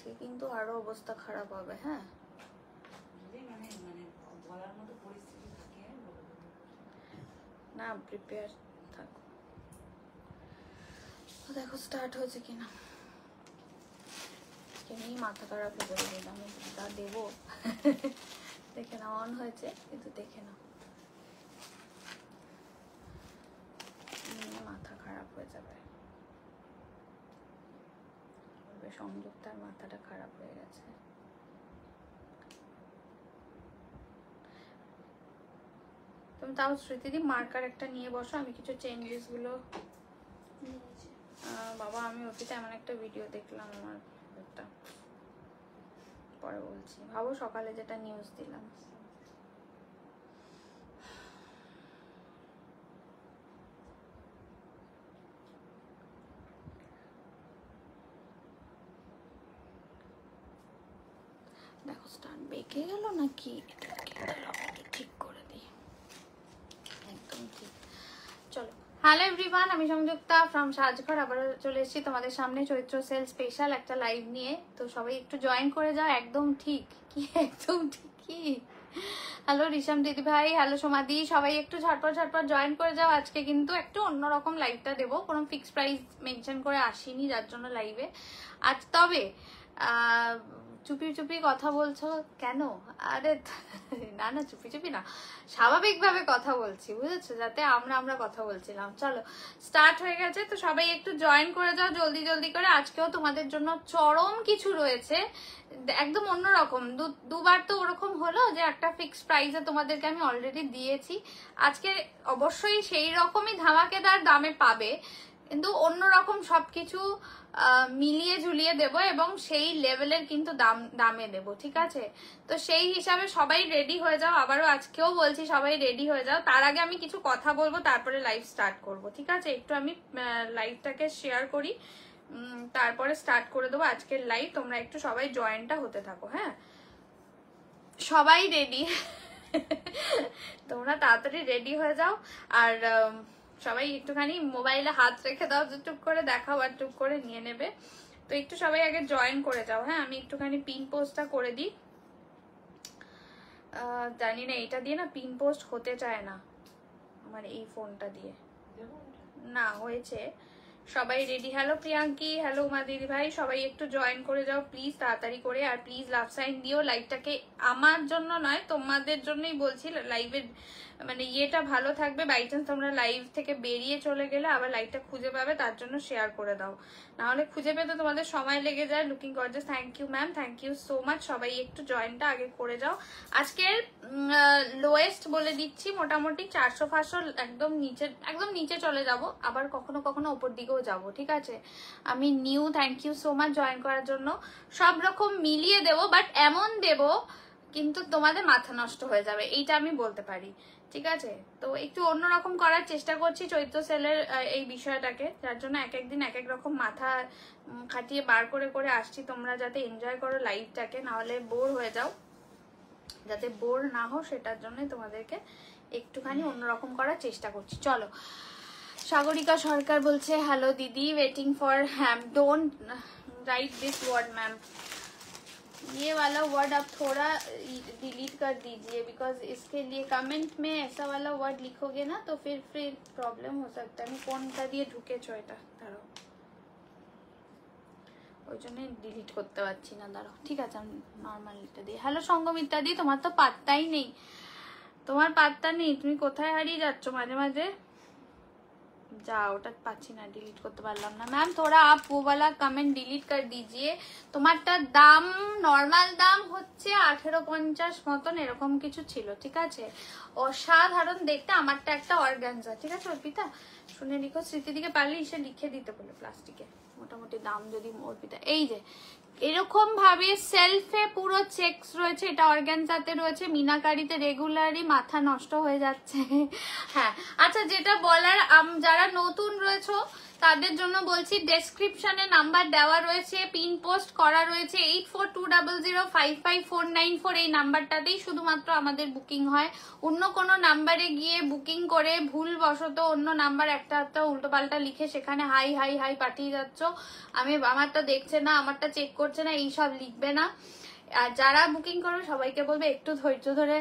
আজকে কিন্তু আরো অবস্থা খারাপ হবে। হ্যাঁ না, প্রিপেয়ার থাকো। দেখো স্টার্ট হয়েছে কিনা, এমনি মাথা খারাপ হয়ে যাবে। আমি যা দেবো দেখে নাও। অন হয়েছে কিন্তু দেখে নাও, মাথা খারাপ হয়ে যাবে। সংযুক্তার মাথাটা খারাপ হয়ে গেছে। তুমি তাও স্মৃতিদি মার্কার একটা নিয়ে বসো, আমি কিছু চেঞ্জেস গুলো। বাবা আমি অফিসে এমন একটা ভিডিও দেখলাম, আমার একটা পরে বলছি। ভাবো সকালে যেটা নিউজ দিলাম। দেখো স্টার্ট বেঁকে গেল নাকি, ঠিক করে দিই। একদম ঠিক। চলো, হ্যালো এভরিওয়ান, আমি সংযুক্তা ফ্রম সাজঘর। আবার চলে এসেছি তোমাদের সামনে চৈত্র সেল স্পেশাল একটা লাইভ নিয়ে। তো সবাই একটু জয়েন করে যাও। একদম ঠিক কি, একদম ঠিক কি। হ্যালো রিশাম দিদি ভাই, হ্যালো সোমাদি, সবাই একটু ঝটপট ঝটপট জয়েন করে যাও। আজকে কিন্তু একটু অন্যরকম লাইভটা দেবো, কোনো ফিক্সড প্রাইস মেনশন করে আসিনি যার জন্য লাইভে আজ। তবে চুপি চুপি কথা বলছো কেন? আরে না না, চুপি চুপি না, স্বাভাবিকভাবে কথা বলছি, বুঝেছো? যাতে আমরা কথা বলছিলাম। চলো স্টার্ট হয়ে গেছে, তো সবাই একটু জয়েন করে যাও জলদি জলদি করে। আজকেও তোমাদের জন্য চরম কিছু রয়েছে, একদম অন্যরকম। দুবার তো ওরকম হলো যে একটা ফিক্সড প্রাইসে তোমাদেরকে আমি অলরেডি দিয়েছি। আজকে অবশ্যই সেই রকমই ধামাকেদার দামে পাবে, কিন্তু অন্যরকম সবকিছু মিলিয়ে ঝুলিয়ে দেব এবং সেই লেভেলের কিন্তু দামে দেব, ঠিক আছে? তো সেই হিসাবে সবাই রেডি হয়ে যাও। আবারও আজকেও বলছি সবাই রেডি হয়ে যাও। তার আগে আমি কিছু কথা বলবো, তারপরে লাইভ স্টার্ট করব, ঠিক আছে? একটু আমি লাইভটাকে শেয়ার করি, তারপরে স্টার্ট করে দেবো আজকের লাইভ। তোমরা একটু সবাই জয়েনটা হতে থাকো। হ্যাঁ সবাই রেডি তোমরা তাড়াতাড়ি রেডি হয়ে যাও। আর সবাই একটুখানি মোবাইলে হাত রেখে দাও, যে টুক করে দেখাও আর টুক করে নিয়ে নেবে। তো একটু সবাই আগে জয়েন করে যাও। হ্যাঁ আমি একটুখানি পিন পোস্টটা করে দিই। জানি না, এটা দিয়ে না পিন পোস্ট হতে চায় না আমার এই ফোনটা দিয়ে। না হয়েছে, সবাই ready. Hello Priyanki, hello Uma দিদি ভাই, সবাই একটু জয়েন করে যাও প্লিজ তাড়াতাড়ি করে। আর প্লিজ লাভ সাইন দিও। লাইভটাকে আমার জন্য নয়, তোমাদের জন্যই বলছি। লাইভের মানে ইয়েটা ভালো থাকবে। বাই চান্স তোমরা লাইভ থেকে বেরিয়ে চলে গেলে আবার লাইভটা খুঁজে পাবে, তার জন্য শেয়ার করে দাও। নাহলে খুঁজে পেতে তোমাদের সময় লেগে যায়। Looking gorgeous, thank you ma'am, thank you so much. সবাই একটু জয়েনটা আগে করে যাও। আজকের লোয়েস্ট বলে দিচ্ছি, মোটামুটি 400-500 একদম নিচে চলে যাব, আবার কখনো কখনো ওপর দিকেও যাব, ঠিক আছে? আমি new, thank you so much join করার জন্য। সব রকম মিলিয়ে দেবো, বাট এমন দেবো কিন্তু তোমাদের মাথা নষ্ট হয়ে যাবে, এইটা আমি বলতে পারি, ঠিক আছে? তো একটু অন্যরকম করার চেষ্টা করছি চৈত্র সেলের এই বিষয়টাকে, যার জন্য এক একদিন এক এক রকম মাথা খাটিয়ে বার করে করে আসছি। তোমরা যাতে এনজয় করো লাইভটাকে, নাহলে বোর হয়ে যাও। যাতে বোর না হও সেটার জন্যই তোমাদেরকে একটুখানি অন্যরকম করার চেষ্টা করছি। চলো, সাগরিকা সরকার বলছে হ্যালো দিদি, waiting for ham don't write this word ma'am, ये वाला वर्ड आप थोड़ा डिलीट कर दीजिए, बिकॉज इसके लिए कमेंट में ऐसा वाला वर्ड लिखोगे ना तो फिर प्रॉब्लम हो सकता है। কোনটা দিয়ে ঢুকেছো এটা, দাঁড়াও, ওই জন্য ডিলিট করতে পারছি না, দাঁড়াও। ঠিক আছে আমি নর্মালটা দিই। হ্যালো সঙ্গম ইত্যাদি, তোমার তো পাত্তাই নেই, তোমার পাত্তা নেই, তুমি কোথায় হারিয়ে যাচ্ছ মাঝে মাঝে। যা, ওটা পাচ্ছি না, ডিলিট করতে পারলাম না। ম্যাম थोड़ा आप वो वाला कमेंट डिलीट कर दीजिए। তোমারটার দাম নর্মাল দাম হচ্ছে 1850 মতন এরকম কিছু ছিল, ঠিক আছে? অসাধারণ দেখতে। আমারটা একটা অর্গানজা, ঠিক আছে অর্পিতা? শুনে লিখো, স্মৃতিদিকে পারলে এসে লিখে দিতে বলে প্লাস্টিকে মোটামুটি দাম যদি অর্পিতা। এই যে এরকম ভাবে সেলফে পুরো চেকস রয়েছে, এটা অর্গানজাতে রয়েছে, মিনাকারিতে রেগুলারই মাথা নষ্ট হয়ে যাচ্ছে। হ্যাঁ আচ্ছা, যেটা বলার, যারা নতুন রয়েছো তাদের জন্য বলছি ডেসক্রিপশনে নাম্বার দেওয়া রয়েছে, পিন পোস্ট করা রয়েছে 8420055494, এই নাম্বারটাতেই শুধুমাত্র আমাদের বুকিং হয়। অন্য কোনো নাম্বারে গিয়ে বুকিং করে ভুলবশত অন্য নাম্বার একটা উল্টোপাল্টা লিখে সেখানে হাই হাই হাই পাঠিয়ে যাচ্ছ, আমারটা দেখছে না, আমারটা চেক করছে না, এইসব লিখবে না। আর যারা বুকিং করবে সবাইকে বলবে একটু ধৈর্য ধরে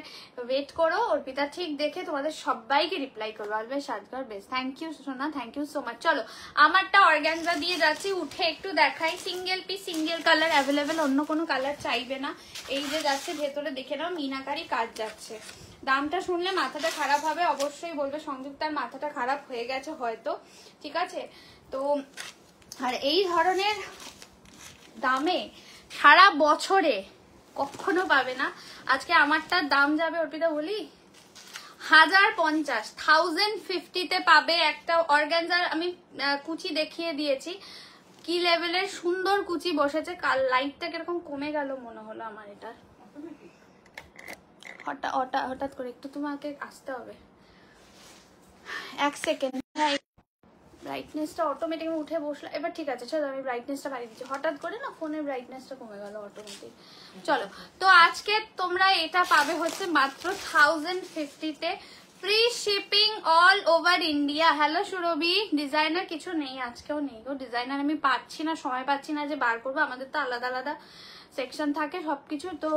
ওয়েট করো, অর্পিতা ঠিক দেখে তোমাদের সবাইকে রিপ্লাই করবো। Always Sajghar best. Thank you সোনা, থ্যাংক ইউ সো মাচ। চলো আমারটা অর্গানজা দিয়ে যাচ্ছি, উঠে একটু দেখাই। Single piece, single colour available, অন্য কোনো কালার চাইবে না। এই যে যাচ্ছে ভেতরে দেখে নাও, মিনাকারি কাজ যাচ্ছে। দামটা শুনলে মাথাটা খারাপ হবে, অবশ্যই বলবে সংযুক্তার মাথাটা খারাপ হয়ে গেছে হয়তো, ঠিক আছে? তো আর এই ধরনের দামে সারা বছরে কখনো পাবে না। আজকে আমারটার দাম যাবে অর্পিতা বলি 1050, 1050-তে পাবে একটা অর্গানজার। আমি কুচি দেখিয়ে দিয়েছি কি লেভেলের সুন্দর কুচি বসেছে। কাল লাইটটা কিরকম কমে গেল মনে হলো আমার, এটা হঠাৎ করে একটু তোমাকে আসতে হবে, 1 সেকেন্ড। ব্রাইটনেসটা অটোমেটিক উঠে বসলাম, এবার ঠিক আছে। চলো আমি ব্রাইটনেসটা বাড়িয়ে দিচ্ছি, হঠাৎ করে না ফোনের ব্রাইটনেসটা কমে গেল অটোমেটিক। চলো, তো আজকে তোমরা এটা পাবে হচ্ছে মাত্র 1050-তে, free shipping all over India. Hello Surabhi, designer কিছু নেই, আজকেও নেই গো ডিজাইনার। আমি পাচ্ছি না, সময় পাচ্ছি না যে বার করবো, আমাদের তো আলাদা আলাদা সেকশন থাকে সবকিছু, তো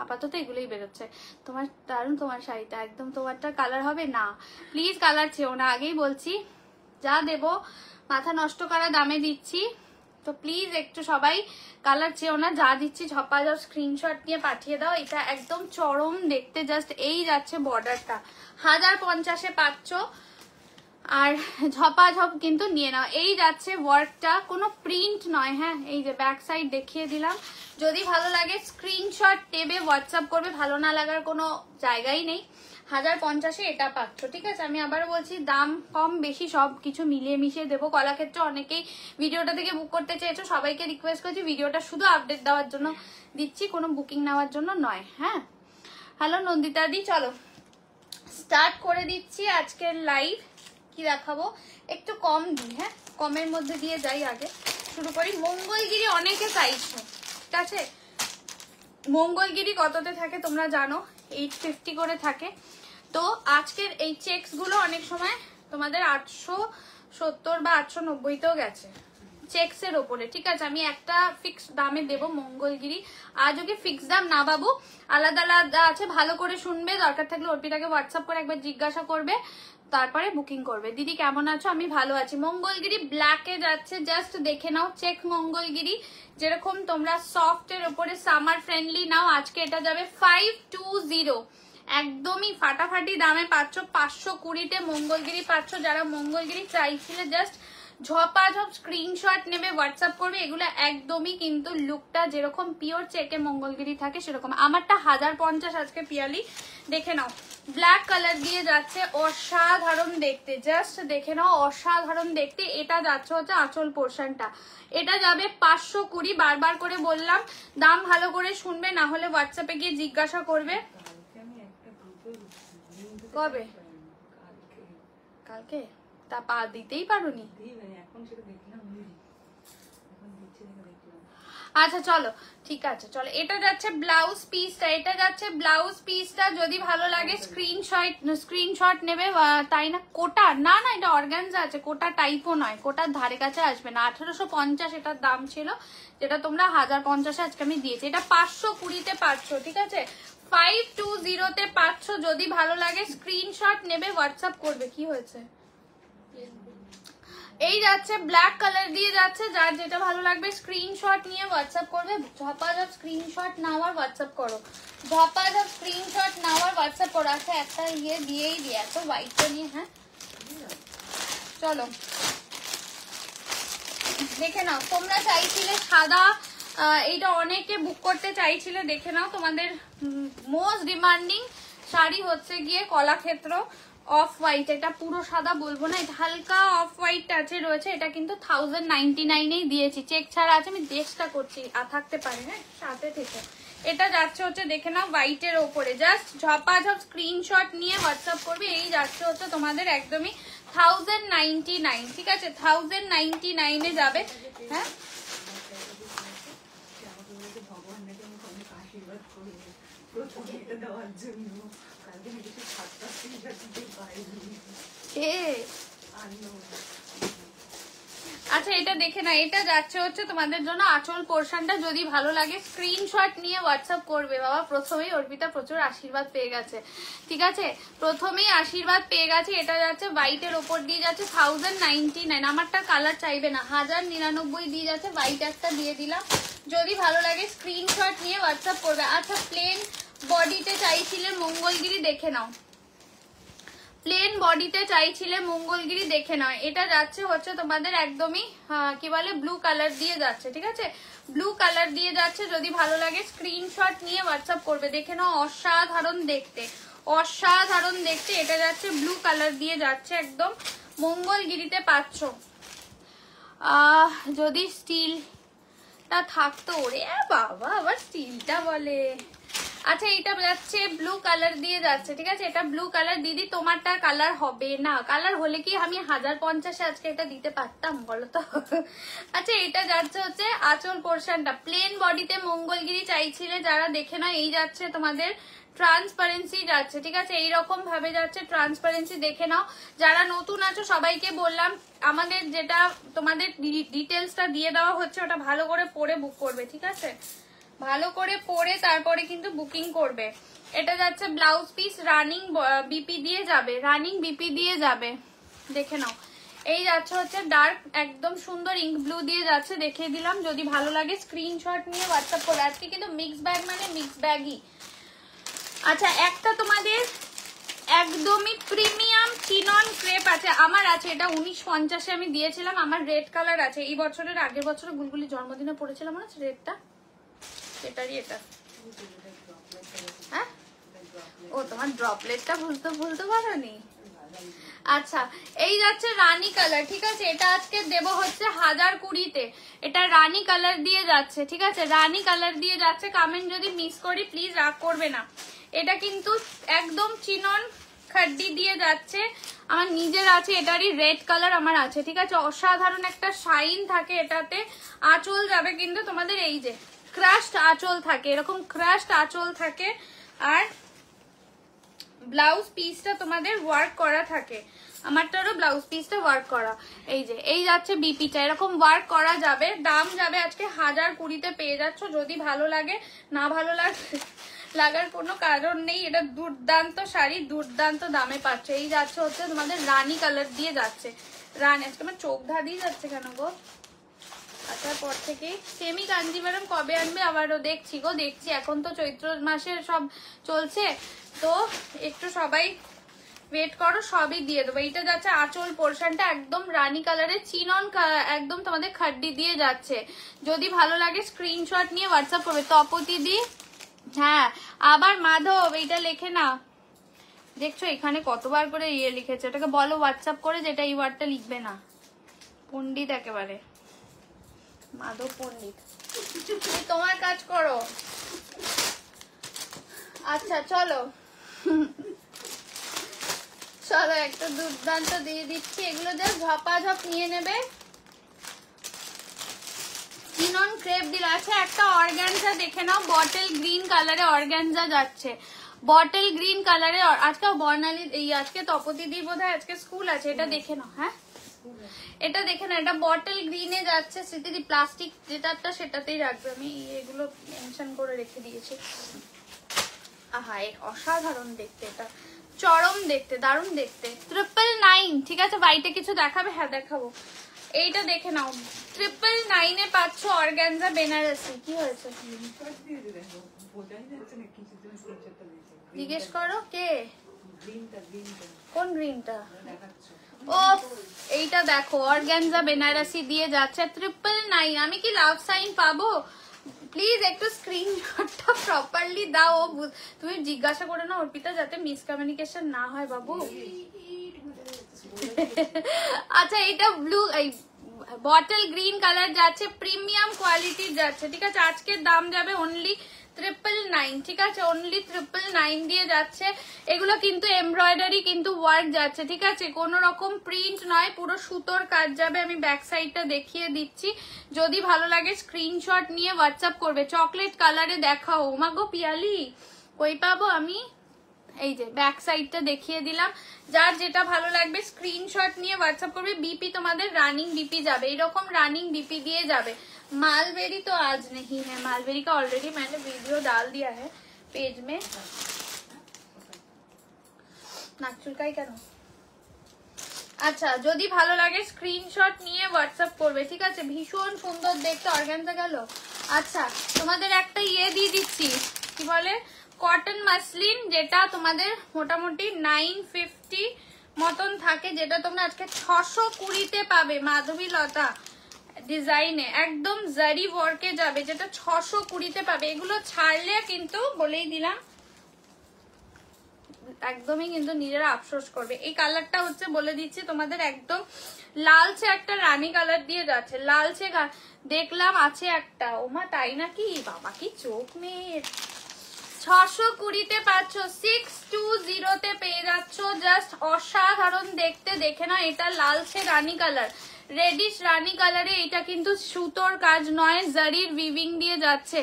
আপাতত এগুলোই বেরোচ্ছে। তোমার দারুণ, তোমার শাড়িটা একদম, তোমারটা কালার হবে না, প্লিজ কালার চেও না, আগেই বলছি। যা দেবো মাথা নষ্ট করা দামে দিচ্ছি, তো প্লিজ একটু সবাই কালার চেও না, যা দিচ্ছি ঝপাঝপ স্ক্রিনশট নিয়ে পাঠিয়ে দাও। এটা একদম চরম দেখতে, জাস্ট এই যাচ্ছে বর্ডারটা 1050-এ পাচ্ছ, আর ঝপাঝপ কিন্তু নিয়ে নাও। এই যাচ্ছে ওয়ার্কটা, কোনো প্রিন্ট নয়, হ্যাঁ এই যে ব্যাক সাইড দেখিয়ে দিলাম। যদি ভালো লাগে স্ক্রিনশট নেবে, হোয়াটসঅ্যাপ করবে, ভালো না লাগার কোনো জায়গাই নেই। 1050-এ এটা পাচ্ছ, ঠিক আছে? আমি আবার বলছি দাম কম বেশি সব কিছু মিলিয়ে মিশিয়ে দেবো। কলাক্ষেত্রে অনেকেই ভিডিওটা থেকে বুক করতে চেয়েছো, সবাইকে রিকোয়েস্ট করছি ভিডিওটা শুধু আপডেট দেওয়ার জন্য দিচ্ছি, কোনো বুকিং নেওয়ার জন্য নয়। হ্যাঁ, হ্যালো নন্দিতা দি, চলো স্টার্ট করে দিচ্ছি আজকের লাইভ। কি দেখাবো একটু কম দিই, হ্যাঁ কমের মধ্যে দিয়ে যাই, আগে শুরু করি। মঙ্গলগিরি অনেকে চাইছো, ঠিক আছে? মঙ্গলগিরি কততে থাকে তোমরা জানো, 850 করে থাকে। তো আজকের এই চেকস গুলো অনেক সময় তোমাদের 870 বা 890-তেও গেছে চেকস এর ওপরে, ঠিক আছে? আমি একটা ফিক্সড দামে দেবো মঙ্গলগিরি। আজ ওকে ফিক্সড দাম না বাবু, আলাদা আলাদা আছে, ভালো করে শুনবে। দরকার থাকলে অর্পিতাকে হোয়াটসঅ্যাপ করে একবার জিজ্ঞাসা করবে, তারপরে বুকিং করবে। দিদি কেমন আছো? আমি ভালো আছি। মঙ্গলগিরি ব্ল্যাকে যাচ্ছে, জাস্ট দেখে নাও। চেক মঙ্গলগিরি, যেরকম তোমরা সফট এর উপরে সামার ফ্রেন্ডলি নাও, আজকে এটা যাবে 520, একদমই ফাটাফাটি দামে পাচ্ছ। 520-তে মঙ্গলগিরি পাচ্ছ। যারা মঙ্গলগিরি চাইছিলে জাস্ট ঝপাঝপ স্ক্রিনশট নেবে, হোয়াটসঅ্যাপ করবে। এগুলো একদমই কিন্তু লুকটা যেরকম পিওর চেকে মঙ্গলগিরি থাকে সেরকম। আমারটা 1050 আজকে পিয়ালি, দেখে নাও। ব্ল্যাক কালার দিয়ে যাচ্ছে, অসাধারণ দেখতে, জাস্ট দেখে নাও, অসাধারণ দেখতে। এটা যাচ্ছে হচ্ছে আঁচল পোর্শনটা, এটা যাবে 520। বারবার করে বললাম দাম ভালো করে শুনবে, না হলে হোয়াটসঅ্যাপে গিয়ে জিজ্ঞাসা করবে। কবে? কালকে? তা পা দিতেই পারোনি? আচ্ছা চলো ঠিক আছে, চলো এটা যাচ্ছে ব্লাউজ পিসটা, এটা যাচ্ছে ব্লাউজ পিসটা। যদি ভালো লাগে স্ক্রিনশট নেবে, তাই না? কোটা না, না এটা অর্গানজা আছে, কোটা টাইপও নয়, কোটার ধারে কাছে আসবে না। 1850 এটার দাম ছিল, যেটা তোমরা 1050-এ আজকে আমি দিয়েছি। এটা 520-তে পাচ্ছ, ঠিক আছে? 520-তে পাচ্ছ। যদি ভালো লাগে স্ক্রিনশট নেবে, হোয়াটসঅ্যাপ করবে। কি হয়েছে? এই যাচ্ছে ব্ল্যাক কালার দিয়ে যাচ্ছে, যার যেটা ভালো লাগবে স্ক্রিনশট নিয়ে হোয়াটসঅ্যাপ করবে। ঝপাঝপ স্ক্রিনশট নাও আর হোয়াটসঅ্যাপ করো, ঝপাঝপ স্ক্রিনশট নাও আর হোয়াটসঅ্যাপ করো। আচ্ছা একটা ইয়ে দিয়েই দিয়ে, এত হোয়াইটটা নিয়ে। হ্যাঁ চলো দেখে নাও। তোমরা চাইছিলে সাদা, এইটা অনেকে বুক করতে চাইছিলে, দেখে নাও। তোমাদের মোস্ট ডিমান্ডিং শাড়ি হচ্ছে গিয়ে কলাক্ষেত্র অফ হোয়াইট। এটা পুরো সাদা বলবো না, এটা হালকা অফ হোয়াইট টাচে রয়েছে। এটা কিন্তু 1099-এই দিয়েছি, চেক ছাড়া আছে। আমি চেষ্টা করছি থাকতে পারে, হ্যাঁ সাথে থেকে। এটা যাচ্ছে হচ্ছে দেখে নাও হোয়াইটের ওপরে, জাস্ট ঝপাঝপ স্ক্রিনশট নিয়ে হোয়াটসঅ্যাপ করবে। এই যাচ্ছে হচ্ছে তোমাদের একদমই 1099, ঠিক আছে 1099 যাবে। হ্যাঁ আচ্ছা এটা দেখে না, এটা যাচ্ছে হচ্ছে তোমাদের জন্য আঁচল পোর্শনটা। যদি ভালো লাগে স্ক্রিনশট নিয়ে হোয়াটসঅ্যাপ করবে। বাবা প্রথমেই অর্পিতা প্রচুর আশীর্বাদ পেয়ে গেছে, ঠিক আছে প্রথমেই আশীর্বাদ পেয়ে গেছে। এটা যাচ্ছে হোয়াইটের ওপর দিয়ে যাচ্ছে 1099। আমারটা কালার চাইবে না, 1099 দিয়ে যাচ্ছে। হোয়াইট একটা দিয়ে দিলাম, যদি ভালো লাগে স্ক্রিনশট নিয়ে হোয়াটসঅ্যাপ করবে। আচ্ছা প্লেন বডিতে চাইছিলে মঙ্গলগিরি, দেখে নাও প্লেন বডিতে চাইছিলে মঙ্গলগিরি, দেখে নাও। এটা যাচ্ছে হচ্ছে তোমাদের একদমই কি বলে ব্লু কালার দিয়ে যাচ্ছে, ঠিক আছে ব্লু কালার দিয়ে যাচ্ছে। যদি ভালো লাগে স্ক্রিনশট নিয়ে হোয়াটসঅ্যাপ করবে। দেখে নাও অসাধারণ দেখতে, অসাধারণ দেখতে। এটা যাচ্ছে ব্লু কালার দিয়ে যাচ্ছে, একদম মঙ্গলগিরিতে পাচ্ছ। যদি স্টিলটা থাকতো, ওরে বাবা আবার স্টিলটা বলে। আচ্ছা এটা যাচ্ছে ব্লু কালার দিয়ে যাচ্ছে, ঠিক আছে এটা ব্লু কালার। দিদি তোমারটা কালার হবে না, কালার হলে কি আমি 1050 আজকে এটা দিতে পারতাম বলো তো। আচ্ছা এটা যাচ্ছে হচ্ছে আঁচল পোর্শনটা, প্লেন বডিতে মঙ্গলগিরি চাইছিলে যারা, দেখে না এই যাচ্ছে তোমাদের ট্রান্সপারেন্সি যাচ্ছে, ঠিক আছে এইরকম ভাবে যাচ্ছে ট্রান্সপারেন্সি, দেখে নাও। যারা নতুন আছো সবাইকে বললাম আমাদের যেটা তোমাদের ডিটেলসটা দিয়ে দেওয়া হচ্ছে ওটা ভালো করে পড়ে বুক করবে, ঠিক আছে ভালো করে পরে তারপরে কিন্তু বুকিং করবে। এটা যাচ্ছে ব্লাউজ পিস, রানিং বিপি দিয়ে যাবে, রানিং বিপি দিয়ে যাবে, দেখে নাও। এই যাচ্ছে হচ্ছে ডার্ক একদম সুন্দর ইঙ্ক ব্লু দিয়ে যাচ্ছে, দেখিয়ে দিলাম। যদি ভালো লাগে স্ক্রিনশট নিয়ে হোয়াটসঅ্যাপ করবে। আজকে কিন্তু মিক্স ব্যাগ মানে মিক্স ব্যাগই। আচ্ছা একটা তোমাদের একদমই প্রিমিয়াম চিনন ক্রেপ আছে, আমার আছে এটা 1950 আমি দিয়েছিলাম। আমার রেড কালার আছে, এই বছরের আগের বছরে গুলগুলি জন্মদিনে পড়েছিলাম মনে আছে রেডটা, এটারই এটা। হ্যাঁ ও তোমার ড্রপলেটটা ভুলতে পারোনি। আচ্ছা এই যাচ্ছে রানী কালার, ঠিক আছে এটা আজকে দেব হচ্ছে 1020-তে। এটা রানী কালার দিয়ে যাচ্ছে, ঠিক আছে রানী কালার দিয়ে যাচ্ছে। কমেন্ট যদি মিস করি প্লিজ রাগ করবে না। এটা কিন্তু একদম চিনন খাড্ডি দিয়ে যাচ্ছে, আমার নিজের আছে এটারই রেড কালার আমার আছে, ঠিক আছে অসাধারণ একটা শাইন থাকে এটাতে। আঁচল যাবে কিন্তু তোমাদের এই যে ক্রাশড আঁচল থাকে, এরকম ক্রাশড আঁচল থাকে। আর ব্লাউজ পিসটা তোমাদের ওয়ার্ক করা থাকে, আমারটারও ব্লাউজ পিসটা ওয়ার্ক করা। এই যে এই যাচ্ছে বিপিটা, এরকম ওয়ার্ক করা যাবে। দাম যাবে আজকে 1020-তে পেয়ে যাচ্ছ। যদি ভালো লাগে, না ভালো লাগার কোনো কারণ নেই। এটা দুর্দান্ত শাড়ি, দুর্দান্ত দামে পাচ্ছে। এই যাচ্ছে হচ্ছে তোমাদের রানী কালার দিয়ে যাচ্ছে, রানী। আজকে আমার চোখ ধা দিয়ে যাচ্ছে কেন গো? আসার পর থেকে সেমি কাঞ্জিভারম কবে আনবে আবারও? দেখছি গো দেখছি, এখন তো চৈত্র মাসের সব চলছে, তো একটু সবাই ওয়েট করো, সবই দিয়ে দেবো। এটা যাচ্ছে আঁচল পোর্শনটা একদম রানী কালারের চিনন, একদম তোমাদের খাড্ডি দিয়ে যাচ্ছে। যদি ভালো লাগে স্ক্রিনশট নিয়ে হোয়াটসঅ্যাপ করবে। তপতি দি, হ্যাঁ আবার মাধব এইটা লেখে না, দেখছো এখানে কতবার করে ইয়ে লিখেছে, ওটাকে বলো হোয়াটসঅ্যাপ করে যেটা এই ওয়ার্ডটা লিখবে না। পণ্ডিত একেবারে, মাধব পণ্ডিত, তোমার কাজ করো। আচ্ছা চলো চলো একটা দুর্দান্ত দিয়ে দিচ্ছি, এগুলো জাস্ট ঝপাঝপ নিয়ে নেবে। চিনন ক্রেপ দিল আছে। একটা অর্গানজা দেখে নাও, বটল গ্রিন কালারে অর্গানজা যাচ্ছে, বটল গ্রিন কালারে। আজকে বর্ণালী এই আজকে তপতি দি বোধহয় আজকে স্কুল আছে, এটা দেখে নাও। হ্যাঁ এটা দেখে না, এটা বটল গ্রিনে যাচ্ছে। স্মৃতি প্লাস্টিক যেটাটা সেটাতেই রাখবে, আমি এগুলো মেনশন করে রেখে দিয়েছি। আহা অসাধারণ দেখতে, এটা চরম দেখতে, দারুণ দেখতে। 999, ঠিক আছে বাইটে কিছু দেখাবে? হ্যাঁ দেখাবো। এইটা দেখে নাও, 999-এ পাচ্ছ অর্গানজা বেনারসি। কি হয়েছে জিজ্ঞেস করো, কে কোন গ্রিনটা? ও এইটা দেখো অর্গানজা বেনারসি দিয়ে যাচ্ছে 999। আমি কি লাভ সাইন পাবো? প্লিজ একটু স্ক্রিনশটটা প্রপারলি দাও। তুমি জিজ্ঞাসা করে না অর্পিতা, যাতে মিসকমিউনিকেশন না হয় বাবু। আচ্ছা এটা ব্লু বটল গ্রিন কালার যাচ্ছে, প্রিমিয়াম কোয়ালিটির যাচ্ছে, ঠিক আছে আজকের দাম যাবে অনলি 999, ঠিক আছে, অনলি 999 দিয়ে যাচ্ছে। এগুলো কিন্তু এমব্রয়ডারি কিন্তু ওয়ার্ক যাচ্ছে, ঠিক আছে, কোনো রকম প্রিন্ট নয়, পুরো সুতোর কাজ যাবে। আমি ব্যাক সাইডটা দেখিয়ে দিচ্ছি, যদি ভালো লাগে স্ক্রিনশট নিয়ে হোয়াটসঅ্যাপ করবে। চকলেট কালারে দেখাও। ওমাগো পিয়ালি, কই পাবো আমি? এই যে ব্যাক সাইডটা দেখিয়ে দিলাম, যার যেটা ভালো লাগবে স্ক্রিনশট নিয়ে হোয়াটসঅ্যাপ করবে। বিপি তোমাদের রানিং বিপি যাবে, এরকম রানিং বিপি দিয়ে যাবে। मालबेरी तो आज नहीं है, मालबेरी का ऑलरेडी मैंने वीडियो डाल दिया है पेज में। नाक चुलकाई কেন? আচ্ছা, যদি ভালো লাগে স্ক্রিনশট নিয়ে হোয়াটসঅ্যাপ করবে, ঠিক আছে। ভীষণ সুন্দর দেখতে, অর্গানজা গেল। আচ্ছা, তোমাদের একটা ইয়ে দিয়ে দিচ্ছি, কি বলে, কটন মাসলিন, যেটা তোমাদের মোটামুটি 950 মতন থাকে, যেটা তোমরা আজকে 620-তে পাবে। মাধবী লতা ডিজাইনে একদম জারি ওয়ার্কে যাবে, যেটা 620-তে পাবে। এগুলো ছাড়লে কিন্তু বলেই দিলাম একদমই কিন্তু নিজেরা আফসোস করবে। এই কালারটা হচ্ছে বলে দিচ্ছি তোমাদের একদম লালচে একটা রানী কালার দিয়ে যাচ্ছে, লালচে দেখলাম আছে একটা। ওমা তাই নাকি? বাবা কি চোখ মেয়ের। 620-তে পাচ্ছ, 620-তে পেয়ে যাচ্ছ। জাস্ট অসাধারণ দেখতে, দেখে না, এটা লালচে রানী কালার, রেডিশ রানী কালারে। এটা কিন্তু সুতোর কাজ নয়, জারির উইভিং দিয়ে যাচ্ছে।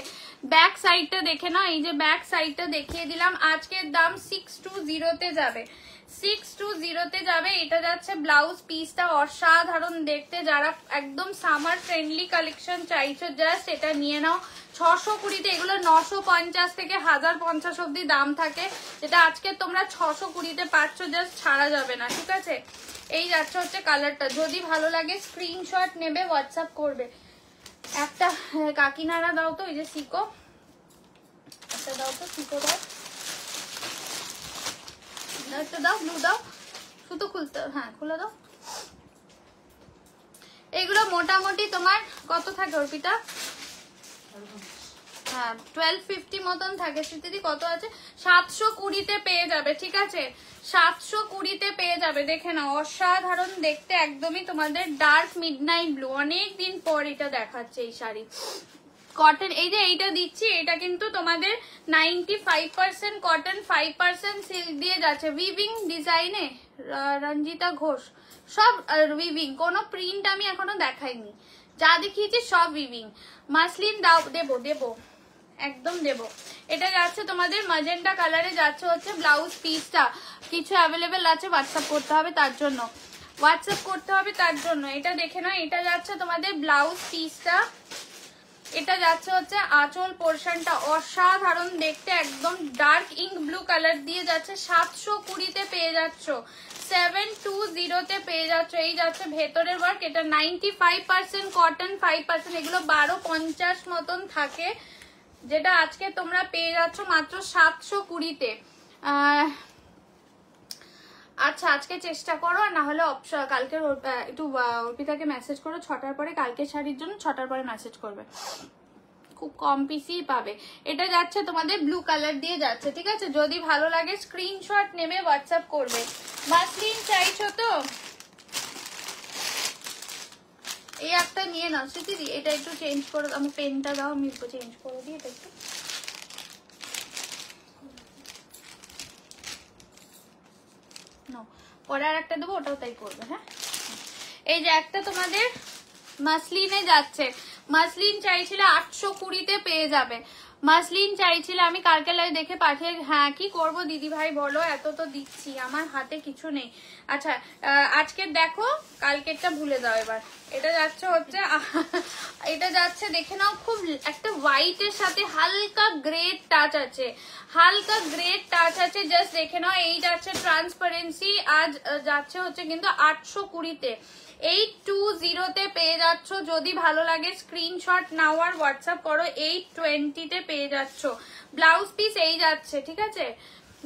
ব্যাক সাইডটা দেখে না, এই যে ব্যাক সাইডটা দেখিয়ে দিলাম। আজকের দাম 620-তে যাবে, 620-তে যাবে। এটা যাচ্ছে ব্লাউজ পিসটা অসাধারণ দেখতে। যারা একদম সামার ফ্রেন্ডলি কালেকশন চাইছো, জাস্ট এটা নিয়ে নাও। 620-তে এগুলো 950 থেকে 1050 অব্দি দাম থাকে, যেটা আজকে তোমরা 620-তে পাচ্ছ, জাস্ট ছাড়া যাবে না, ঠিক আছে। এই যাচ্ছে হচ্ছে কালারটা, যদি ভালো লাগে স্ক্রিনশট নেবে, হোয়াটসঅ্যাপ করবে। একটা কাকিনারা দাও তো, এই যে সিকো একটা দাও তো, সিকো দাও, একটা দাও, ব্লু দাও, সুতো খুলতে, হ্যাঁ খুলে দাও। এগুলো মোটামুটি তোমার কত থাকে অর্পিতা? হ্যাঁ 1250 মতন থাকে। স্মৃতিদি কত আছে? 720-তে পেয়ে যাবে, ঠিক আছে, 720-তে পেয়ে যাবে। দেখে নাও, অসাধারণ দেখতে, একদমই তোমাদের ডার্ক মিডনাইট ব্লু। অনেকদিন পর এটা দেখাচ্ছে এই শাড়ি। কটন, এই যে এইটা দিচ্ছি, এটা কিন্তু তোমাদের 95% কটন, 5% সিল্ক দিয়ে যাচ্ছে। উইভিং ডিজাইনে রঞ্জিতা ঘোষ, সব উইভিং, কোনো প্রিন্ট আমি এখনো দেখাইনি, যা দেখিয়েছি সব উইভিং। মাসলিন দাও, দেবো দেবো, একদম দেবো। এটা যাচ্ছে তোমাদের ম্যাজেন্টা কালারে যাচ্ছে হচ্ছে ব্লাউজ পিসটা। কিছু অ্যাভেলেবেল আছে, হোয়াটসঅ্যাপ করতে হবে তার জন্য, হোয়াটসঅ্যাপ করতে হবে তার জন্য। এটা দেখে না, এটা যাচ্ছে তোমাদের ব্লাউজ পিসটা। এটা যাচ্ছে হচ্ছে আঁচল পোর্শনটা, অসাধারণ দেখতে, একদম ডার্ক ইঙ্ক ব্লু কালার দিয়ে যাচ্ছে। 720-তে পেয়ে যাচ্ছ, 720-তে পেয়ে যাচ্ছ। এই যাচ্ছে ভেতরের ওয়ার্ক, এটা 95% কটন, 5%। এগুলো 1250 মতন থাকে, যেটা আজকে তোমরা পেয়ে যাচ্ছ মাত্র 720-তে। আচ্ছা, আজকে চেষ্টা করো, আর না হলে কালকে একটু অর্পিতাকে মেসেজ করো 6টার পরে, কালকে শাড়ির জন্য 6টার পরে মেসেজ করবে, খুব কম পিসই পাবে। এটা যাচ্ছে তোমাদের ব্লু কালার দিয়ে যাচ্ছে, ঠিক আছে। যদি ভালো লাগে স্ক্রিনশট নেমে হোয়াটসঅ্যাপ করবে। মাসলিন চাইছো তো এই একটা নিয়ে নাও। স্মৃতি, এটা একটু চেঞ্জ করে, আমি পেনটা দাও, আমি চেঞ্জ করে দিই এটা একটু। পরে আর একটা দেবো, ওটাও তাই করবে। হ্যাঁ, এই যে একটা তোমাদের মাসলিনে যাচ্ছে, মাসলিন চাইছিল 820-তে পেয়ে যাবে। মাসলিন চাইছিল, আমি কালকে লাই দেখে পাঠিয়ে, হ্যাঁ কি করব দিদি ভাই বলো, এত তো দিচ্ছি, আমার হাতে কিছু নেই। আচ্ছা, আজকের দেখো, কালকেরটা ভুলে যাও এবার। এটা যাচ্ছে হচ্ছে, এটা যাচ্ছে দেখে নাও, খুব একটা হোয়াইটের সাথে হালকা গ্রে টাচ আছে, হালকা গ্রে টাচ আছে, জাস্ট দেখে নাও। এই যাচ্ছে ট্রান্সপারেন্সি, আজ যাচ্ছে হচ্ছে কিন্তু 820-তে, 820-তে পেয়ে যাচ্ছ। যদি ভালো লাগে স্ক্রিনশট নাও আর হোয়াটসঅ্যাপ করো। 820-তে পেয়ে যাচ্ছ। ব্লাউজ পিস এই যাচ্ছে, ঠিক আছে।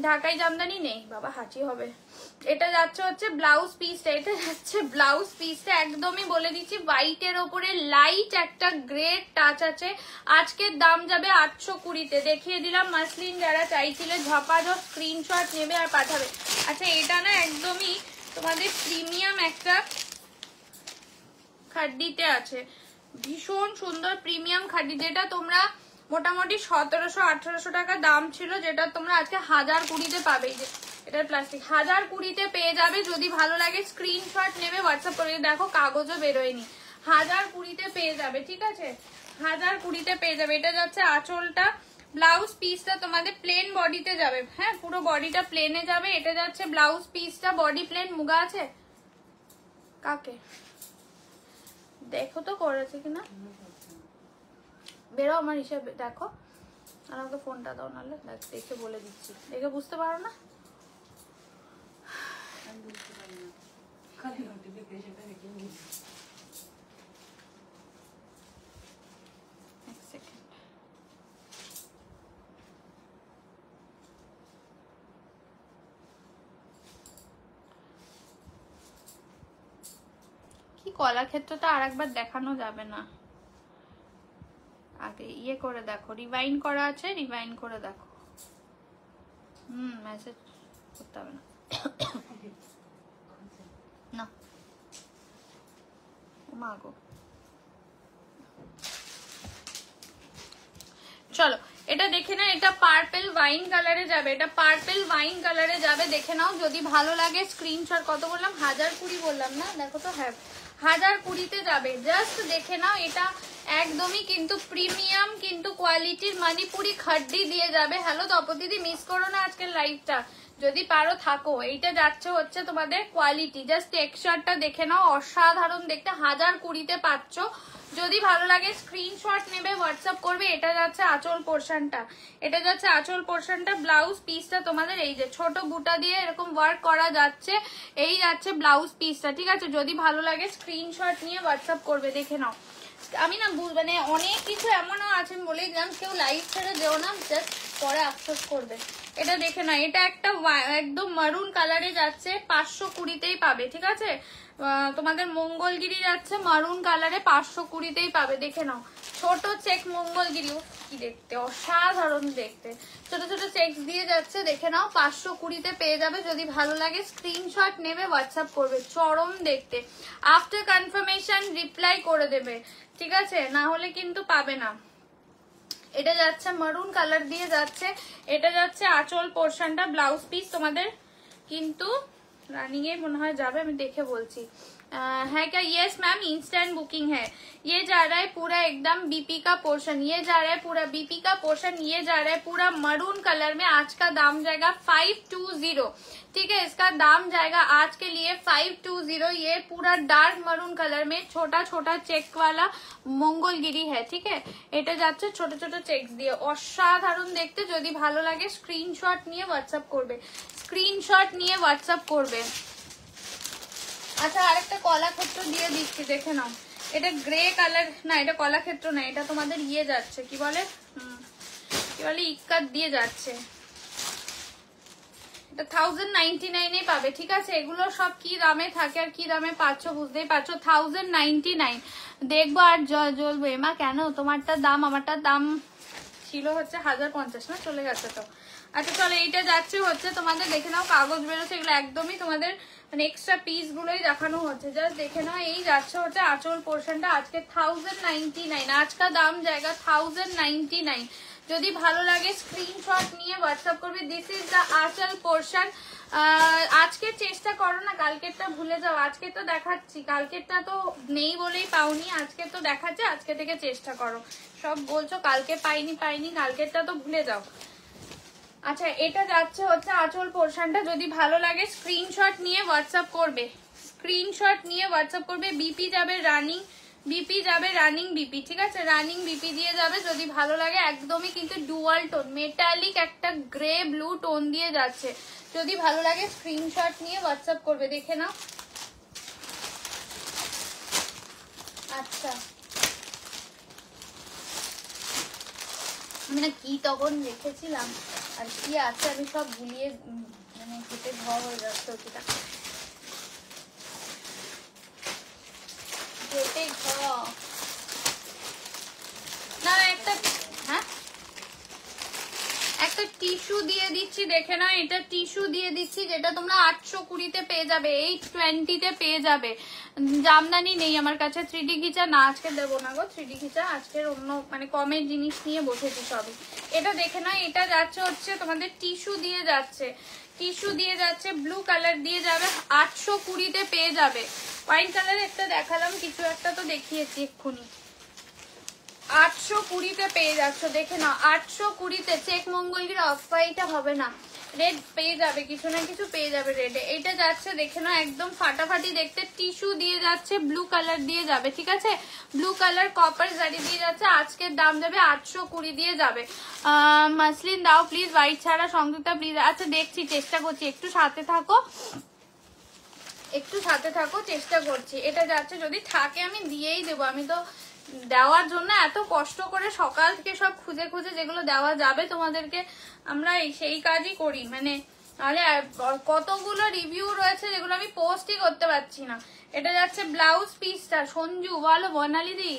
ঢাকাই জামদানি নেই বাবা, হাঁচি হবে। এটা যাচ্ছে হচ্ছে ব্লাউজ পিসটা, এটা যাচ্ছে ব্লাউজ পিসটা, একদমই বলে দিচ্ছি হোয়াইটের ওপরে লাইট একটা গ্রে টাচ আছে। আজকের দাম যাবে 820-তে, দেখিয়ে দিলাম। মাসলিন যারা চাইছিলে ঝপাঝপ স্ক্রিনশট নেবে আর পাঠাবে। আচ্ছা, এটা না একদমই তোমাদের প্রিমিয়াম একটা খাড্ডিতে আছে, ভীষণ সুন্দর প্রিমিয়াম খাড্ডি, যেটা তোমরা মোটামুটি 1700-1800 টাকা দাম ছিল, যেটা তোমরা আজকে 1020-তে পাবে। এই যে এটার প্লাস্টিক 1020-তে পেয়ে যাবে। যদি ভালো লাগে স্ক্রিনশট নেবে, হোয়াটসঅ্যাপ করে। দেখো কাগজও বেরোয়নি, 1020-তে পেয়ে যাবে, ঠিক আছে? 1020-তে পেয়ে যাবে। এটা যাচ্ছে আঁচলটা, ব্লাউজ পিসটা তোমাদের প্লেন বডিতে যাবে, হ্যাঁ পুরো বডিটা প্লেনে যাবে। এটা যাচ্ছে ব্লাউজ পিসটা, বডি প্লেন। মুগা আছে কাকে দেখো তো করেছে কিনা, বেরো আমার হিসাবে দেখো। আর আমাকে ফোনটা দাও, নাহলে দেখে বলে দিচ্ছি। দেখে বুঝতে পারো না? কি কলাক্ষেত্রটা আর একবার দেখানো যাবে না? আগে ইয়ে করে দেখো, রিভাইন্ড করা আছে, রিভাইন্ড করে দেখো। মেসেজ করতে হবে না। না মাগো, চলো এটা দেখে না। এটা পার্পল ওয়াইন কালারে যাবে, এটা পার্পল ওয়াইন কালারে যাবে, দেখে নাও। যদি ভালো লাগে স্ক্রিনশট, কত বললাম 1020 বললাম না? দেখো তো, হ্যাঁ 1020-তে যাবে। জাস্ট দেখে নাও। এটা একদমই কিন্তু প্রিমিয়াম কিন্তু কোয়ালিটির মণিপুরি খাড্ডি দিয়ে যাবে। হ্যালো তপদিদি, মিস করো না আজকের লাইভটা, যদি পারো থাকো। এইটা যাচ্ছে হচ্ছে তোমাদের কোয়ালিটি, জাস্ট টেক্সচারটা দেখে নাও, অসাধারণ দেখতে। 1020-তে পাচ্ছ। যদি ভালো লাগে স্ক্রিনশট নেবে, হোয়াটসঅ্যাপ করবে। এটা যাচ্ছে আঁচল পোর্শনটা, এটা যাচ্ছে আঁচল পোর্শনটা। ব্লাউজ পিসটা তোমাদের এই যে ছোট বুটা দিয়ে এরকম ওয়ার্ক করা যাচ্ছে, এই যাচ্ছে ব্লাউজ পিসটা, ঠিক আছে? যদি ভালো লাগে স্ক্রিনশট নিয়ে হোয়াটসঅ্যাপ করবে, দেখে নাও। আমি না মানে অনেক কিছু এমনও আছে বলে দিলাম, কেউ লাইভ ছেড়ে যেও না, জাস্ট পরে আফসোস করবে। এটা দেখে না, এটা একটা একদম মারুন কালারে যাচ্ছে, 520-তেই পাবে, ঠিক আছে? তোমাদের মঙ্গলগিরি যাচ্ছে মারুন কালারে, 520-তেই পাবে, দেখে নাও। ছোট চেক মঙ্গলগিরি, কি দেখতে অসাধারণ দেখতে, ছোট ছোট চেকস দিয়ে যাচ্ছে, দেখে নাও। 520-তে পেয়ে যাবে। যদি ভালো লাগে স্ক্রিনশট নেবে, হোয়াটসঅ্যাপ করবে। চরম দেখতে, আফটার কনফার্মেশন রিপ্লাই করে দেবে, ঠিক আছে? না হলে কিন্তু পাবে না। এটা যাচ্ছে মারুন কালার দিয়ে যাচ্ছে, এটা যাচ্ছে আঁচল পোর্শনটা, ব্লাউজ পিস তোমাদের কিন্তু রানিং এ মনে হয় যাবে, আমি দেখে বলছি। है क्या? यस मैम, इंस्टेंट बुकिंग है। ये जा रहा है पूरा एकदम बीपी का पोर्शन, ये जा रहा है पूरा बीपी का पोर्शन, ये जा रहा है पूरा मरून कलर में। आज का दाम जाएगा 520, ठीक है? इसका दाम जाएगा आज के लिए 520। ये पूरा डार्क मरून कलर में छोटा छोटा चेक वाला मंगलगिरी है, ठीक है? এটা যাচ্ছে ছোট ছোট চেকস দিয়ে, অসাধারণ দেখতে। যদি ভালো লাগে স্ক্রিনশট নিয়ে হোয়াটসঅ্যাপ করবে, স্ক্রিনশট নিয়ে হোয়াটসঅ্যাপ করবে। আচ্ছা আরেকটা কলাক্ষেত্র দিয়ে দিচ্ছি, দেখে নাও। এটা গ্রে কালার না, এটা কলাক্ষেত্র না, এটা তোমাদের ইয়ে যাচ্ছে, কি বলে ইক্কাত দিয়ে যাচ্ছে। এটা 1099-এ পাবে, ঠিক আছে? এগুলো সব কি দামে থাকে আর কি দামে পাচ্ছ বুঝতেই পারছো। 1099 দেখবো আর জ্বলবো। এমা কেন? তোমারটার দাম আমারটার দাম ছিল হচ্ছে 1050 না, চলে গেছে তো। আচ্ছা চলো, এইটা যাচ্ছে হচ্ছে তোমাদের, দেখে নাও কাগজ বেরোচ্ছে, এগুলো একদমই তোমাদের মানে এক্সট্রা পিস গুলোই দেখানো হচ্ছে, জাস্ট দেখে নাও। এই যাচ্ছে হচ্ছে আঁচল পোর্শনটা, আজকে 1099, আজকা দাম জায়গা 1099। যদি ভালো লাগে স্ক্রিনশট নিয়ে হোয়াটসঅ্যাপ করবে। দিস ইজ দ্য আঁচল পোর্শন। আজকে চেষ্টা করো না, কালকেরটা ভুলে যাও। আজকে তো দেখাচ্ছি, কালকেরটা তো নেই বলেই পাওনি, আজকে তো দেখাচ্ছে, আজকে থেকে চেষ্টা করো। সব বলছো কালকে পাইনি, কালকেরটা তো ভুলে যাও। আচ্ছা এটা যাচ্ছে হচ্ছে আঁচল পোর্শনটা। যদি ভালো লাগে স্ক্রিনশট নিয়ে হোয়াটসঅ্যাপ করবে, স্ক্রিনশট নিয়ে হোয়াটসঅ্যাপ করবে। বিপি যাবে রানিং, বিপি যাবে রানিং বিপি, ঠিক আছে? রানিং বিপি দিয়ে যাবে। যদি ভালো লাগে একদমই কিন্তু ডুয়াল টোন, মেটালিক একটা গ্রে ব্লু টোন দিয়ে যাচ্ছে। যদি ভালো লাগে স্ক্রিনশট নিয়ে হোয়াটসঅ্যাপ করবে, দেখে নাও। আচ্ছা আমি না কি তখন রেখেছিলাম আর কি আছে আমি সব ভুলিয়ে মানে খেতে ভয় হয়ে যাচ্ছে। ওটা খেতে না একটা, হ্যাঁ একটা টিস্যু দিয়ে দিচ্ছি, দেখে নাও এটা টিস্যু দিয়ে দিচ্ছি, যেটা তোমরা 820-তে পেয়ে যাবে, 820-তে পেয়ে যাবে। জামদানি নেই আমার কাছে, 3D ঘিচা না আজকে দেবো না গো, 3D ঘিচা আজকের অন্য মানে কমের জিনিস নিয়ে বসেছি সবই। এটা দেখে নাও, এটা যাচ্ছে হচ্ছে তোমাদের টিস্যু দিয়ে যাচ্ছে, টিস্যু দিয়ে যাচ্ছে, ব্লু কালার দিয়ে যাবে, 820-তে পেয়ে যাবে। ওয়াইন কালার একটা দেখালাম, কিছু একটা তো দেখিয়েছি এক্ষুনি। 820-তে পেয়ে যাচ্ছ, দেখে নাও 820-তে। চেক মঙ্গলগির অফ হোয়াইট হবে না, রেড পেয়ে যাবে, কিছু না কিছু পেয়ে যাবে রেডে। এটা যাচ্ছে দেখে নাও একদম ফাটাফাটি দেখতে, টিস্যু দিয়ে যাচ্ছে, ব্লু কালার দিয়ে যাবে, ঠিক আছে, ব্লু কালার কপার জারি দিয়ে যাচ্ছে। আজকের দাম যাবে 820 দিয়ে যাবে। মাসলিন দাও প্লিজ, হোয়াইট ছাড়া। সংযুক্তা প্লিজ। আচ্ছা দেখছি, চেষ্টা করছি, একটু সাথে থাকো, একটু সাথে থাকো, চেষ্টা করছি। এটা যাচ্ছে, যদি থাকে আমি দিয়েই দেবো। আমি তো দেওয়ার জন্য এত কষ্ট করে সকাল থেকে সব খুঁজে খুঁজে যেগুলো দেওয়া যাবে তোমাদেরকে, আমরা সেই কাজই করি। মানে তাহলে কতগুলো রিভিউ রয়েছে যেগুলো আমি পোস্টই করতে পারছি না। এটা যাচ্ছে ব্লাউজ পিসটা, সঞ্জু বলো, বর্ণালী দি।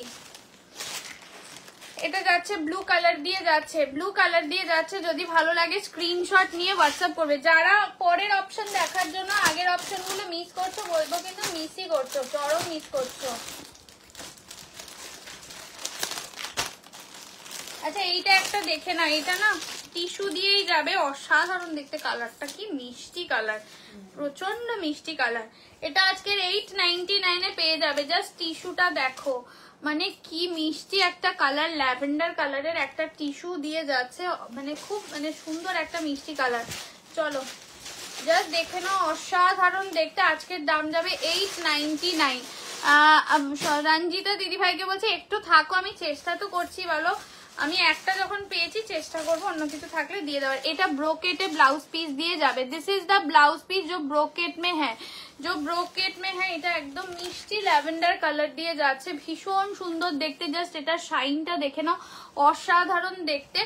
এটা যাচ্ছে ব্লু কালার দিয়ে যাচ্ছে, ব্লু কালার দিয়ে যাচ্ছে। যদি ভালো লাগে স্ক্রিনশট নিয়ে হোয়াটসঅ্যাপ করবে। যারা পরের অপশন দেখার জন্য আগের অপশনগুলো মিস করছো, বলবো কিন্তু মিসই করছো, চরম মিস করছো। আচ্ছা এইটা একটা দেখে না, এটা না টিস্যু দিয়েই যাবে, অসাধারণ দেখতে, কালারটা কি মিষ্টি কালার, প্রচন্ড মিষ্টি কালার। এটা আজকের 899-এ পেয়ে যাবে। জাস্ট টিস্যুটা দেখো, মানে কি মিষ্টি একটা কালার, ল্যাভেন্ডার কালারের একটা টিস্যু দিয়ে যাচ্ছে, মানে খুব মানে সুন্দর একটা মিষ্টি কালার। চলো জাস্ট দেখে নাও, অসাধারণ দেখতে। আজকের দাম যাবে 899। রঞ্জিতা দিদি ভাইকে বলছে একটু থাকো, আমি চেষ্টা তো করছি, বলো আমি একটা যখন পেয়েছি চেষ্টা করবো অন্য কিছু থাকলে দিয়ে দেওয়ার। এটা ব্রোকেটে ব্লাউজ পিস দিয়ে যাবে। This is the blouse piece जो ब्रोकेट में है, जो ब्रोकेट में है। এটা একদম মিষ্টি ল্যাভেন্ডার কালার দিয়ে যাচ্ছে, ভীষণ সুন্দর দেখতে। জাস্ট এটা শাইনটা দেখে নাও, অসাধারণ দেখতে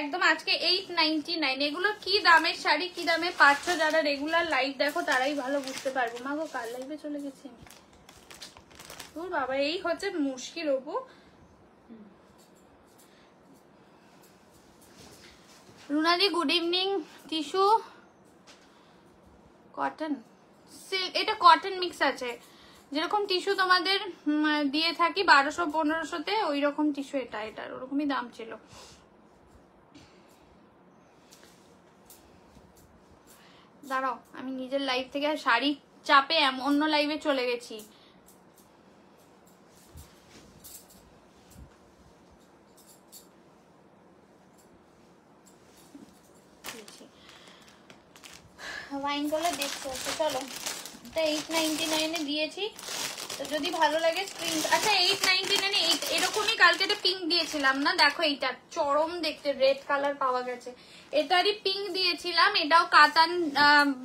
একদম। আজকে 899। এগুলো কি দামের শাড়ি, কি দামে পাচ্ছ, যারা রেগুলার লাইভ দেখো তারাই ভালো বুঝতে পারবে। মা গো কার লাইভে চলে গেছি আমি, তোর বাবা, এই হচ্ছে মুশকিল। অপু রুনাদি good evening. Tissue cotton silk, এটা কটন মিক্স আছে, যেরকম টিস্যু তোমাদের দিয়ে থাকি 1200-1500-তে, ওই রকম টিস্যু এটা, এটার ওরকমই দাম ছিল। দাঁড়াও, আমি নিজের লাইভ থেকে শাড়ি চাপে অন্য লাইভে চলে গেছি। ওয়াইন কালার দেখছো, চলো এটা 899-এ দিয়েছি, তো যদি ভালো লাগে স্ক্রিন। আচ্ছা 899-এ এরকমই কালকে একটা পিঙ্ক দিয়েছিলাম না, দেখো এইটা চরম দেখতে, রেড কালার পাওয়া গেছে, এটারই পিঙ্ক দিয়েছিলাম, এটাও কাতান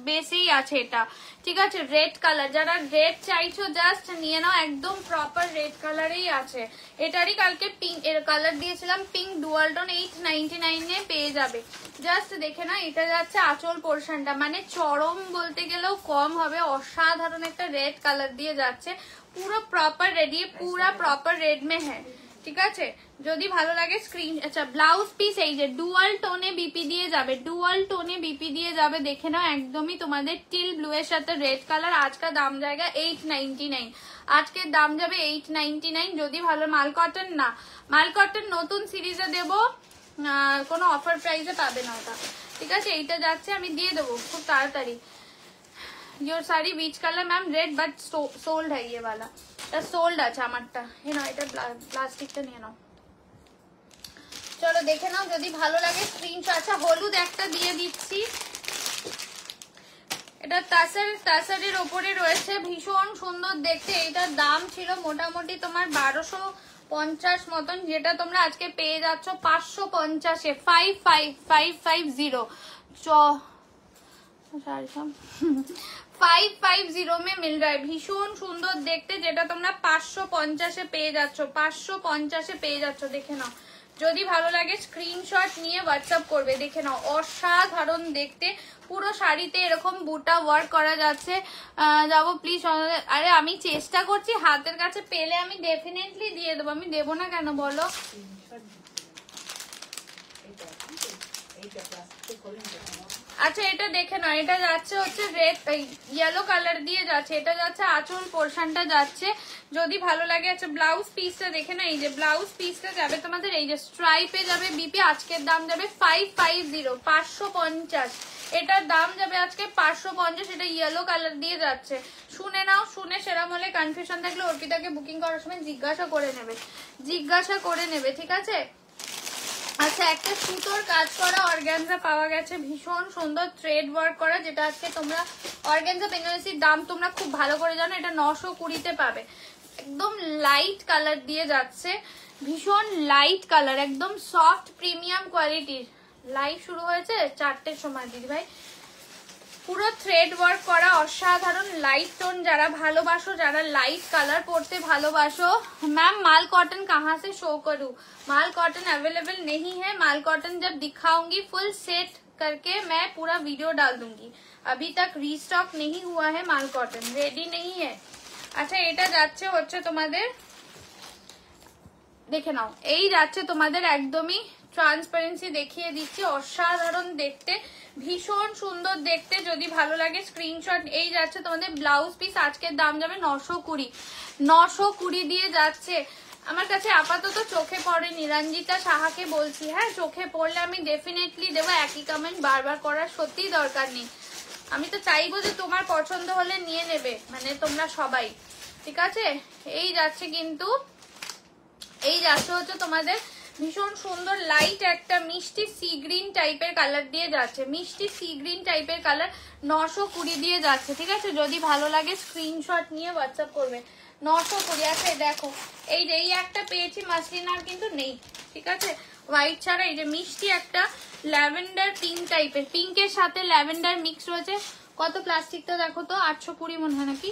বেসেই আছে এটা, ঠিক আছে। রেড কালার, যারা রেড চাইছো জাস্ট নিয়ে নাও, একদম প্রপার রেড কালারেই আছে। এটারই কালকে পিঙ্ক এর কালার দিয়েছিলাম, পিঙ্ক ডুয়াল টোন, 899-এ পেয়ে যাবে। জাস্ট দেখে না, এটা যাচ্ছে আঁচল পোর্শনটা, মানে চরম বলতে গেলেও কম হবে, অসাধারণ একটা রেড কালার দিয়ে যাচ্ছে, পুরো প্রপার রেডি, পুরা প্রপার রেড মে হ্যাঁ, ঠিক আছে। যদি ভালো লাগে স্ক্রিন। আচ্ছা ব্লাউজ পিস এই যে ডুয়াল টোনে বিপি দিয়ে যাবে, ডুয়াল টোনে বিপি দিয়ে যাবে, দেখে নাও একদমই তোমাদের টিল ব্লু এর সাথে রেড কালার। আজকের দাম জায়গা 899, আজকের দাম যাবে 899। যদি ভালো, মাল কটন না, মাল কটন নতুন সিরিজে দেবো, কোনো অফার প্রাইসে পাবে না ওটা, ঠিক আছে। এইটা যাচ্ছে, আমি দিয়ে দেবো খুব তাড়াতাড়ি। Your sari beach colour ma'am red but sold है, ये वाला सोल्ड আছে আমারটা, না এটা প্লাস্টিকটা নিয়ে নাও। চলো দেখে নাও, যদি ভালো লাগে স্ক্রিনশট। আচ্ছা হলুদ একটা দিয়ে দিচ্ছি, এটা তাসারের ওপরে রয়েছে, ভীষণ সুন্দর দেখতে। এটার দাম ছিল মোটামুটি তোমার 1250 মতন, যেটা তোমরা আজকে পেয়ে যাচ্ছ 550-এ, 550 550 में मिल रहा है, ভীষণ সুন্দর দেখতে, যেটা তোমরা 550-এ পেয়ে যাচ্ছ, 550-এ পেয়ে যাচ্ছ। দেখে নাও, যদি ভালো লাগে স্ক্রিনশট নিয়ে হোয়াটসঅ্যাপ করবে। দেখে নাও অসাধারণ দেখতে, পুরো শাড়িতে এরকম বুটা ওয়ার্ক করা যাচ্ছে। যাবো প্লিজ, আরে আমি চেষ্টা করছি, হাতের কাছে পেলে আমি ডেফিনেটলি দিয়ে দেবো, আমি দেবো না কেন বলো। আচ্ছা এটা দেখে নাও, এটা যাচ্ছে হচ্ছে রেড ইয়েলো কালার দিয়ে যাচ্ছে, এটা যাচ্ছে আঁচল পোর্শনটা যাচ্ছে, যদি ভালো লাগে। আচ্ছা ব্লাউজ পিসটা দেখে না, এই যে ব্লাউজ পিসটা যাবে তোমাদের এই যে স্ট্রাইপে যাবে বিপি, আজকের দাম যাবে 550, 550, এটার দাম যাবে আজকে 550, এটা ইয়েলো কালার দিয়ে যাচ্ছে। শুনে নাও, শুনে সেরকম হলে কনফিউশন থাকলে অর্পিতাকে বুকিং করার সময় জিজ্ঞাসা করে নেবে, ঠিক আছে। আচ্ছা একটা সুতোর কাজ করা অর্গানজা পাওয়া গেছে, ভীষণ সুন্দর থ্রেড ওয়ার্ক করা, যেটা আজকে তোমরা অর্গানজা বেনারসির দাম তোমরা খুব ভালো করে জানো, এটা 920-তে পাবে। একদম লাইট কালার দিয়ে যাচ্ছে, ভীষণ লাইট কালার, একদম সফট প্রিমিয়াম কোয়ালিটির। লাইভ শুরু হয়েছে 4টের সময় দিদি ভাই। পুরো থ্রেড ওয়ার্ক করা অসাধারণ লাইট টোন, যারা ভালোবাসো, যারা লাইট কালার পরতে ভালোবাসো। मैम माल कॉटन कहाँ से शो करूँ? माल कॉटन अवेलेबल नहीं है, माल कॉटन जब दिखाऊंगी फुल सेट करके मैं पूरा वीडियो डाल दूंगी। अभी तक रीस्टॉक नहीं हुआ है, माल कॉटन रेडी नहीं है। अच्छा এটা যাচ্ছে হচ্ছে তোমাদের দেখে নাও, এই যাচ্ছে তোমাদের একদমই ট্রান্সপারেন্সি দেখিয়ে দিচ্ছি, অসাধারণ দেখতে, ভীষণ সুন্দর দেখতে, যদি ভালো লাগে স্ক্রিনশট। এই যাচ্ছে তোমাদের ব্লাউজ পিস, আজকের দাম যাবে 920 দিয়ে যাচ্ছে। আমার কাছে আপাতত চোখে পড়েনি, রঞ্জিতা সাহাকে বলছি, হ্যাঁ চোখে পড়লে আমি ডেফিনেটলি দেবো, একই কমেন্ট বারবার করার সত্যিই দরকার নেই। আমি তো চাইবো যে তোমার পছন্দ হলে নিয়ে নেবে, মানে তোমরা সবাই, ঠিক আছে। এই যাচ্ছে কিন্তু, এই যাচ্ছে হচ্ছে তোমাদের ভীষণ সুন্দর লাইট একটা মিষ্টি সি গ্রিন টাইপের কালার দিয়ে যাচ্ছে, মিষ্টি সি গ্রিন টাইপের কালার 920 দিয়ে যাচ্ছে, ঠিক আছে। যদি ভালো লাগে স্ক্রিনশট নিয়ে হোয়াটসঅ্যাপ করবে। 920 আছে, দেখো এই যে এই একটা পেয়েছি মাসলিন, আর কিন্তু নেই, ঠিক আছে। হোয়াইট ছাড়া এই যে মিষ্টি একটা ল্যাভেন্ডার পিঙ্ক টাইপের, পিঙ্কের সাথে ল্যাভেন্ডার মিক্স রয়েছে। কত প্লাস্টিকটা দেখো তো, 820 মনে হয় নাকি,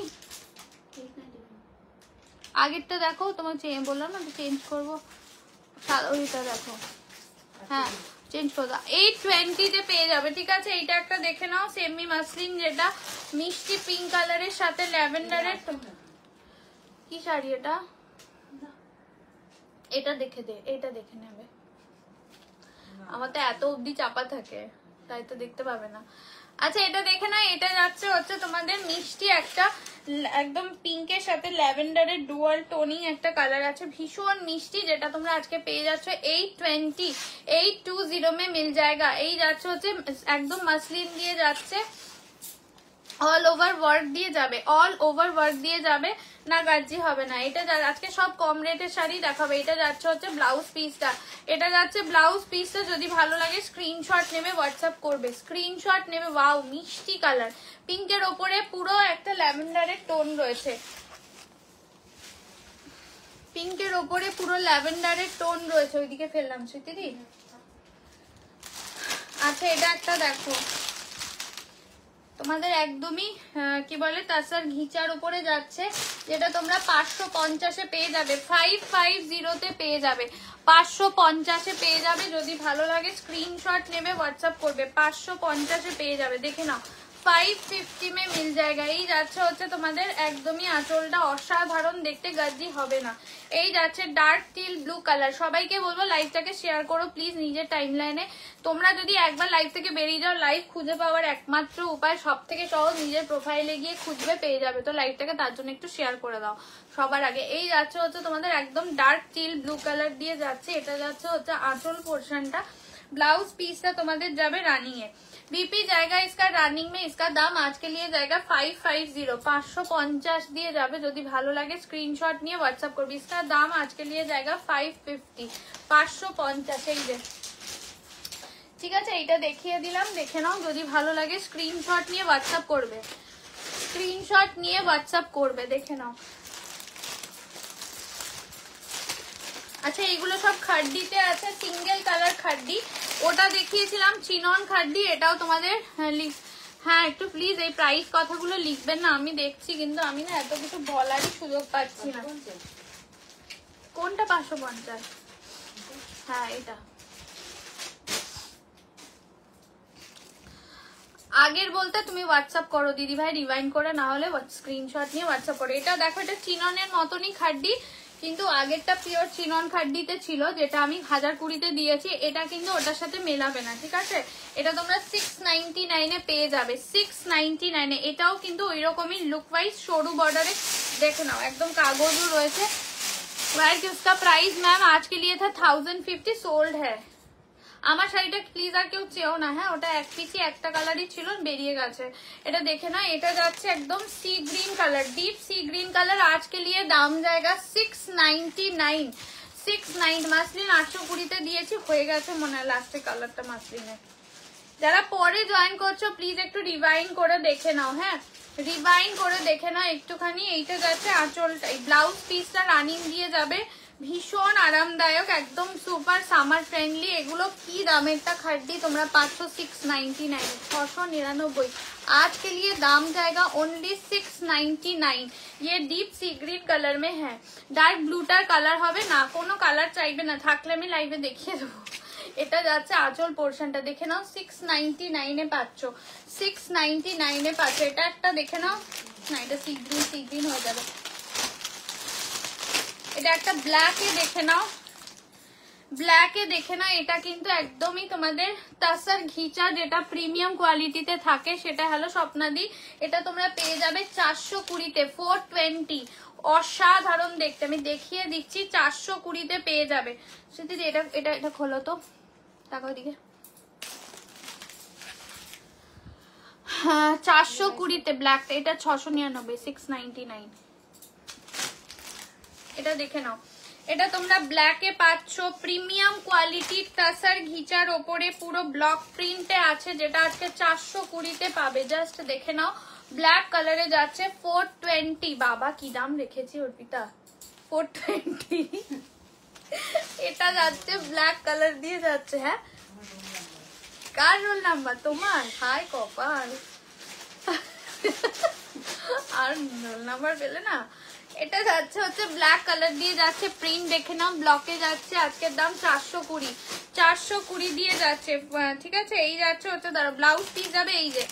আগেরটা দেখো, তোমার বললাম না চেঞ্জ করবো, ওইটা দেখো, হ্যাঁ চেঞ্জ করে দাও। 820-তে পেয়ে যাবে, ঠিক আছে। এইটা একটা দেখে নাও, সেমি মাসলিন, যেটা মিষ্টি পিঙ্ক কালারের সাথে ল্যাভেন্ডারের। কি শাড়ি এটা? এটা দেখে দে, এটা দেখে নেবে, আমার তো এত অবধি চাপা থাকে, তাই তো দেখতে পাবে না। আচ্ছা এটা দেখে না, এটা যাচ্ছে হচ্ছে তোমাদের মিষ্টি একটা একদম পিঙ্কের সাথে ল্যাভেন্ডারের ডুয়াল টোনিং একটা কালার আছে, ভীষণ মিষ্টি, যেটা তোমরা আজকে পেয়ে যাচ্ছ 820 মে মিল জায়গা। এই যাচ্ছে হচ্ছে একদম মাসলিন দিয়ে যাচ্ছে, অল ওভার ওয়ার্ক দিয়ে যাবে, অল ওভার ওয়ার্ক দিয়ে যাবে, না গাজি হবে না। এটা আজকে সব কম রেটের শাড়ি দেখাবে। এটা যাচ্ছে হচ্ছে ব্লাউজ পিসটা, এটা যাচ্ছে ব্লাউজ পিসটা, যদি ভালো লাগে স্ক্রিনশট নেবে হোয়াটসঅ্যাপ করবে, স্ক্রিনশট নেবে। ওয়াও মিষ্টি কালার, পিঙ্কের ওপরে পুরো একটা ল্যাভেন্ডারের টোন রয়েছে, পিঙ্কের ওপরে পুরো ল্যাভেন্ডারের টোন রয়েছে। ওইদিকে ফেললাম স্মৃতিদি। আচ্ছা এটা একটা দেখো, তোমাদের একদমই কি বলে তাসার ঘিচার উপরে যাচ্ছে, যেটা তোমরা 550-এ পেয়ে যাবে, 550-তে পেয়ে যাবে, 550-এ পেয়ে যাবে। যদি ভালো লাগে স্ক্রিনশট নেবে হোয়াটসঅ্যাপ করবে, 550-এ পেয়ে যাবে, দেখে নাও 550 মে মিল জায়গা। এই যাচ্ছে হচ্ছে তোমাদের একদমই আঁচলটা অসাধারণ দেখতে, গাজি হবে না। এই যাচ্ছে ডার্ক টিল ব্লু কালার। সবাইকে বলবো লাইভটাকে শেয়ার করো প্লিজ নিজের টাইমলাইনে। তোমরা যদি একবার লাইভ থেকে বেরিয়ে যাও, লাইভ খুঁজে পাওয়ার একমাত্র উপায় সব থেকে সহজ, নিজের প্রোফাইলে গিয়ে খুঁজবে পেয়ে যাবে। তো লাইভটাকে তার জন্য একটু শেয়ার করে দাও সবার আগে। এই যাচ্ছে হচ্ছে তোমাদের একদম ডার্ক টিল ব্লু কালার দিয়ে যাচ্ছে, এটা যাচ্ছে হচ্ছে আঁচল পোর্শনটা। ब्लाउज पीसটা তোমাদের যাবে রানিং এ। बीपी जाएगा इसका रनिंग में, इसका दाम आज के लिए जाएगा 550, 550 দিয়ে যাবে। যদি ভালো লাগে স্ক্রিনশট নিয়ে হোয়াটসঅ্যাপ করবে। इसका दाम आज के लिए जाएगा 550, 550 এই যে, ঠিক আছে। এইটা দেখিয়ে দিলাম, দেখে নাও। যদি ভালো লাগে স্ক্রিনশট নিয়ে হোয়াটসঅ্যাপ করবে, স্ক্রিনশট নিয়ে হোয়াটসঅ্যাপ করবে, দেখে নাও। আচ্ছা এইগুলো সব খাড্ডিতে আছে, সিঙ্গেল কালার খাড্ডি। ওটা দেখিয়েছিলাম চিনন খাড্ডি, এটাও তোমাদের। হ্যাঁ একটু প্লিজ এই প্রাইস কথাগুলো লিখবেন না, আমি দেখছি কিন্তু আমি না এত কিছু বলারই সুযোগ পাচ্ছি না। কোনটা 550? হ্যাঁ এটা আগের বলতে তুমি হোয়াটসঅ্যাপ করো দিদি ভাই, রিভাইন্ড করে, না হলে স্ক্রিনশট নিয়ে হোয়াটসঅ্যাপ করো। এটা দেখো, এটা চিননের মতনই খাড্ডি, কিন্তু আগেরটা পিওর চিনন খাড্ডিতে ছিল, যেটা আমি 1020-তে দিয়েছি, এটা কিন্তু ওটার সাথে মেলাবে না, ঠিক আছে? এটা তোমরা 699 এ পেয়ে যাবে, 699 এ। এটাও কিন্তু ওই রকমই লুক ওয়াইজ সরু বর্ডারে, দেখে নাও একদম কাগজও রয়েছে। कि उसका प्राइस मैम आज के लिए था 1050, सोल्ड है। আমার শাড়িটা প্লিজ আর কেউ চেও না, হ্যাঁ? ওটা এক পিসি একটা কালারই ছিল, বেরিয়ে গেছে। এটা দেখে না, এটা যাচ্ছে একদম C green colour, deep sea green colour. আজকে লিয়ে দাম জায়গা 699, 690। মাসলিন 820-তে দিয়েছি, হয়ে গেছে মনে হয় লাস্টে কালারটা মাসলিনের। যারা পরে জয়েন করছো প্লিজ একটু রিভাইন্ড করে দেখে নাও, হ্যাঁ? রিভাইন্ড করে দেখে নাও একটুখানি। এইটা যাচ্ছে আঁচলটা, এই ব্লাউজ পিসটা রানিং দিয়ে যাবে, ভীষণ আরামদায়ক, একদম সুপার সামার ফ্রেন্ডলি। এগুলো কি দামেরটা খাড্ডি তোমরা পাচ্ছ 699, 699। आज के लिए दाम जाएगा ओनली 699। ये डीप सी ग्रीन कलर में है, डार्क ब्लूटार कलर হবে না, কোনো কালার চাইবে না, থাকলে আমি লাইভে দেখিয়ে দেবো। এটা যাচ্ছে আঁচল পোর্শনটা, দেখে নাও 699 এ পাচ্ছ, 699 এ পাচ্ছ। এটা একটা দেখে নাও না, এটা সি গ্রিন হয়ে যাবে। এটা একটা ব্ল্যাকে দেখে নাও, ব্ল্যাকে দেখে নাও। এটা কিন্তু একদমই তোমাদের তাসার ঘিচা, যেটা প্রিমিয়াম কোয়ালিটিতে থাকে, সেটা হলো স্বপ্নাদি। এটা তোমরা পেয়ে যাবে 420-তে, 420। অসাধারণ দেখতে, আমি দেখিয়ে দিচ্ছি, 420-তে পেয়ে যাবে। সেটি এটা এটা এটা খোলো তো, টাকা ওইদিকে। হ্যাঁ 420-তে ব্ল্যাকটা, এটা 699, 699। এটা দেখে নাও, এটা তোমরা ব্ল্যাকে পাচ্ছ, প্রিমিয়াম কোয়ালিটির তাসার ঘিচার ওপরে পুরো ব্লক প্রিন্টে আছে, যেটা আজকে 420-তে পাবে। জাস্ট দেখে নাও, ব্ল্যাক কালারে যাচ্ছে 420। বাবা কি দাম রেখেছি অর্পিতা, 420। এটা যাচ্ছে ব্ল্যাক কালার দিয়ে যাচ্ছে। হ্যাঁ কার রোল নাম্বার তোমার? হাই কপাল, আর রোল নাম্বার পেলে না। এটা যাচ্ছে হচ্ছে ব্ল্যাক কালার দিয়ে যাচ্ছে, প্রিন্ট দেখে নাও, ব্লকে যাচ্ছে। আজকের দাম 420, 420 দিয়ে যাচ্ছে, ঠিক আছে? এই যাচ্ছে হচ্ছে, ধরো ব্লাউজ পিস যাবে, এই যে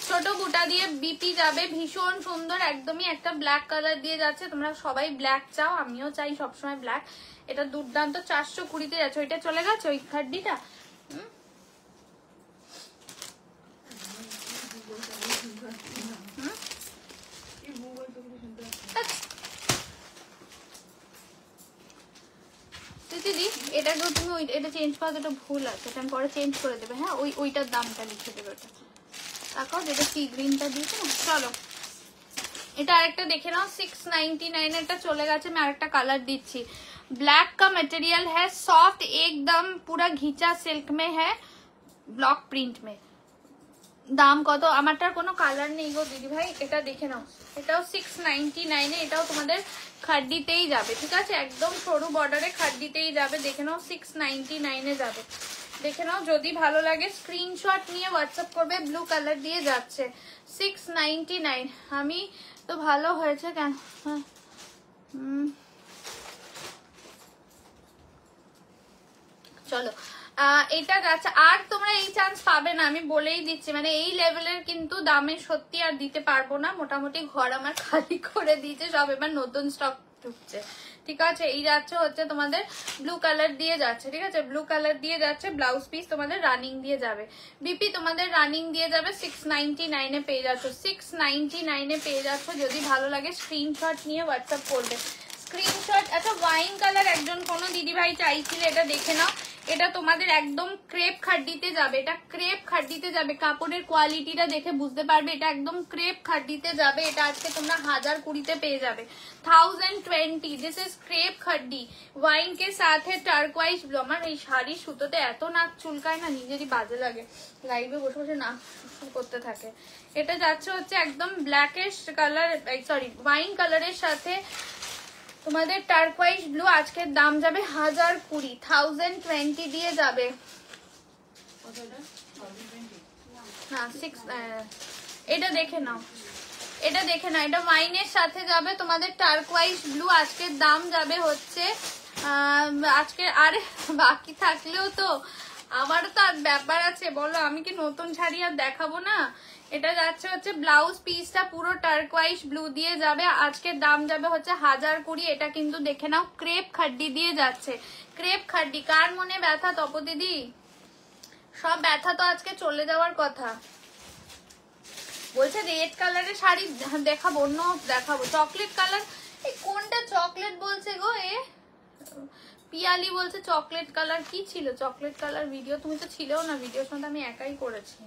ছোট বুটা দিয়ে বিপি যাবে, ভীষণ সুন্দর, একদমই একটা ব্ল্যাক কালার দিয়ে যাচ্ছে। তোমরা সবাই ব্ল্যাক চাও, আমিও চাই সবসময় ব্ল্যাক। এটা দুর্দান্ত, 420-তে যাচ্ছে। ওইটা চলে গেছে, ওই খাড্ডিটা। দিদি এটাকেও তুমি এটা চেঞ্জ করা, যেটা ভুল আছে এটা আমি পরে চেঞ্জ করে দেবে, হ্যাঁ? ওইটার দামটা লিখে দেবে, ওটা তাকাও, যেটা সি গ্রিনটা দিয়েছে না। চলো এটা আরেকটা দেখে নাও, 699 এটা চলে গেছে। আমি আরেকটা কালার দিচ্ছি, ब्लैक का मटेरियल है, सॉफ्ट एकदम, पूरा घिचा सिल्क में है, ब्लॉक प्रिंट में। দাম কত? আমারটার কোনো কালার নেই গো দিদি ভাই, এটা দেখে নাও। এটাও 699 এ, এটাও তোমাদের খাড্ডিতেই যাবে, ঠিক আছে? একদম সরু বর্ডারে খাড্ডিতেই যাবে, দেখে নাও 699 এ যাবে। দেখে নাও, যদি ভালো লাগে স্ক্রিনশট নিয়ে হোয়াটসঅ্যাপ করবে। ব্লু কালার দিয়ে যাচ্ছে 699। আমি তো ভালো হয়েছে কেন, চলো এটা যাচ্ছে। আর তোমরা এই চান্স পাবে না, আমি বলেই দিচ্ছি, মানে এই লেভেলের কিন্তু দামে সত্যি আর দিতে পারবো না। মোটামুটি ঘর আমার খালি করে দিয়েছে সব, এবার নতুন স্টক ঢুকছে, ঠিক আছে? এই যাচ্ছে হচ্ছে তোমাদের ব্লু কালার দিয়ে যাচ্ছে, ঠিক আছে? ব্লু কালার দিয়ে যাচ্ছে, ব্লাউজ পিস তোমাদের রানিং দিয়ে যাবে, বিপি তোমাদের রানিং দিয়ে যাবে। 699 এ পেয়ে যাচ্ছ, 699 এ পেয়ে যাচ্ছ। যদি ভালো লাগে স্ক্রিনশট নিয়ে হোয়াটসঅ্যাপ করবে, স্ক্রিনশট। আচ্ছা ওয়াইন কালার একজন কোনো দিদিভাই চাইছিল, এটা দেখে নাও। এটা তোমাদের একদম ক্রেপ খাড্ডিতে যাবে, এটা ক্রেপ খাড্ডিতে যাবে, কাপড়ের কোয়ালিটিটা দেখে বুঝতে পারবে, এটা একদম ক্রেপ খাড্ডিতে যাবে। এটা আজকে তোমরা 1020-তে পেয়ে যাবে, 1020। দিস ইজ ক্রেপ খাড্ডি, ওয়াইন কে সাথে টার্কোয়াইজ ব্লু। আমার এই শাড়ি সুতোতে এত নাক চুলকায় না, নিজেরই বাজে লাগে, লাইভে বসে বসে নাক করতে থাকে। এটা যাচ্ছে হচ্ছে একদম ব্ল্যাকেশ কালার, সরি ওয়াইন কালারের সাথে তোমাদের টার্কোয়াইজ ব্লু। আজকের দাম যাবে 1020, 1020 দিয়ে যাবে। এটা দেখে নাও, এটা দেখে নাও, এটা ওয়াইনের সাথে যাবে তোমাদের টার্কোয়াইজ ব্লু। আজকের দাম যাবে হচ্ছে আজকে, আরে বাকি থাকলেও তো আমারও তো আর ব্যাপার আছে বলো, আমি কি নতুন শাড়ি আর দেখাবো না? এটা যাচ্ছে হচ্ছে ব্লাউজ পিসটা পুরো টার্কোয়াইজ ব্লু দিয়ে যাবে, আজকের দাম যাবে হচ্ছে 1020। এটা কিন্তু দেখে নাও ক্রেপ খাড্ডি দিয়ে যাচ্ছে, ক্রেপ খাড্ডি। কার মনে ব্যথা তপদিদি? সব ব্যথা তো আজকে চলে যাওয়ার কথা। বলছে রেড কালারের শাড়ি দেখাবো, অন্য দেখাবো। চকলেট কালার, এই কোনটা চকলেট বলছে গো? এ পিয়ালি বলছে চকলেট কালার। কি ছিল চকলেট কালার? ভিডিও তুমি তো ছিলেও না, ভিডিওর সঙ্গে আমি একাই করেছি।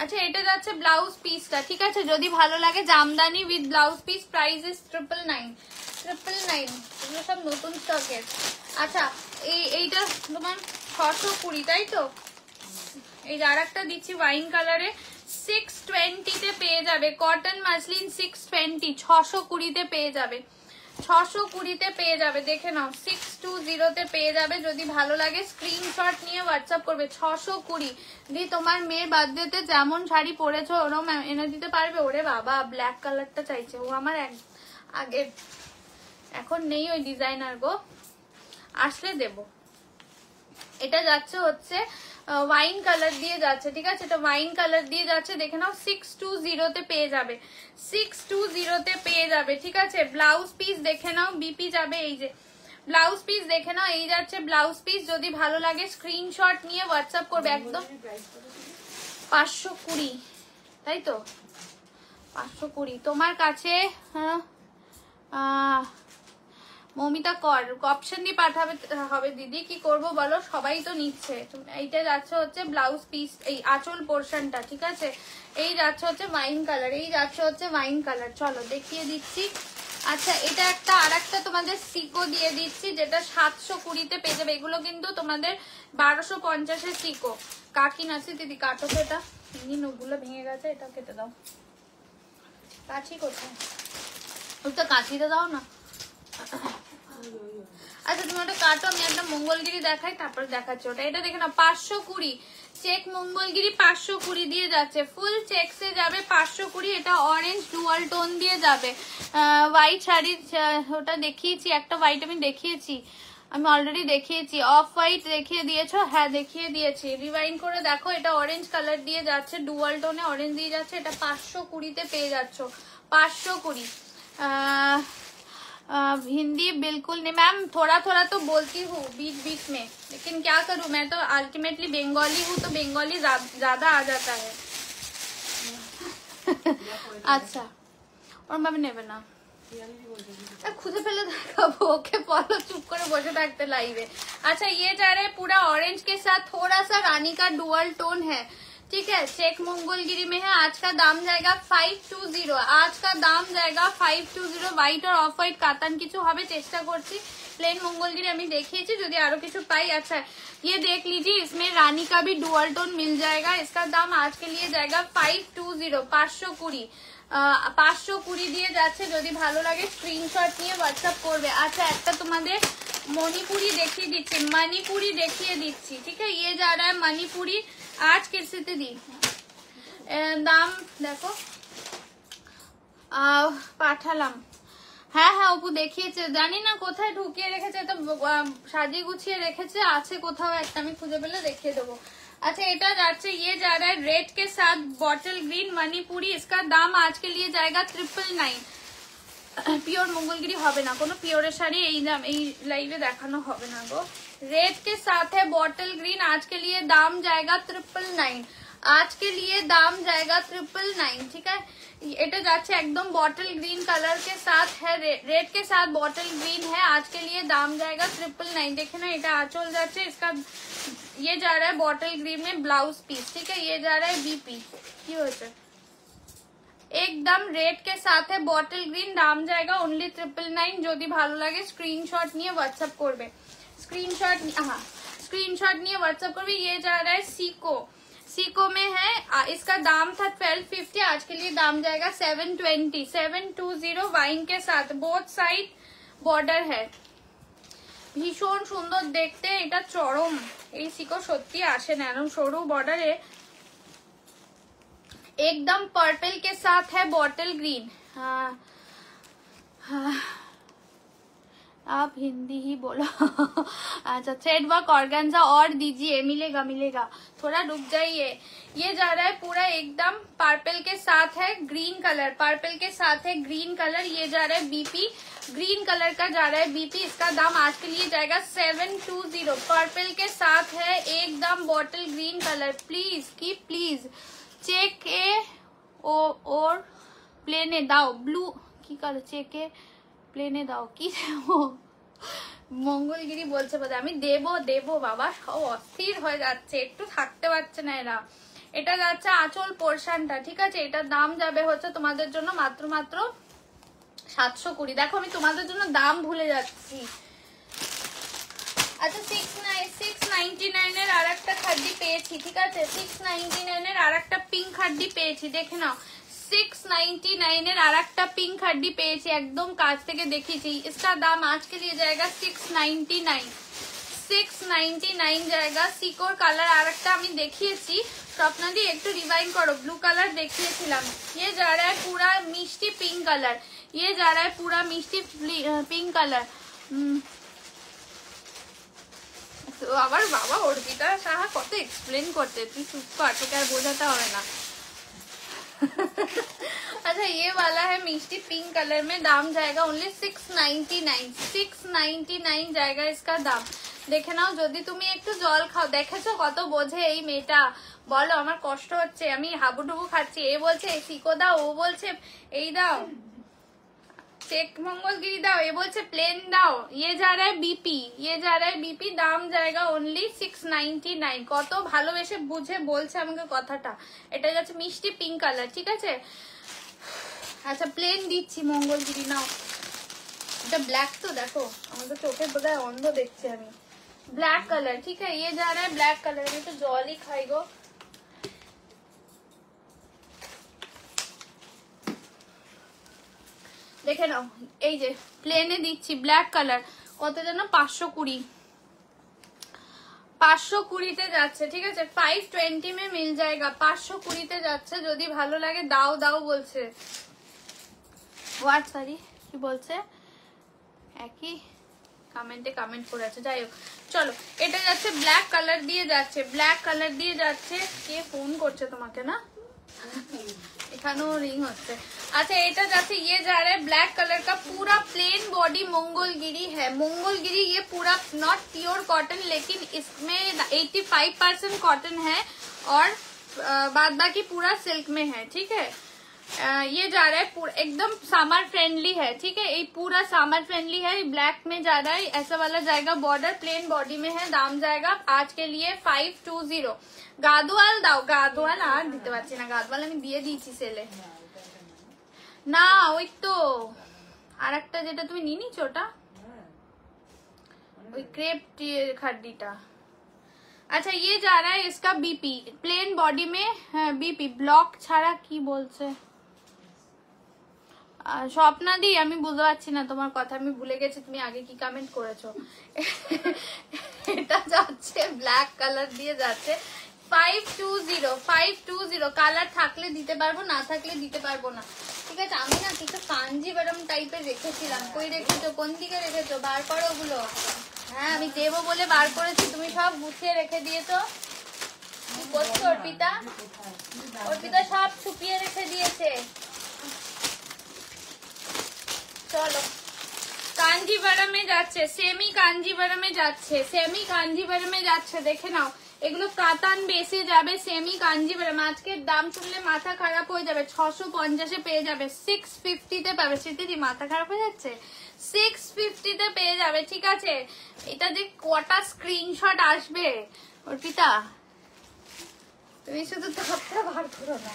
আচ্ছা এটা যাচ্ছে ব্লাউজ পিসটা, ঠিক আছে? যদি ভালো লাগে Jamdani with blouse piece, price is 999। এগুলো সব নতুন স্টকের। আচ্ছা এইটা তোমার 620, তাই তো? এই আর একটা দিচ্ছি ওয়াইন কালারে, 620-তে পেয়ে যাবে। কটন মাসলিন 620, 620-তে পেয়ে যাবে, 620-তে পেয়ে যাবে। দেখে নাও 620-তে পেয়ে যাবে। যদি ভালো লাগে স্ক্রিনশট নিয়ে হোয়াটসঅ্যাপ করবে। 620 দি তোমার মেয়ের বার্থডেতে যেমন শাড়ি পরেছো ওরম এনে দিতে পারবে? ওরে বাবা, ব্ল্যাক কালারটা চাইছে ও আমার আগে, এখন নেই ওই ডিজাইনার গো, আসলে দেব। এটা যাচ্ছে হচ্ছে ওয়াইন কালার দিয়ে যাচ্ছে, ঠিক আছে? এটা ওয়াইন কালার দিয়ে যাচ্ছে, দেখে নাও 620-তে পেয়ে যাবে, 620-তে পেয়ে যাবে, ঠিক আছে? ব্লাউজ পিস দেখে নাও, বিপি যাবে। এই যে ব্লাউজ পিস দেখে নাও, এই যাচ্ছে ব্লাউজ পিস। যদি ভালো লাগে স্ক্রিনশট নিয়ে হোয়াটসঅ্যাপ করবে। একদম 520, তাই তো? 520 তোমার কাছে। মমিতা কর অপশন দিয়ে পাঠাবে হবে দিদি, কি করব বলো? সবাই তো নিচ্ছে। এইটা যাচ্ছে হচ্ছে ব্লাউজ পিস, এই আঁচল পোর্শনটা, ঠিক আছে? এই যাচ্ছে হচ্ছে ওয়াইন কালার, এই যাচ্ছে হচ্ছে ওয়াইন কালার। চলো দেখিয়ে দিচ্ছি। আচ্ছা এটা একটা আর একটা তোমাদের সিকো দিয়ে দিচ্ছি, যেটা 720-তে পেয়ে যাবে। এগুলো কিন্তু তোমাদের 1250-এর সিকো। কাকি নাসি দিদি, কাটো তো এটা, নখগুলো ভেঙে গেছে, এটা কেটে দাও। কাছি কোথায়? ওই তো কাছিতে দাও না। আচ্ছা তুমি ওটা কাটো, আমি একটা মঙ্গলগিরি দেখাই, তারপর দেখাচ্ছি ওটা। এটা দেখে না 520 চেক মঙ্গলগিরি 520 দিয়ে যাচ্ছে, ফুল চেকসে যাবে 520। এটা অরেঞ্জ ডুয়াল টোন দিয়ে যাবে। হোয়াইট শাড়ি ওটা দেখিয়েছি, একটা হোয়াইট আমি দেখিয়েছি, আমি অলরেডি দেখিয়েছি। অফ হোয়াইট দেখিয়ে দিয়েছো? হ্যাঁ দেখিয়ে দিয়েছি, রিওয়াইন্ড করে দেখো। এটা অরেঞ্জ কালার দিয়ে যাচ্ছে, ডুয়াল টোনে অরেঞ্জ দিয়ে যাচ্ছে। এটা 520-তে পেয়ে যাচ্ছ, 520। हिंदी बिल्कुल नहीं मैम, थोड़ा थोड़ा तो बोलती हूँ बीच बीच में, लेकिन क्या करूँ, मैं तो अल्टीमेटली बंगाली हूँ, तो बंगाली ज्यादा आ जाता है। अच्छा और मैं নেবে না, खुदे पहले देखाबो, ओके बोलो चुप करे बसे থাকতে लाइवे। अच्छा ये जा रहे पूरा ऑरेंज के साथ थोड़ा सा रानी का डुअल टोन है, ठीक है? चेक मंगोलगिरी में है। आज का दाम जाएगा 520, आज का दाम जाएगा 520। व्हाइट और ऑफ व्हाइट कातान किछु হবে, চেষ্টা করছি। प्लेन मंगोलगिरी আমি দেখিয়েছি, যদি আরো কিছু পাই। अच्छा ये देख लीजिए, इसमें रानी का भी डुअल टोन मिल जाएगा। इसका दाम आज के लिए जाएगा 520, 520, 520 দিয়ে যাচ্ছে। যদি ভালো লাগে স্ক্রিনশট নিয়ে হোয়াটসঅ্যাপ করবে। আচ্ছা একটা তোমাদের মণিপুরি দেখিয়ে দিচ্ছি, মণিপুরি দেখিয়ে দিচ্ছি, ঠিক আছে? ये जा रहा है मणिपुरी, आज किससे दी দাম দেখো, পাঠালাম। হ্যাঁ হ্যাঁ অপু দেখিয়েছে, জানি না কোথায় ঢুকিয়ে রেখেছে, তো সাজিয়ে গুছিয়ে রেখেছে, আছে কোথাও একটা, আমি খুঁজে পেলে দেখিয়ে দেবো। अच्छा এটা যাচ্ছে, ये जा रहा है रेड के साथ बॉटल ग्रीन मणिपुरी। इसका दाम आज के लिए जाएगा 999। পিওর মঙ্গলগিরি হবে না, কোনো পিওরের শাড়ি এই লাইভে দেখানো হবে না গো। रेड के साथ है बॉटल ग्रीन, आज के लिए दाम जाएगा 999, आज के लिए दाम जाएगा 999, ठीक है? এটা যাচ্ছে একদম বটল গ্রিন কালার के साथ है, रेड के साथ बॉटल ग्रीन है, आज के लिए दाम जाएगा 999। देखे ना এটা আঁচল যাচ্ছে, इसका ये जा रहा है बॉटल ग्रीन में ब्लाउज पीस, ठीक है? ये जा रहा है बीपी, কি হয়েছে? एकदम रेड के साथ है बॉटल ग्रीन, दाम जाएगा ओनली 999। যদি ভালো লাগে স্ক্রিনশট নিয়ে হোয়াটসঅ্যাপ করবে, স্ক্রিনশট, हाँ स्क्रीनशॉट नहीं व्हाट्सएप कर भी। ये जा रहा है सीको, सीको में है, इसका दाम था 1250, आज के लिए दाम जाएगा 720, 720 वाइन के साथ, बोथ साइड बॉर्डर है। ভীষণ সুন্দর দেখতে, এটা চরম। এই সিকো সত্যি আসে না এরকম সরু বর্ডারে। एकदम पर्पल के साथ है बॉटल ग्रीन। आप हिंदी ही बोलो। अच्छा थ्रेड वर्क ऑर्गेन्जा और दीजिए, मिलेगा मिलेगा, थोड़ा रुक जाइए। ये जा रहा है पूरा एकदम पर्पल के साथ है ग्रीन कलर, पर्पल के साथ है ग्रीन कलर। ये जा रहा है बीपी, ग्रीन कलर का जा रहा है बीपी। इसका दाम आज के लिए जाएगा 720। पर्पल के साथ है एकदम बॉटल ग्रीन कलर। प्लीज की प्लीज চেক এ ওর প্লেনে দাও ব্লু কি করে চেকে প্লেনে দাও কি দেবো মঙ্গলগিরি বলছে বোধহয় আমি দেবো দেবো বাবা, সব অস্থির হয়ে যাচ্ছে, একটু থাকতে পারছে না এরা। এটা যাচ্ছে আঁচল পোর্শনটা, ঠিক আছে। এটার দাম যাবে হচ্ছে তোমাদের জন্য মাত্র মাত্র 720। দেখো আমি তোমাদের জন্য দাম ভুলে যাচ্ছি। আচ্ছা 699 এর আর একটা খাড্ডি পেয়েছি, ঠিক আছে। 699 এর আর একটা পিঙ্ক খাড্ডি পেয়েছি, দেখে নাও। 699 এর আর একটা পিঙ্ক খাড্ডি পেয়েছি, একদম কাছ থেকে দেখিয়েছি। इसका दाम आज के लिए जाएगा 699 जाएगा। সিকোর কালার আর একটা আমি দেখিয়েছি, স্বপ্নাদি একটু রিভাইন্ড করো, ব্লু কালার দেখিয়েছিলাম। ये जा रहा है पूरा मिष्टी पिंक कलर, ये जा रहा है पूरा मिष्टी पिंक कलर। আবার বাবা অর্পিতা সাহা কত এক্সপ্লেন করতে, তুই চুপ কর, তোকে আর বোঝাতে হবে না। अच्छा ये वाला है मिष्टी पिंक कलर में, दाम जाएगा ओनली 699 जाएगा इसका दाम। দেখে নাও, যদি তুমি একটু জল খাও। দেখেছো কত বোঝে এই মেয়েটা, বলো আমার কষ্ট হচ্ছে, আমি হাবুডুবু খাচ্ছি, এ বলছে সিকো দাও, ও বলছে এই দাও চেক मंगलगिरी दाओ, ये बोलছে प्लेन दाओ। ये जा रहा है बीपी, ये जा रहा है बीपी, दाम जाएगा ओनली 699। কত ভালোবেসে বুঝে বলছে আমাকে কথাটা। এটা যাচ্ছে মিষ্টি পিঙ্ক কালার, ঠিক আছে। আচ্ছা প্লেন দিচ্ছি मंगलगिरी, নাও। এটা ব্ল্যাক তো, দেখো আমাদের চোখে বোধহয় অন্ধ দেখছি আমি। ব্ল্যাক কালার, ঠিক है। ये जा रहा है ब्लैक कलर। আমি তো জলই খাই গো। দেখে নাও, এই যে প্লেনে দিচ্ছি ব্ল্যাক কালার, কত যেন 520, 520 যাচ্ছে, ঠিক আছে। 520 में मिल जाएगा, 520 যাচ্ছে। যদি ভালো লাগে দাও দাও বলছে। হোয়াট সরি কি বলছে, একই কমেন্টে কমেন্ট করে আছে, যাই হোক চলো। এটা যাচ্ছে ব্ল্যাক কালার দিয়ে যাচ্ছে, ব্ল্যাক কালার দিয়ে যাচ্ছে। কে ফোন করছে তোমাকে না, এখানেও রিং হচ্ছে। अच्छा এটা যাচ্ছে, ये जा रहा है ब्लैक कलर का, पूरा प्लेन बॉडी मंगलगिरी है। मंगलगिरी ये पूरा नॉट प्योर कॉटन, लेकिन इसमें 85% कॉटन है और बाद बाकी पूरा सिल्क में है, ठीक है। ये जा रहा है पूरा एकदम समर फ्रेंडली है, ठीक है। ये पूरा समर फ्रेंडली है, ब्लैक में जा रहा है, ऐसा वाला जाएगा। बॉर्डर प्लेन बॉडी में है, दाम जाएगा आज के लिए 520। গাদোয়াল দাও, গাদোয়াল আর দিতে পারছি না, গাদোয়াল আমি দিয়ে দিয়েছি সেলে। না ওই তো আর একটা যেটা তুমি নিয়ে নিচ্ছ ওটা, ওই ক্রেপ খাড্ডিটা। अच्छा ये जा रहा है इसका बीपी, प्लेन बॉडी में बीपी ब्लॉक ছাড়া কি বলছে স্বপ্নাদি, আমি বুঝতে পারছি না তোমার কথা, আমি ভুলে গেছি তুমি আগে কি কমেন্ট করেছো। এটা যাচ্ছে ব্ল্যাক কালার দিয়ে যাচ্ছে 520 কালার থাকলে দিতে পারবো, না থাকলে দিতে পারবো না, ঠিক আছে। আমি না কিছু কাঞ্জিভারাম টাইপের রেখেছিলাম, কই রেখেছো, কোন দিকে রেখেছো, বার করো ওগুলো। হ্যাঁ আমি দেবো বলে বার করেছি, তুমি সব গুছিয়ে রেখে দিয়েছো। কি করছো অর্পিতা, অর্পিতা সব ছুপিয়ে রেখে দিয়েছে। চলো কাঞ্জিভারামে যাচ্ছে, সেমি কাঞ্জিভারামে যাচ্ছে, সেমি কাঞ্জিভারামে যাচ্ছে, দেখে নাও। এগুলো কাতান বেসে যাবে, সেমি কাঞ্জিভারাম। আজকের দাম শুনলে মাথা খারাপ হয়ে যাবে, 650 পেয়ে যাবে, 650 পাবে। স্মৃতিদি মাথা খারাপ হয়ে যাচ্ছে, 650 পেয়ে যাবে, ঠিক আছে। এটা যে কটা স্ক্রিনশট আসবে অর্পিতা, তুমি শুধু টপটা বার করো না,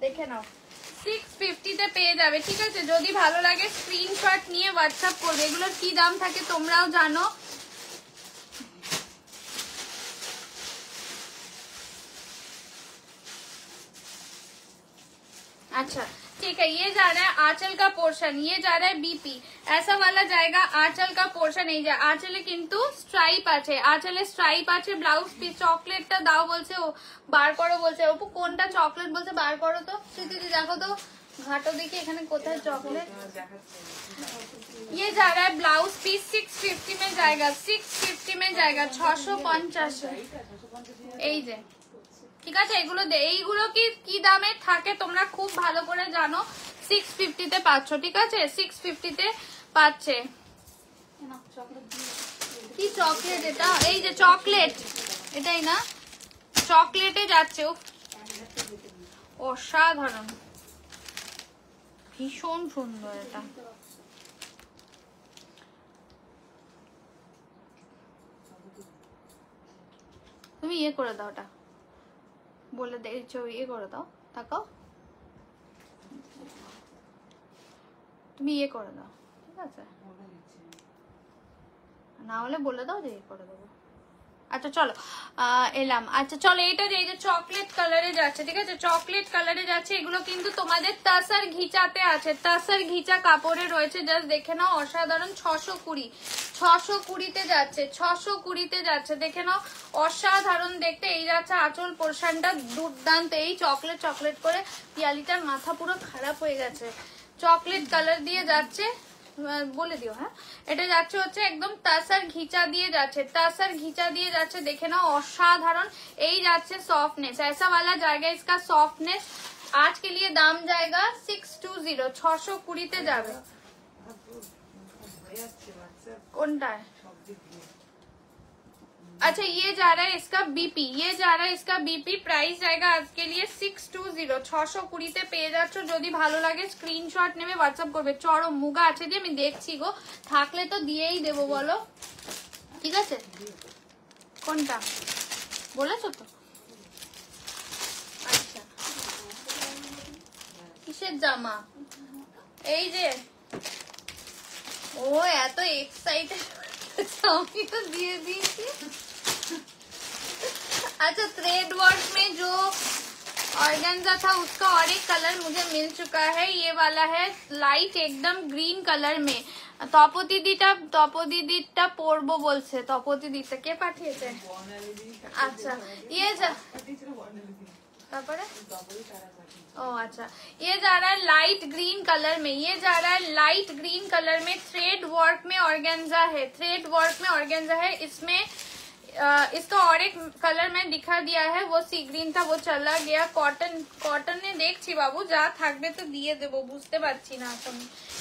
দেখে নাও। 650 পেয়ে যাবে, ঠিক আছে। যদি ভালো লাগে স্ক্রিনশট নিয়ে হোয়াটসঅ্যাপ করবে। এগুলোর কি দাম থাকে তোমরাও জানো। अच्छा ठीक है, ये जा रहा है आंचल का पोर्शन, ये जा रहा है बीपी, ऐसा वाला जाएगा आंचल का पोर्शन। এই যে আঁচলে কিন্তু স্ট্রাইপ আছে, আঁচলে স্ট্রাইপ আছে। ব্লাউজ পিস চকলেটটা দাও বলছে, ও বার করো বলছে। অপু কোনটা চকলেট বলছে, বার করো তো। স্মৃতি দেখো তো घाटो देखिए এখানে কোথায় চকলেট ये जा रहा है ब्लाउज पीस 650 में जाएगा 650 में जाएगा 650 এই যে ঠিক আছে এইগুলো কি দামে থাকে তোমরা খুব ভালো করে জানো 650 তে পাচ্ছ ঠিক আছে 650 তে পাচ্ছে কি চকলেট এটা এই যে চকলেট এটাই না চকলেটে যাচ্ছে অসাধারণ ভীষণ সুন্দর এটা তুমি ইয়ে করে দাও ওটা বলে দিয়েছো ইয়ে করে দাও তাকাও তুমি ইয়ে করে দাও ঠিক আছে না হলে বলে দাও যে ইয়ে করে দেবো আচ্ছা চলো এলাম আচ্ছা চলো এটা যে এই যে চকলেট কালারে যাচ্ছে ঠিক আছে চকলেট কালারে যাচ্ছে এগুলো কিন্তু তোমাদের তাসার ঘিচাতে আছে তাসার ঘিচা কাপড়ে রয়েছে জাস্ট দেখে নাও অসাধারণ 620 তে যাচ্ছে 620 যাচ্ছে দেখে নাও অসাধারণ দেখতে এই যাচ্ছে আঁচল পোরশনটা দুর্দান্ত এই চকলেট চকলেট করে পিয়ালিটার মাথা পুরো খারাপ হয়ে গেছে চকলেট কালার দিয়ে যাচ্ছে বলে দিও হ্যাঁ এটা যাচ্ছে হচ্ছে একদম তাসার ঘিচা দিয়ে যাচ্ছে তাসার ঘিচা দিয়ে যাচ্ছে দেখে নাও অসাধারণ এই যাচ্ছে সফটনেস ऐसा वाला जाएगा इसका सॉफ्टनेस आज के लिए दाम जाएगा 620 620 তে যাবে কোনটা अच्छा ये जा रहा है इसका बीपी ये जा रहा है इसका बीपी प्राइस जाएगा आज के लिए 620 620 তে পেয়ে যাচ্ছ যদি ভালো লাগে স্ক্রিনশট নেবে হোয়াটসঅ্যাপ করবে চরম মুগা আছে যে আমি দেখছি গো থাকলে তো দিয়েই দেবো বলো ঠিক আছে কোনটা বলেছো তো আচ্ছা কিসের জামা এই যে ও এত এক্সাইটেড আমি तो दिए दीजिए अच्छा थ्रेड वर्क में जो ऑर्गेन्जा था उसका और एक कलर मुझे मिल चुका है ये वाला है लाइट एकदम ग्रीन कलर में তপদিদিটা পরবো বলছে তপদিদিটা কে পাঠিয়েছে আচ্ছা ये তারপরে ओ अच्छा ये जा रहा है लाइट ग्रीन कलर में ये जा रहा है लाइट ग्रीन कलर में थ्रेड वर्क में ऑर्गेन्जा है थ्रेड वर्क में ऑर्गेन्जा है इसमें इसका और एक कलर मैं दिखा दिया है वो सी ग्रीन था वो चला गया कॉटन ने देखছি बाबू जा থাকবে তো দিয়ে দেব বুঝতে পারছি না এখন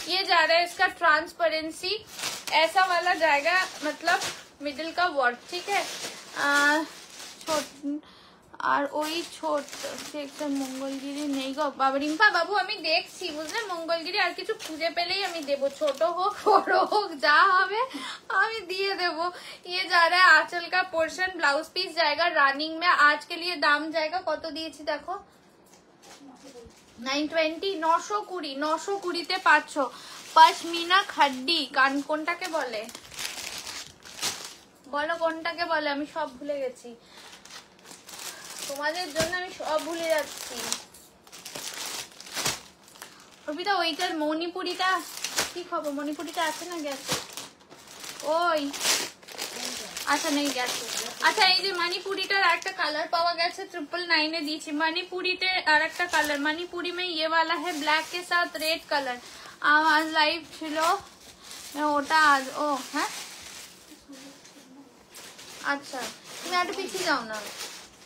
ये जा रहा है इसका ट्रांसपेरेंसी ऐसा वाला जाएगा मतलब मिडिल का वर्क ठीक है আর ওই ছোট একটা মঙ্গলগিরি নেই গো বাবা রিম্পা বাবু আমি দেখছি বুঝলে মঙ্গলগিরি আর কিছু খুঁজে পেলেই আমি দেব ছোট হোক বড় হোক যা হবে আমি দিয়ে দেব ये जा रहा है आंचल का पोर्शन ब्लाउज पीस जाएगा रनिंग में आज के लिए दाम जाएगा কত দিয়েছি দেখো 920 920 তে পাচ্ছ পশমিনা খাড্ডি কোনটাকে বলে বলো কোনটাকে বলে আমি সব ভুলে গেছি তোমাদের জন্য আমি সব ভুলে যাচ্ছি অবিতা ওইটার মণিপুরিটা কি খবর মণিপুরিটা আছে না গেছে ওই আচ্ছা নেই গেছে আচ্ছা এই যে মণিপুরিটার একটা কালার পাওয়া গেছে 999 এ দিয়েছি মণিপুরিতে আর একটা কালার মণিপুরি में ये वाला है ब्लैक के साथ रेड कलर आज लाइव ছিল ওটা আজ ও হ্যাঁ আচ্ছা তুমি একটু পিছিয়ে যাও না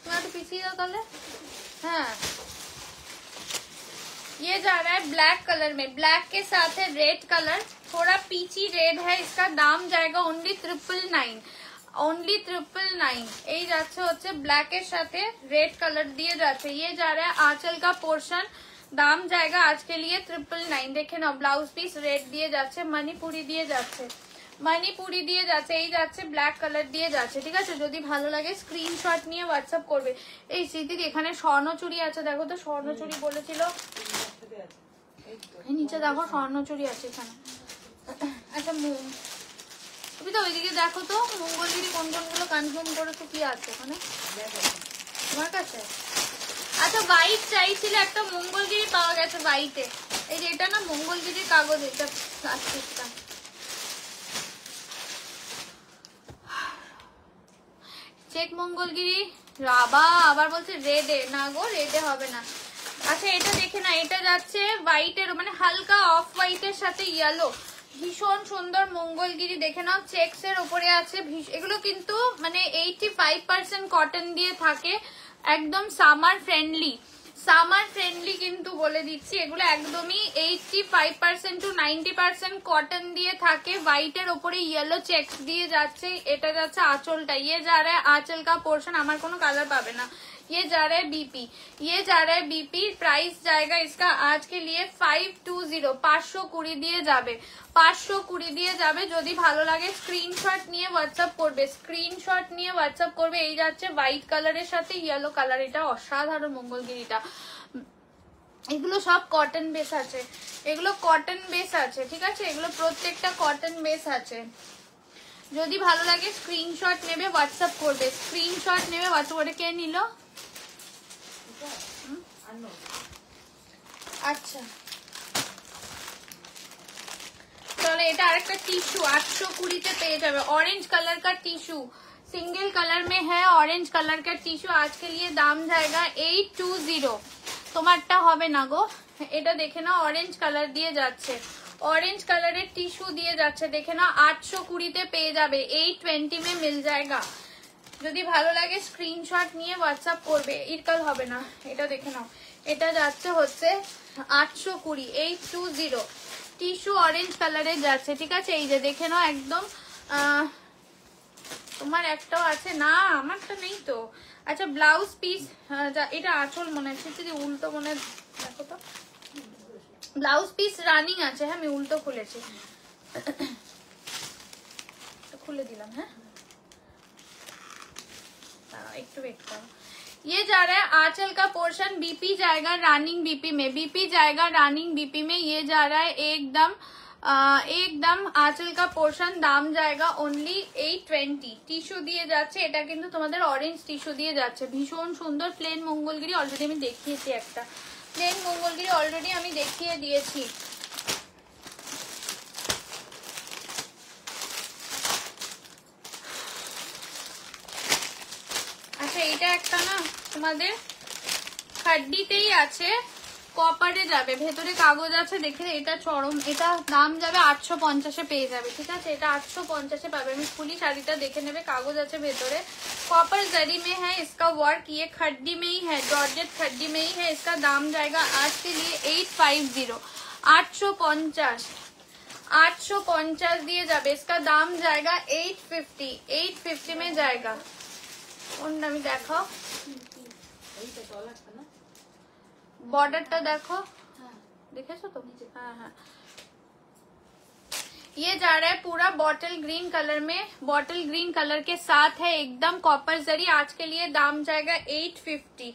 तुम्हारा तो पीछे जाओ ताले हाँ ये जा रहा है ब्लैक कलर में ब्लैक के साथ है रेड कलर थोड़ा पीछी रेड है इसका दाम जाएगा ओनली 999 এই যাচ্ছে হচ্ছে ব্ল্যাক এর সাথে রেড কালার দিয়ে যাচ্ছে ये जा रहा है आंचल का पोर्शन दाम जाएगा आज के लिए 999 देखे ना ब्लाउज पीस रेड दिए যাচ্ছে মণিপুরি দিয়ে যাচ্ছে মণিপুরি দিয়ে যাচ্ছে এই যাচ্ছে ব্ল্যাক কালার দিয়ে যাচ্ছে ঠিক আছে যদি ভালো লাগে স্ক্রিনশট নিয়ে হোয়াটসঅ্যাপ করবে এই স্মৃতির এখানে স্বর্ণচুরি আছে দেখো তো স্বর্ণচুরি বলেছিল এই নিচে দেখো স্বর্ণচুরি আছে এখানে আচ্ছা তুমি তো ওইদিকে দেখো তো মঙ্গলগিরি কোন কোনগুলো কনফার্ম করেছো কি আছে ওখানে তোমার কাছে আচ্ছা হোয়াইট চাইছিল একটা মঙ্গলগিরি পাওয়া গেছে হোয়াইটে এই যে এটা না মঙ্গলগিরির কাগজ এটা প্লাস্টিকটা চেক মঙ্গলগিরি রাবা আবার বলছে রেডে না গো রেডে হবে না আচ্ছা এটা দেখে না, এটা যাচ্ছে হোয়াইটের মানে হালকা অফ হোয়াইটের সাথে ইয়েলো, ভীষণ সুন্দর মঙ্গলগিরি দেখে নাও, চেক্স এর উপরে আছে। এগুলো কিন্তু মানে 85% কটন দিয়ে থাকে, একদম সামার ফ্রেন্ডলি, সামার ফ্রেন্ডলি কিন্তু বলে দিচ্ছি। এগুলো একদমই 85% to 90% কটন দিয়ে থাকে, হোয়াইটের উপরে ইয়েলো চেক্স দিয়ে যাচ্ছে। এটা যাচ্ছে আঁচলটা, ইয়ে যা রা আঁচল কা পোর্শন, আমার কোনো কালার পাবে না। ये जा रहा है बीपी, ये जा रहा है बीपी। प्राइस जाएगा इसका आज के लिए 520, 520 দিয়ে যাবে, 520 দিয়ে যাবে। যদি ভালো লাগে স্ক্রিনশট নিয়ে হোয়াটসঅ্যাপ করবে, স্ক্রিনশট নিয়ে হোয়াটসঅ্যাপ করবে। এই যাচ্ছে হোয়াইট কালারের সাথে ইয়েলো কালার, এটা অসাধারণ মঙ্গলগিরিটা। এগুলো সব কটন বেস আছে, এগুলো কটন বেস আছে, ঠিক আছে, এগুলো প্রত্যেকটা কটন বেস আছে। যদি ভালো লাগে স্ক্রিনশট নেবে হোয়াটসঅ্যাপ করবে, স্ক্রিনশট নেবে হোয়াটসঅ্যাপ করে। কে নিল? আচ্ছা চলো, এটা আরেকটা টিস্যু 820 পেয়ে যাবে, ऑरेंज कलर का टिश्यू, सिंगल कलर में है ऑरेंज कलर का टिश्यू। आज के लिए दाम जाएगा 820। তোমারটা হবে না গো, এটা দেখে নাও, অরেঞ্জ কালার দিয়ে যাচ্ছে, ऑरेंज কালারের টিস্যু দিয়ে যাচ্ছে, দেখে নাও 820 পেয়ে যাবে, 820 में मिल जाएगा। যদি ভালো লাগে স্ক্রিনশট নিয়ে হোয়াটসঅ্যাপ করবে। ইরকাল হবে না, এটা দেখে নাও, এটা যাচ্ছে হচ্ছে 820, 820 টিস্যু অরেঞ্জ কালারে যাচ্ছে, ঠিক আছে। এই যে দেখে নাও একদম, তোমার একটাও আছে না, আমারটা নেই তো। আচ্ছা ব্লাউজ পিস, এটা আঁচল মনে হচ্ছে, যদি উল্টো মনে, দেখো তো ব্লাউজ পিস রানিং আছে। হ্যাঁ আমি উল্টো খুলেছি, খুলে দিলাম। হ্যাঁ एक तो वेट करो। ये जा रहा है आंचल का पोर्शन, बीपी जाएगा रनिंग बीपी में, बीपी जाएगा रनिंग बीपी में। ये जा रहा है एकदम एकदम आंचल का पोर्शन, दाम जाएगा ओनली 820। টিস্যু দিয়ে যাচ্ছে, এটা কিন্তু তোমাদের অরেঞ্জ টিস্যু দিয়ে যাচ্ছে, ভীষণ সুন্দর। প্লেন মঙ্গলগিরি অলরেডি আমি দেখিয়েছি, একটা প্লেন মঙ্গলগিরি অলরেডি আমি দেখিয়ে দিয়েছি। আচ্ছা এটা একটা না তোমাদের খাড্ডিতেই আছে, কপারে যাবে, ভেতরে কাগজ আছে, দেখে এটা চরম, এটা দাম যাবে 850 পেয়ে যাবে, ঠিক আছে। এটা 850 পাবে। আমি ফুলি শাড়িটা দেখে নেবে, কাগজ আছে ভেতরে, कॉपर जरी में है इसका वर्क, ये खड्डी में ही है, जॉर्जेट खड्डी में ही है। इसका दाम जाएगा आज के लिए 850, 850, 850 दिए जाबे। इसका दाम जाएगा 850, 850 में जाएगा। আমি দেখাও, বর্ডারটা দেখো, দেখেছো তো? हाँ हाँ, ये जा रहा है पूरा बॉटल ग्रीन कलर में, बॉटल ग्रीन कलर के साथ है एकदम कॉपर जरी। आज के लिए दाम जाएगा 850,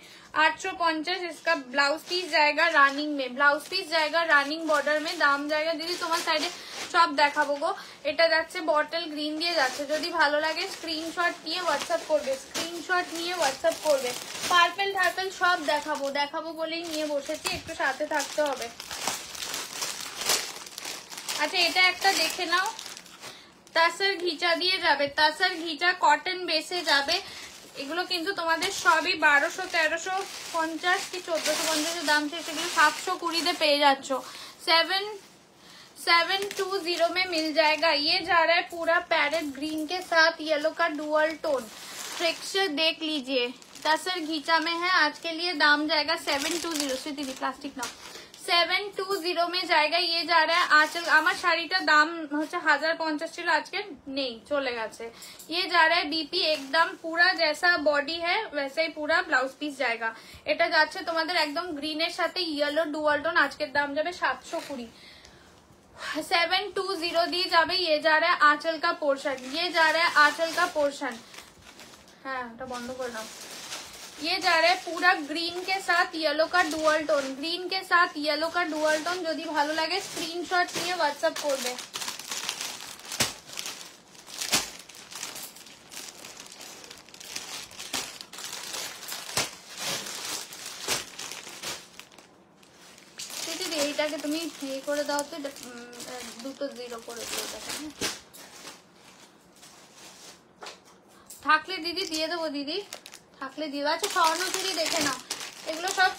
850। इसका ब्लाउज पीस जाएगा रानिंग में, ब्लाउज पीस जाएगा रानिंग बॉर्डर में, दाम जाएगा दीदी তোমার সাইডে সব দেখাবো গো। এটা যাচ্ছে বটল গ্রিন দিয়ে যাচ্ছে। যদি ভালো লাগে স্ক্রিনশট নিয়ে হোয়াটসঅ্যাপ করবে, স্ক্রিনশট নিয়ে হোয়াটসঅ্যাপ করবে। পার্পল টার্পল সব দেখাবো, দেখাবো বলেই নিয়ে বসেছি, একটু সাথে থাকতে হবে। আচ্ছা এটা একটা দেখে নাও, তাসার ঘিচা দিয়ে যাবে, তাসার ঘিচা কটন বেসে যাবে। এগুলো কিন্তু তোমাদের সবই 1200, 1350 কি 1450 দাম থেকে, সেগুলো 720 পেয়ে যাচ্ছ। 720 में मिल जाएगा। ये जा रहा है पूरा पैरेट ग्रीन के साथ येलो का डुअल टोन, टेक्सचर देख लीजिए, तसर घीचा में है। आज के लिए दाम जाएगा 720। से दीदी प्लास्टिक ना, 720 में जाएगा। ये जा रहा है आंचल, আমার শাড়িটার দাম হচ্ছে 1050 ছিল, আজকে নেই, চলে গেছে। ये जा रहा है बीपी, एकदम पूरा जैसा बॉडी है वैसे ही पूरा ब्लाउज पीस जाएगा। এটা যাচ্ছে তোমাদের একদম গ্রিনের সাথে ইয়েলো ডুয়াল টোন। আজকের দাম যাবে 720, 720 দিয়ে যাবে। ये जा रहा है आंचल का पोर्शन, ये जा रहा है आंचल का पोर्शन। हाँ এটা বন্ধ করে নাও। ये जा रहा है पूरा ग्रीन के साथ येलो का डुअल टोन, ग्रीन के साथ येलो का डुअल टोन। যদি ভালো লাগে স্ক্রিনশট নিয়ে হোয়াটসঅ্যাপ করবে। দিদি এইটাকে তুমি ইয়ে করে দাও তো, দুটো জিরো করে দিও এটাকে। থাকলে দিদি দিয়ে দেবো, দিদি থাকলে দিয়ে। আচ্ছা স্বর্ণচুরি দেখে নাও, এগুলো সব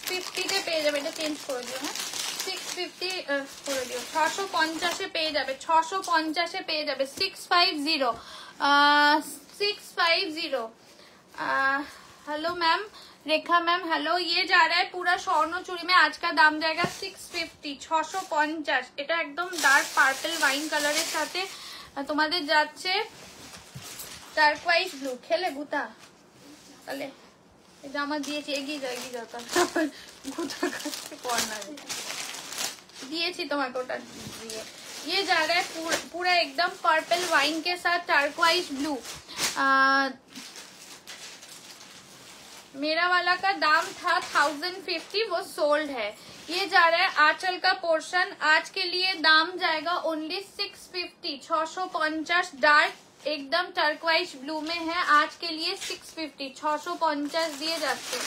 650 পেয়ে যাবে, এটা চেঞ্জ করে দিও। হ্যাঁ 650 করে দিও, 650 পেয়ে যাবে, 650 পেয়ে যাবে। 650 650। हेलो मैम, रेखा मैम हेलो। ये जा रहा है पूरा स्वर्ण चूड़ी में, आज का दाम जाएगा 650, 650। এটা একদম ডার্ক পার্পল ওয়াইন কালারের সাথে তোমাদের যাচ্ছে টার্কোয়াইজ ব্লু। খেলে গুতা তাহলে এটা আমার দিয়েছি, এগিয়ে যাও এগিয়ে যাও, তাহলে গুতা কাছে কর্নারে দিয়েছি তোমাকে ওটা দিয়ে। ये जा रहा है पूरा एकदम पर्पल वाइन के साथ टर्कोइज ब्लू। मेरा वाला का दाम था 1050, वो सोल्ड है। ये जा रहा है आंचल का पोर्शन, आज के लिए दाम जाएगा ओनली 650, 650 डार्क एकदम टर्कोइज ब्लू में है, आज के लिए 650, 650 দিয়ে যাচ্ছে।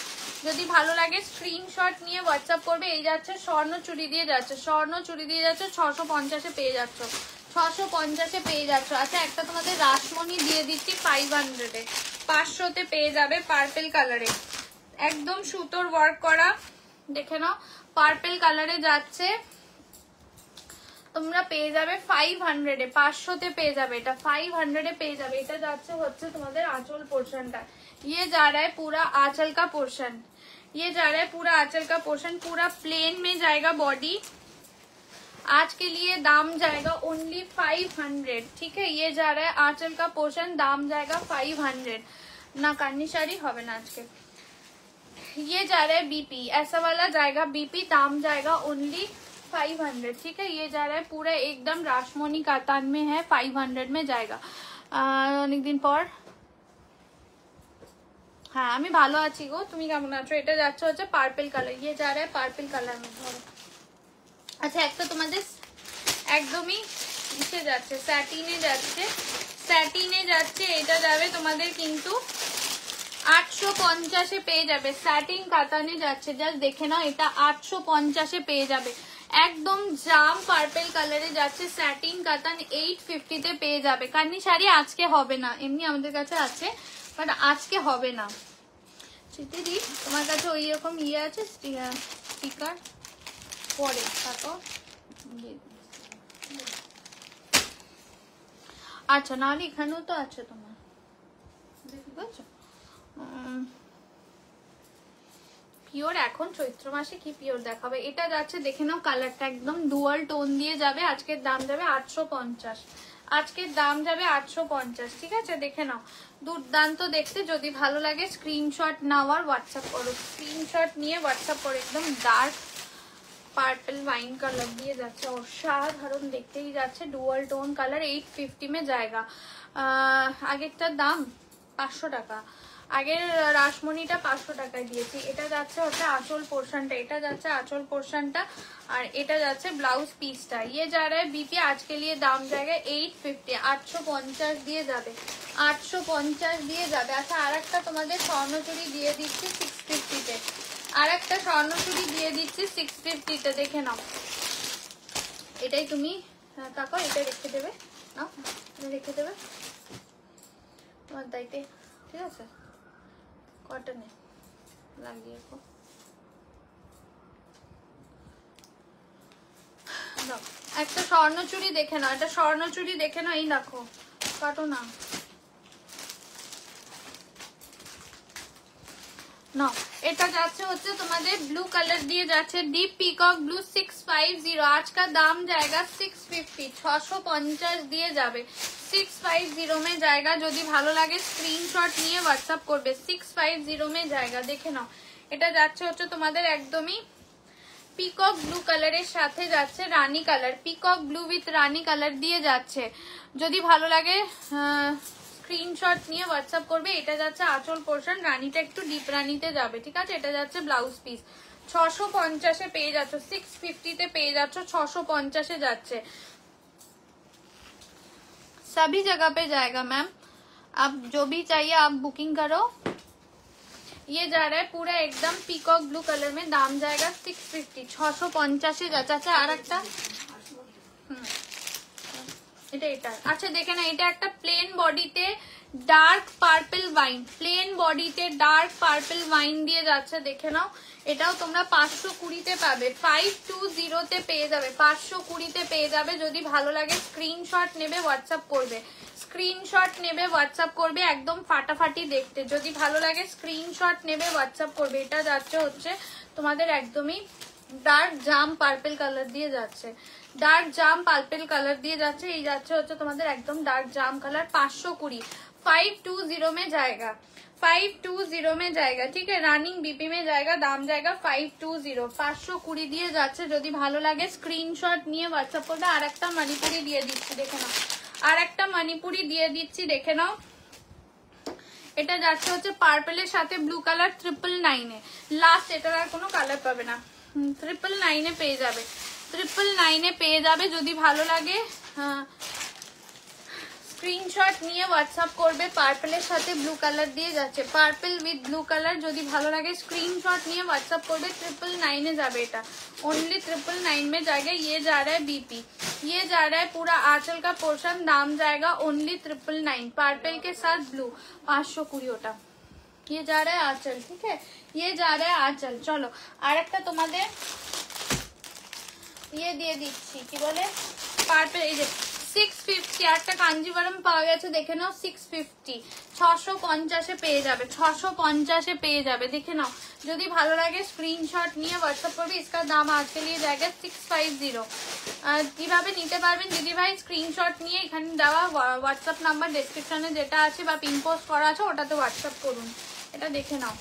যদি ভালো লাগে স্ক্রিনশট নিয়ে হোয়াটসঅ্যাপ করবে। এই যাচ্ছে স্বর্ণ চুড়ি দিয়ে যাচ্ছে, স্বর্ণ চুড়ি দিয়ে যাচ্ছে, 650 পেয়ে যাচ্ছ, 650 পেয়ে যাচ্ছ। আচ্ছা একটা তোমাদের রাসমণি দিয়ে দিচ্ছি 500 500 পেয়ে যাবে পার্পল কালারে, একদম সুতোর ওয়ার্ক করা, দেখে নাও পার্পল কালারে যাচ্ছে, তোমরা পেয়ে যাবে 500 500 পেয়ে যাবে, এটা 500 পেয়ে যাবে। এটা যাচ্ছে হচ্ছে তোমাদের आंचल पोर्शनটা। ये जा रहा है पूरा आंचल का पोर्शन, ये जा रहा है पूरा आंचल का पोर्शन, पूरा प्लेन में जाएगा बॉडी। आज के लिए दाम जाएगा ओनली 500, ठीक है। ये जा रहा है आंचल का पोर्शन, दाम जाएगा 500 ना। कान्नी साड़ी होवे ना आज के। ये जा रहा है बीपी, ऐसा वाला जाएगा बीपी, दाम जाएगा ओनली 500, ठीक है। ये जा रहा है पूरा एकदम राशमोनी कातान में है, 500 में जाएगा। अनेक दिन पर হ্যাঁ আমি ভালো আছি গো, তুমি কেমন আছো? এটা যাচ্ছে হচ্ছে পার্পল কালার, ये जा रहा है পার্পল কালার में। ধরো আচ্ছা একটা তোমাদের একদমই ইসে যাচ্ছে, স্যাটিনে যাচ্ছে, স্যাটিনে যাচ্ছে, এটা যাবে তোমাদের কিন্তু 850 পেয়ে যাবে। স্যাটিন কাতানে যাচ্ছে, জাস্ট দেখে নাও, এটা 850 পেয়ে যাবে। একদম জাম পার্পল কালারে যাচ্ছে, স্যাটিন কাতান 850 পেয়ে যাবে। কান্নি শাড়ি আজকে হবে না, এমনি আমাদের কাছে আছে বাট আজকে হবে না। চিঠিদি তোমার কাছে ওই রকম ইয়ে আছে স্টিকার পরে থাকো, আচ্ছা নাহলে এখানেও তো আছে তোমার, দেখতে পাচ্ছ পিওর। এখন চৈত্র মাসে কি পিওর দেখাবে। এটা যাচ্ছে দেখে নাও, কালারটা একদম ডুয়াল টোন দিয়ে যাবে। আজকের দাম যাবে 850, আজকের দাম যাবে 850, ঠিক আছে। দেখে নাও দুর্দান্ত দেখতে, যদি ভালো লাগে স্ক্রিনশট নাও আর হোয়াটসঅ্যাপ করো, স্ক্রিনশট নিয়ে হোয়াটসঅ্যাপ করো। একদম ডার্ক পার্পল वाइन कलर দিয়ে যাচ্ছে, অসাধারণ দেখতেই যাচ্ছে, ডুয়াল টোন কালার, 850 में जाएगा। আগেরটার দাম 500 টাকা, আগের রাসমণিটা 500 টাকায় দিয়েছি। এটা যাচ্ছে হচ্ছে আঁচল পোর্শনটা, এটা যাচ্ছে আঁচল পোর্শনটা, আর এটা যাচ্ছে ব্লাউজ পিসটা। ये जा रहा है बीपी, आज के लिए दाम जाएगा 850, 850 দিয়ে যাবে, 850 দিয়ে যাবে। আচ্ছা আর একটা তোমাদের স্বর্ণচুড়ি দিয়ে দিচ্ছি 650 আর একটা স্বর্ণচুড়ি দিয়ে দিচ্ছি 650 দেখে নাও। এটাই তুমি তাকো, এটা রেখে দেবে, নাও রেখে দেবে তোমার দায়িত্বে, ঠিক আছে। কটনে লাগিয়ে একটা স্বর্ণচুড়ি দেখে নাও, এটা স্বর্ণচুড়ি দেখে নাও, এই দেখো কাটো না না। এটা যাচ্ছে হচ্ছে তোমাদের ব্লু কালার দিয়ে যাচ্ছে, ডিপ পিকক ব্লু 650, आज का दाम जाएगा 650, 650 দিয়ে যাবে, 650 में जाएगा। যদি ভালো লাগে স্ক্রিনশট নিয়ে হোয়াটসঅ্যাপ করবে, 650 में जाएगा। দেখে নাও এটা যাচ্ছে হচ্ছে তোমাদের একদমই পিকক ব্লু কালারের সাথে যাচ্ছে রানী কালার, পিকক ব্লু উইথ রানী কালার দিয়ে যাচ্ছে। যদি ভালো লাগে স্ক্রিনশট নিয়ে হোয়াটসঅ্যাপ করবে। এটা যাচ্ছে আঁচল পোর্শন, রানীটা একটু ডিপ রানীতে যাবে, ঠিক আছে। এটা যাচ্ছে ব্লাউজ পিস, 650 পেয়ে যাচ্ছ, 650 পেয়ে যাচ্ছ, 650 যাচ্ছে। सभी जगह पे जाएगा मैम, आप जो भी चाहिए आप बुकिंग करो। ये जा रहा है पूरा एकदम पीकॉक ब्लू कलर में, दाम जाएगा 650, 650 যাচ্ছে। আচ্ছা আর একটা এটা এটা আচ্ছা দেখে না, এটা একটা প্লেন বডিতে ডার্ক পার্পল ওয়াইন, প্লেন বডিতে ডার্ক পার্পল ওয়াইন দিয়ে যাচ্ছে, দেখে নাও। এটাও তোমরা 520-তে পাবে, 520-তে পেয়ে যাবে, 520-তে পেয়ে যাবে। যদি ভালো লাগে স্ক্রিনশট নেবে, হোয়াটসঅ্যাপ করবে, স্ক্রিনশট নেবে, হোয়াটসঅ্যাপ করবে, একদম ফাটাফাটি দেখতে। যদি ভালো লাগে স্ক্রিনশট নেবে, হোয়াটসঅ্যাপ করবে। এটা যাচ্ছে হচ্ছে তোমাদের একদমই ডার্ক জাম পার্পল কালার দিয়ে যাচ্ছে, ডার্ক জাম পার্পল কালার দিয়ে যাচ্ছে। এই যাচ্ছে হচ্ছে তোমাদের একদম ডার্ক জাম কালার, 520, 520 में जाएगा, 520 में जाएगा, ठीक है। रनिंग बीपी में जाएगा, दाम जाएगा 520, 520 দিয়ে যাচ্ছে। যদি ভালো লাগে স্ক্রিনশট নিয়ে হোয়াটসঅ্যাপ করবে। আর একটা মণিপুরি দিয়ে দিচ্ছি, দেখে নাও, আর একটা মণিপুরি দিয়ে দিচ্ছি, দেখে নাও। এটা যাচ্ছে হচ্ছে পার্পলের সাথে ব্লু কালার, 999-এ লাস্ট। এটার আর কোনো কালার পাবে না, 999-এ পেয়ে যাবে, 999-এ পেয়ে যাবে। যদি ভালো লাগে স্ক্রিনশট নিয়ে হোয়াটসঅ্যাপ করবে। পার্পলের সাথে ব্লু কালার দিয়ে যাচ্ছে, পার্পল উইথ ব্লু কালার। যদি ভালো লাগে স্ক্रीनशॉट নিয়ে হোয়াটसएप করবে। 999 যাবে, এটা ओनली 999 में जाएगा। ये जा रहा है बीपी, ये जा रहा है पूरा आंचल का पोर्शन, दाम जाएगा ओनली 999, पार्पल के साथ ब्लू 520 ওটা। ये जा रहा है आंचल, ठीक है, ये जा रहा है आंचल। चलो আর একটা তোমাদের ये দিয়ে দিচ্ছি, কি বলে পার্পল, এই যে 650 একটা কাঞ্জিভারম পাওয়া গেছে, দেখে নাও 650, 650-এ পেয়ে যাবে, 650-এ পেয়ে যাবে, দেখে নাও। যদি ভালো লাগে স্ক্রিনশট নিয়ে হোয়াটসঅ্যাপ করবে। इसका दाम आज के लिए जाएगा 650। কিভাবে নিতে পারবেন দিদি ভাই, স্ক্রিনশট নিয়ে এখানে দেওয়া হোয়াটসঅ্যাপ নাম্বার ডেসক্রিপশনে যেটা আছে বা পিন পোস্ট করা আছে ওটাতে হোয়াটসঅ্যাপ করুন। এটা দেখে নাও।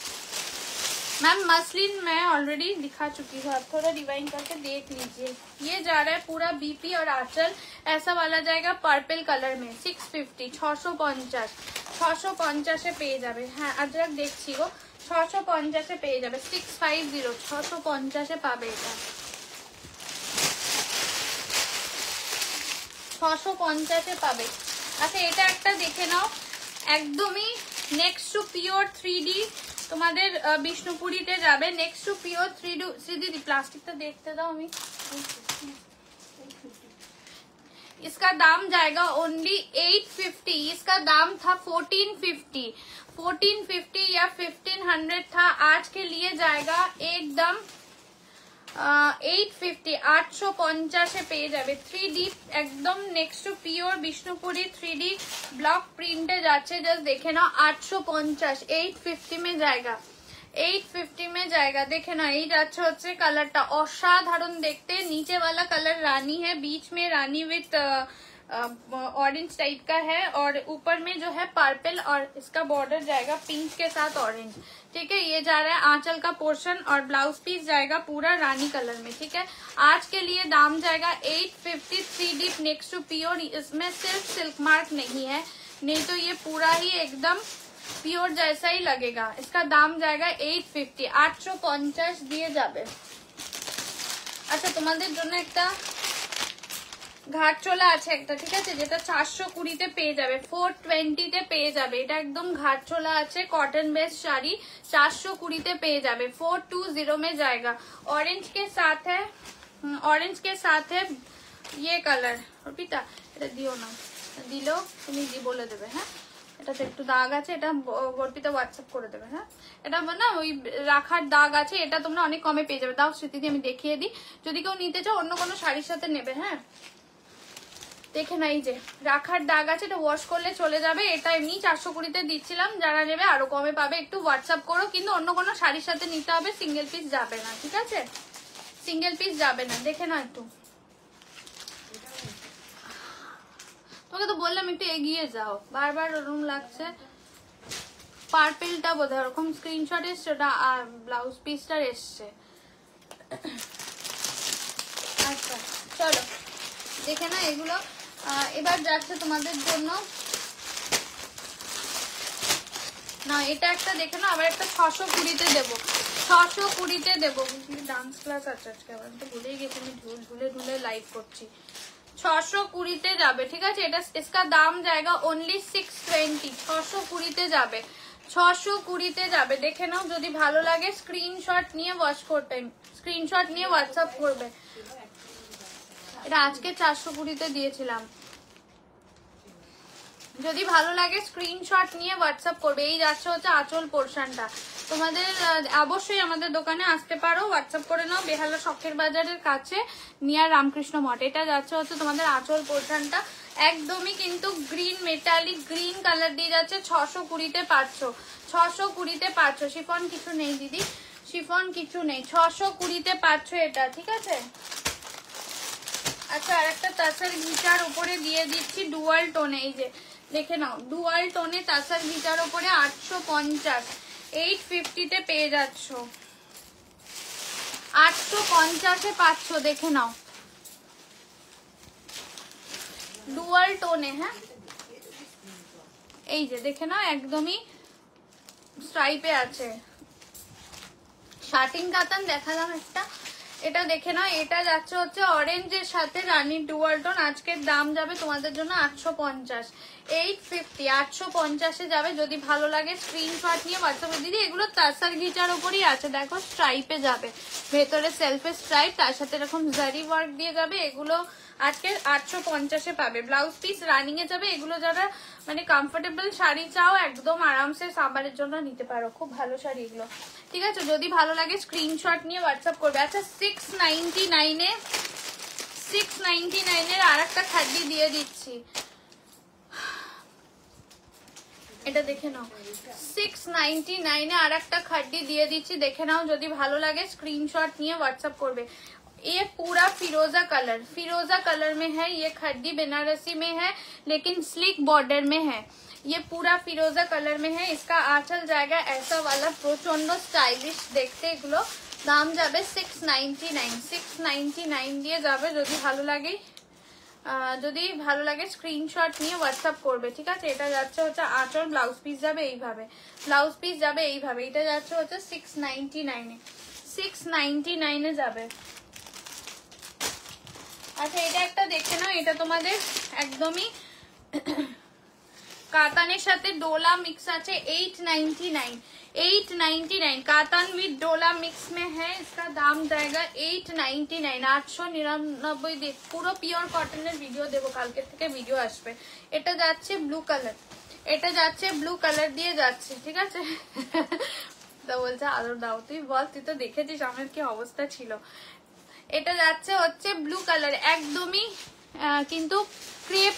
मैम मसलिन मैं ऑलरेडी दिखा चुकी हूँ, आप थोड़ा रिवाइंड करके देख लीजिए। ये जा रहा है पूरा बीपी और आंचल, ऐसा वाला जाएगा पर्पल कलर में 650, 650, 650-এ পেয়ে যাবে। হ্যাঁ আজরাক দেখছি গো, 650-এ পেয়ে যাবে, 650, 650-এ পাবে এটা, 650-এ পাবে। আচ্ছা এটা একটা দেখে নাও, একদমই নেক্সট টু পিওর 3D তোমাদের বিষ্ণুপুরীতে যাবে। নেক্সট টু পিওর 3D প্লাস্টিকটা দেখতে দাও আমি। इसका दाम जाएगा ओनली 850, इसका दाम था 1450 या 1500 था, आज के लिए जाएगा एकदम 850, 850-এ পেয়ে যাবে। 3D একদম নেক্সট টু পিওর বিষ্ণুপুরি 3D ব্লক প্রিন্টে যাচ্ছে, জাস্ট দেখে নাও। 850, 850 में जाएगा, 850 में जाएगा, देखे ना। ये যাচ্ছে হচ্ছে কালারটা অসাধারণ দেখতে, नीचे वाला कलर रानी है, बीच में रानी विथ ऑरेंज टाइप का है, और ऊपर में जो है पर्पल, और इसका बॉर्डर जाएगा पिंक के साथ ऑरेंज, ठीक है। ये जा रहा है आंचल का पोर्शन, और ब्लाउज पीस जाएगा पूरा रानी कलर में, ठीक है। आज के लिए दाम जाएगा 850, 3D नेक्स्ट टू प्योर। इसमें सिर्फ सिल्क मार्क नहीं है, नहीं तो ये पूरा ही एकदम प्योर जैसा ही लगेगा। इसका दाम जाएगा 850, 850 দিয়ে যাবে। আচ্ছা তোমাদের জন্য একটা ঘাট চোলা আছে একটা, ঠিক আছে, যেটা 420-তে পেয়ে যাবে, 420-তে পেয়ে যাবে। এটা একদম ঘাট চোলা আছে, কটন बेस्ड শাড়ি, 420-তে পেয়ে যাবে, 420 में जाएगा। ऑरेंज के साथ है, ऑरेंज के साथ है ये कलर। অর্পিতা এটা দিও না, দিলেও তুমি দি বলে দেবে। হ্যাঁ এটাতে একটু দাগ আছে, এটা অর্পিতা হোয়াটসঅ্যাপ করে দেবে। হ্যাঁ এটা না ওই রাখার দাগ আছে, এটা তোমরা অনেক কমে পেয়ে যাবে। দাও স্মৃতি আমি দেখিয়ে দিই, যদি কেউ নিতে চাও অন্য কোনো শাড়ির সাথে নেবে। হ্যাঁ দেখে না, এই যে রাখার দাগ আছে, এটা ওয়াশ করলে চলে যাবে। এটা এমনি 420-তে দিচ্ছিলাম, যারা নেবে আরো কমে পাবে। একটু হোয়াটসঅ্যাপ করো, কিন্তু অন্য কোনো শাড়ির সাথে নিতে হবে, সিঙ্গেল পিস যাবে না, ঠিক আছে, সিঙ্গেল পিস যাবে না। দেখে না একটু, তোমাকে তো বললাম একটু এগিয়ে যাও, বারবার ওরকম লাগছে। পার্পেলটা বোধহয় ওরকম স্ক্রিনশট এসছে, ওটা ব্লাউজ পিসটার এসছে। আচ্ছা চলো দেখে না এগুলো। এবার যাচ্ছে তোমাদের জন্য না, এটা একটা দেখে না, আবার একটা 620-তে দেবো, 620-তে দেবো। ডান্স ক্লাস আছে আজকে, আবার তো ভুলেই গেছি, আমি ঢুলে ঢুলে লাইভ করছি। 620-তে যাবে, ঠিক আছে। এটা इसका दाम जाएगा ओनली 620, 620-তে যাবে, 620-তে যাবে। দেখে নাও, যদি ভালো লাগে স্ক্রিনশট নিয়ে ওয়াচ করবে, স্ক্রিনশট নিয়ে হোয়াটসঅ্যাপ করবে। এটা আজকে 420-তে দিয়েছিলাম, যদি ভালো লাগে স্ক্রিনশট নিয়ে হোয়াটসঅ্যাপ করবে। এই যাচ্ছে হচ্ছে আঁচল পোর্শনটা। তোমাদের অবশ্যই আমাদের দোকানে আসতে পারো, হোয়াটসঅ্যাপ করে নাও। বেহালা শখের বাজারের কাছে নিয়ার রামকৃষ্ণ মঠ। এটা যাচ্ছে হচ্ছে তোমাদের আঁচল পোর্শনটা, একদমই কিন্তু গ্রিন মেটালিক গ্রিন কালার দিয়ে যাচ্ছে। 620-তে পাচ্ছ, 620-তে পাচ্ছ। শিফন কিছু নেই দিদি, শিফন কিছু নেই, 620-তে পাচ্ছ এটা, ঠিক আছে। আচ্ছা, আর একটা তাসার গিটার উপরে দিয়ে দিচ্ছি ডুয়াল টোনে, এই যে দেখে নাও, ডুয়াল টোনে তাসার গিটার উপরে 850, 850-তে পেয়ে যাচ্ছ, 850-এ পাচ্ছ, দেখে নাও, ডুয়াল টোনে। হ্যাঁ, এই যে দেখে নাও, একদমই স্ট্রাইপে আছে। শার্টিং কাতান দেখালাম একটা, এটা দেখে নাও। এটা যাচ্ছে হচ্ছে অরেঞ্জের সাথে রানীর ডুয়াল টোন। আজকের দাম যাবে তোমাদের জন্য 850, 850, 850-এ যাবে। যদি ভালো লাগে স্ক্রিনশট নিয়ে হোয়াটসঅ্যাপে। দিদি এগুলো তাসার গিটার উপরই আছে, দেখো স্ট্রাইপে যাবে, ভেতরে সেলফে স্ট্রাইপ, তার সাথে এরকম জারি ওয়ার্ক দিয়ে যাবে। এগুলো আজকে 850-এ পাবে। ব্লাউজ পিস রানিং এ যাবে। এগুলো যারা মানে কমফোর্টেবল শাড়ি চাও, একদম আরামসে সামারের জন্য নিতে পারো, খুব ভালো শাড়ি এগুলো, ঠিক আছে। যদি ভালো লাগে স্ক্রিনশট নিয়ে হোয়াটসঅ্যাপ করবে। আচ্ছা, 699-এর আর একটা খাদ্যি দিয়ে দিচ্ছি, এটা দেখে নাও। 699-এ আর একটা খাদ্যি দিয়ে দিচ্ছি, দেখে নাও। যদি ভালো লাগে स्क्रीनशॉट নিয়ে व्हाट्सएप করবে। ये पूरा फिरोजा कलर में है। ये खड्डी बनारसी में है लेकिन स्लिक बॉर्डर में है। ये पूरा फिरोजा कलर में है। इसका आंचल जाएगा ऐसा वाला प्रचंड स्टाइलिश देखते। এগুলো দাম যাবে 699, 699 দিয়ে যাবে। যদি ভালো লাগে স্ক্রিনশট নিয়ে হোয়াটসঅ্যাপ করবে, ঠিক আছে। এটা যাচ্ছে হচ্ছে আঁচল, ব্লাউজ পিস যাবে এইভাবে, ব্লাউজ পিস যাবে এইভাবে। এটা যাচ্ছে হচ্ছে 699-এ, 699-এ যাবে। আচ্ছা, এটা একটা দেখে নাও। এটা তোমাদের একদমই কাতানের সাথে ডোলা মিক্স আছে। 899, 899 कातान विद डोला मिक्स में है। इसका दाम जाएगा 899, 899 দিয়ে। পুরো পিওর কটনের ভিডিও দেবো, কালকে থেকে ভিডিও আসবে। এটা যাচ্ছে ব্লু কালার, এটা যাচ্ছে ব্লু কালার দিয়ে যাচ্ছে, ঠিক আছে। তো বলছে আদর দাও, তুই বল, তুই তো দেখেছিস আমার কি অবস্থা ছিল। এটা যাচ্ছে হচ্ছে ব্লু কালার, একদমই কিন্তু ক্রেপ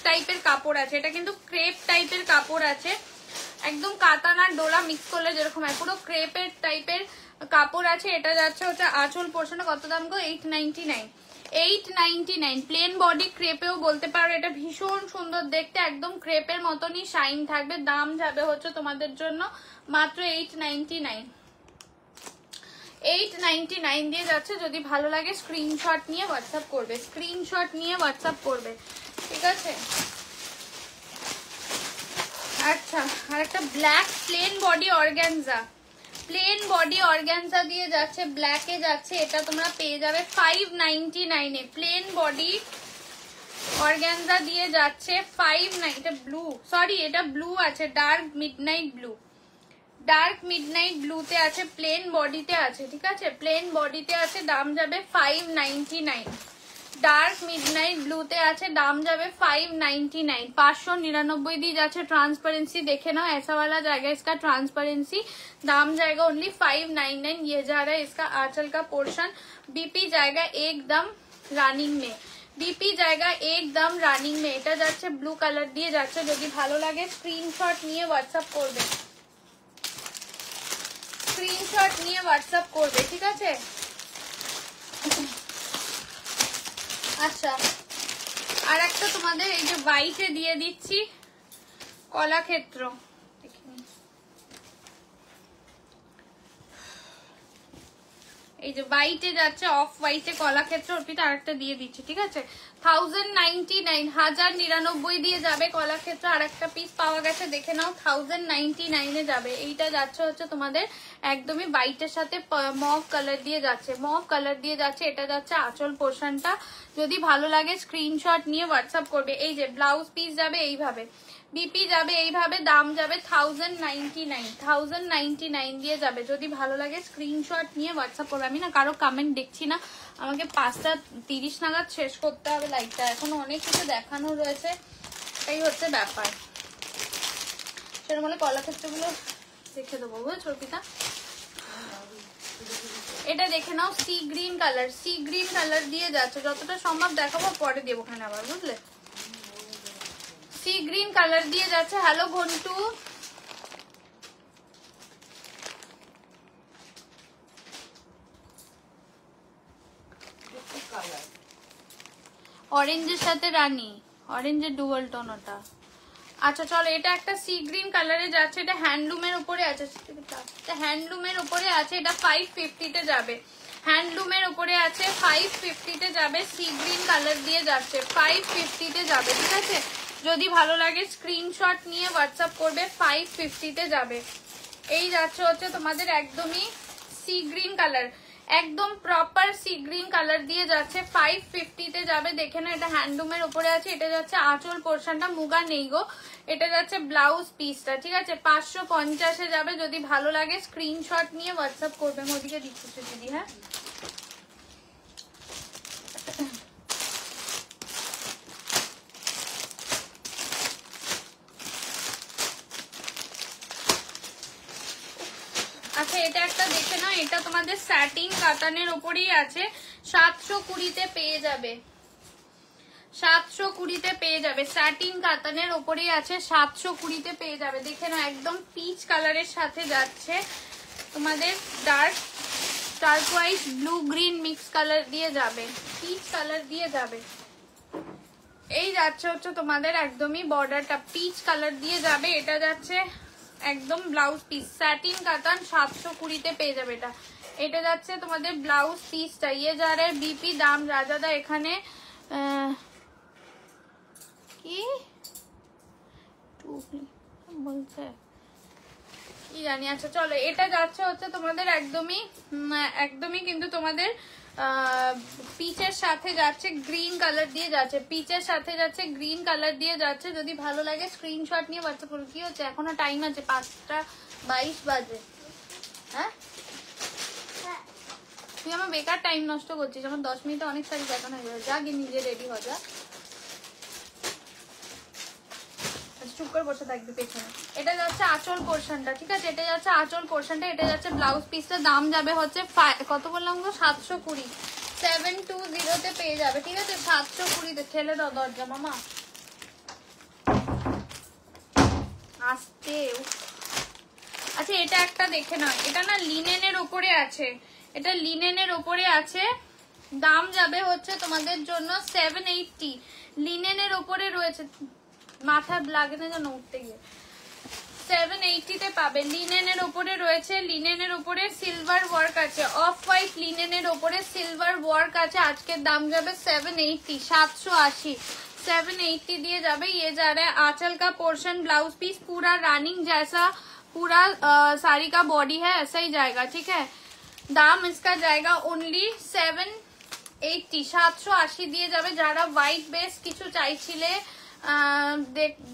টাইপের কাপড় আছে। এটা কিন্তু ক্রেপ টাইপের কাপড় আছে, একদম কাতান আর ডোলা মিক্স করলে যেরকম হয়, পুরো ক্রেপের টাইপের কাপড় আছে। এটা যাচ্ছে হচ্ছে আঁচল পোর্শনে। কত দাম গো? 899, 899। প্লেন বডি ক্রেপেও বলতে পারো। এটা ভীষণ সুন্দর দেখতে, একদম ক্রেপের মতনই শাইন থাকবে। দাম যাবে হচ্ছে তোমাদের জন্য মাত্র 899, 899 দিয়ে যাচ্ছে। যদি ভালো লাগে স্ক্রিনশট নিয়ে হোয়াটসঅ্যাপ করবে, স্ক্রিনশট নিয়ে হোয়াটসঅ্যাপ করবে, ঠিক আছে। আচ্ছা, আর একটা black plane body organza, plane body organza দিয়ে যাচ্ছে, ব্ল্যাকে যাচ্ছে। এটা তোমরা পেয়ে যাবে 599-এ। প্লেন বডি অর্গানজা দিয়ে যাচ্ছে 599। এটা ব্লু, সরি এটা ব্লু আছে, dark midnight blue, dark midnight ব্লুতে আছে, প্লেন বডিতে আছে, ঠিক আছে, প্লেন বডিতে আছে। দাম যাবে 599। ডার্ক মিডনাইট ব্লুতে আছে, দাম যাবে 599, 599 দিয়ে যাচ্ছে। ट्रांसपेरेंसी देखे ना, ऐसा वाला जाएगा इसका ट्रांसपेरेंसी। दाम जाएगा ओनली 599। ये जा रहा है इसका आंचल का पोर्शन। बीपी जाएगा एकदम রানিং में, बीपी जाएगा एकदम রানিং में। এটা যাচ্ছে ব্লু কালার দিয়ে যাচ্ছে। যদি ভালো লাগে স্ক্রিনশট নিয়ে হোয়াটসঅ্যাপ করবে, স্ক্রিনশট নিয়ে হোয়াটসঅ্যাপ করবে, ঠিক আছে। আচ্ছা, আর একটা তোমাদের এই যে হোয়াইটে দিয়ে দিচ্ছি কলাক্ষেত্র, এই যে হোয়াইটে যাচ্ছে, অফ হোয়াইটে কলাক্ষেত্র। অর্পিতা আরেকটা দিয়ে দিচ্ছি, ঠিক আছে। 1099, 1099 দিয়ে যাবে কলাক্ষেত্র। আর একটা পিস পাওয়া গেছে, দেখে নাও, 1099-এ যাবে। এইটা যাচ্ছে হচ্ছে তোমাদের একদমই হোয়াইটের সাথে মভ কালার দিয়ে যাচ্ছে, মভ কালার দিয়ে যাচ্ছে। এটা যাচ্ছে আঁচল পোর্শনটা। যদি ভালো লাগে স্ক্রিনশট নিয়ে হোয়াটসঅ্যাপ করবে। এই যে ব্লাউজ পিস যাবে এইভাবে, বিপি যাবে এইভাবে। দাম যাবে 1099, 1099 দিয়ে যাবে। যদি ভালো লাগে স্ক্রিনশট নিয়ে হোয়াটসঅ্যাপ করবে। আমি না কারো কমেন্ট দেখছি না, আমাকে 5:30 নাগাদ শেষ করতে হবে লাইভটা। এখনো অনেক কিছু দেখানো রয়েছে, এটাই হচ্ছে ব্যাপার। সেরকম হলে কলা ক্ষেত্রগুলো দেখে দেবো, বুঝেছো অর্পিতা? এটা দেখে নাও, sea green colour, sea green colour দিয়ে যাচ্ছে, যতটা সম্ভব দেখাবো, পরে দেবো ওখানে আবার, বুঝলে? সি গ্রিন কালার দিয়ে যাচ্ছে। হ্যালো ঘন্টু, অরেঞ্জের সাথে রানী, অরেঞ্জের ডুয়াল টোন ওটা। আচ্ছা চলো, এটা একটা সি গ্রিন কালারে যাচ্ছে, এটা হ্যান্ডলুমের উপরে আছে, হ্যান্ডলুমের উপরে আছে, এটা 550 তে যাবে, হ্যান্ডলুমের উপরে আছে, 550 তে যাবে, সি গ্রিন কালার দিয়ে যাচ্ছে, 550 তে যাবে, ঠিক আছে? যদি ভালো লাগে স্ক্রিনশট নিয়ে হোয়াটসঅ্যাপ করবে, 550 তে যাবে। এই যাচ্ছে হচ্ছে তোমাদের একদমই সি গ্রিন কালার, একদম প্রপার সি গ্রিন কালার দিয়ে যাচ্ছে, 550 তে যাবে। দেখে না, এটা হ্যান্ডলুমের উপরে আছে, এটা যাচ্ছে আঁচল পোর্শনটা, মুগা নেই গো, এটা যাচ্ছে ব্লাউজ পিসটা, ঠিক আছে? 550 যাবে। যদি ভালো লাগে স্ক্রিনশট নিয়ে হোয়াটসঅ্যাপ করবে। মোদিকে দিচ্ছি দিদি, হ্যাঁ আচ্ছা, এটা একটা দেখে নাও, এটা তোমাদের স্যাটিন কাতানের উপরেই আছে, 720 পেয়ে যাবে, 720 পেয়ে যাবে, স্যাটিন কাতানের উপরেই আছে, 720 পেয়ে যাবে। দেখে নাও, একদম পিচ কালারের সাথে যাচ্ছে তোমাদের, dark turquoise blue green mix colour দিয়ে যাবে, পিচ কালার দিয়ে যাবে। এই যাচ্ছে হচ্ছে তোমাদের একদমই বর্ডারটা পিচ কালার দিয়ে যাবে, এটা যাচ্ছে একদম ব্লাউজ পিস, স্যাটিন কাতান, 720 পেয়ে যাবে এটা। এটা যাচ্ছে তোমাদের ব্লাউজ পিসটা, ইয়ে যারে বিপি দাম রাজাদা এখানে কি বলছে কি জানি। আচ্ছা চলো, এটা যাচ্ছে হচ্ছে তোমাদের একদমই কিন্তু তোমাদের পিচের সাথে যাচ্ছে, গ্রিন কালার দিয়ে যাচ্ছে, পিচের সাথে যাচ্ছে, গ্রিন কালার দিয়ে যাচ্ছে। যদি ভালো লাগে স্ক্রিনশট নিয়ে হোয়াটসঅ্যাপ করুন। কি হচ্ছে, এখনো টাইম আছে, 5:22 বাজে। হ্যাঁ তুই আমার বেকার টাইম নষ্ট করছিস, আমার 10 মিনিটে অনেক শাড়ি দেখানো হয়ে যাবে। যা গিয়ে নিজে রেডি হয়ে যা, চুপ করে বসে থাকবে পেছনে। এটা যাচ্ছে আঁচল পোর্শনটা, ঠিক আছে? এটা যাচ্ছে আঁচল পোর্শনটা, এটা যাচ্ছে ব্লাউজ পিসটা, দাম যাবে হচ্ছে কত বললাম গো, 720, 720 তে পেয়ে যাবে, ঠিক আছে? 720 তে। ঠেলে দাও দরজা মামা, আসতে। আচ্ছা এটা একটা দেখে নাও, এটা না লিনেনের ওপরে আছে, এটা লিনেনের ওপরে আছে, দাম যাবে হচ্ছে তোমাদের জন্য 780, লিনেনের ওপরে রয়েছে, মাথা লাগে না যেন উঠতে গিয়ে, 780 তে পাবে। লিনেনের উপরে রয়েছে, লিনেনের উপরে সিলভার ওয়ার্ক আছে, অফ হোয়াইট লিনেনের উপরে সিলভার ওয়ার্ক আছে। আজকের দাম যাবে 780, 780, 780 দিয়ে যাবে। ये जा रहा है आंचल का पोर्शन, ब्लाउज पीस पूरा रनिंग जैसा पूरा साड़ी का बॉडी है, ऐसा ही जाएगा, ठीक है? दाम इसका जाएगा ओनली 780, 780 দিয়ে যাবে। যারা হোয়াইট বেস কিছু চাইছিলে,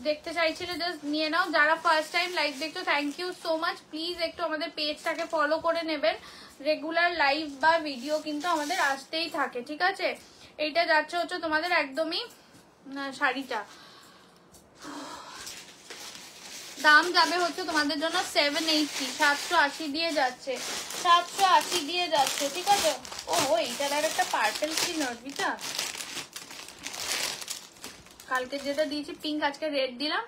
দেখতে চাইছিলে, জাস্ট নিয়ে নাও। যারা ফার্স্ট টাইম লাইভ দেখছো, thank you so much. Please একটু আমাদের পেজটাকে ফলো করে নেবেন, রেগুলার লাইভ বা ভিডিও কিন্তু আমাদের আসতেই থাকে, ঠিক আছে? এইটা যাচ্ছে হচ্ছে তোমাদের একদমই শাড়িটা, দাম যাবে হচ্ছে তোমাদের জন্য 780, 780 দিয়ে যাচ্ছে, 780 দিয়ে যাচ্ছে, ঠিক আছে? ও এইটার আর একটা পার্পেল কি নর্বিটা, কালকে যেটা দিয়েছি পিঙ্ক, আজকে রেড দিলাম।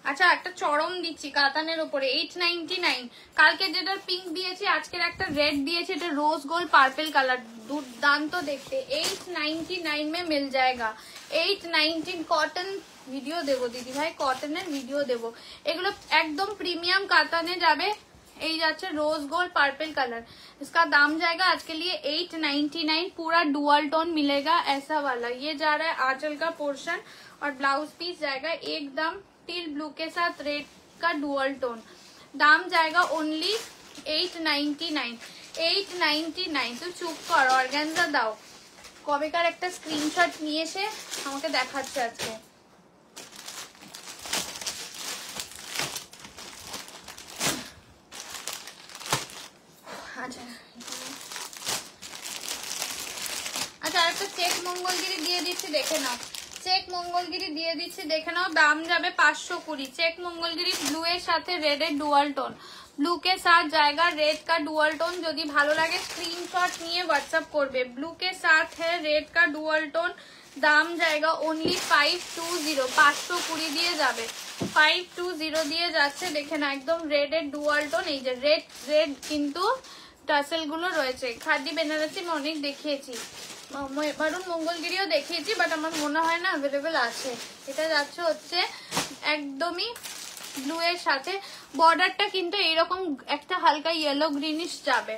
আচ্ছা একটা চরম দিচ্ছি কাতানের উপরে, 899। কালকে যেটা পিঙ্ক দিয়েছি, আজকের একটা রেড দিয়েছি, এটা রোজ গোল্ড পার্পেল কালার, দুর্দান্ত দেখতে। 899 में मिल जाएगा, 819। कॉटन ভিডিও দেবো দিদি ভাই, কটনের ভিডিও দেবো। এগুলো একদম প্রিমিয়াম কাতানে যাবে। এই যাচ্ছে रोज गोल्ड पर्पल कलर, इसका दाम जाएगा आज के लिए 899। पूरा डुअल टोन मिलेगा ऐसा वाला। ये जा रहा है आंचल का पोर्शन और ब्लाउज पीस जाएगा एकदम टील ब्लू के साथ रेड का डुअल टोन। दाम जाएगा ओनली 899, 899। तो चुप कर, অর্গানজা দাও। কবেকার একটা স্ক্রিনশট নিয়ে এসে আমাকে দেখাচ্ছে আজকে। আচ্ছা আরেকটা চেক মঙ্গলগিরি দিয়ে দিচ্ছি, দেখে নাও। চেক মঙ্গলগিরি দিয়ে দিচ্ছি, দেখে নাও, দাম যাবে 520। চেক মঙ্গলগিরি ব্লু এর সাথে রেড এর ডুয়াল টোন, ব্লু के साथ जाएगा रेड का डुअल टोन। যদি ভালো লাগে স্ক্রিনশট নিয়ে হোয়াটসঅ্যাপ করবে। ব্লू के साथ है रेड का डुअल टोन, দাম जाएगा ओनली 520। 520 দিয়ে যাবে, 520 দিয়ে যাচ্ছে। দেখে না একদম রেড এর ডুয়াল টোন, এই যে রেড রেড কিন্তু টাসেল গুলো রয়েছে। খাদি বেনারসি আমি অনেক দেখিয়েছি, মারুন মঙ্গলগিরিও দেখিয়েছি, বাট আমার মনে হয় না অ্যাভেলেবেল আছে। এটা যাচ্ছে হচ্ছে একদমই ব্লু এর সাথে, বর্ডারটা কিন্তু এইরকম একটা হালকা ইয়েলো গ্রিনিশ যাবে।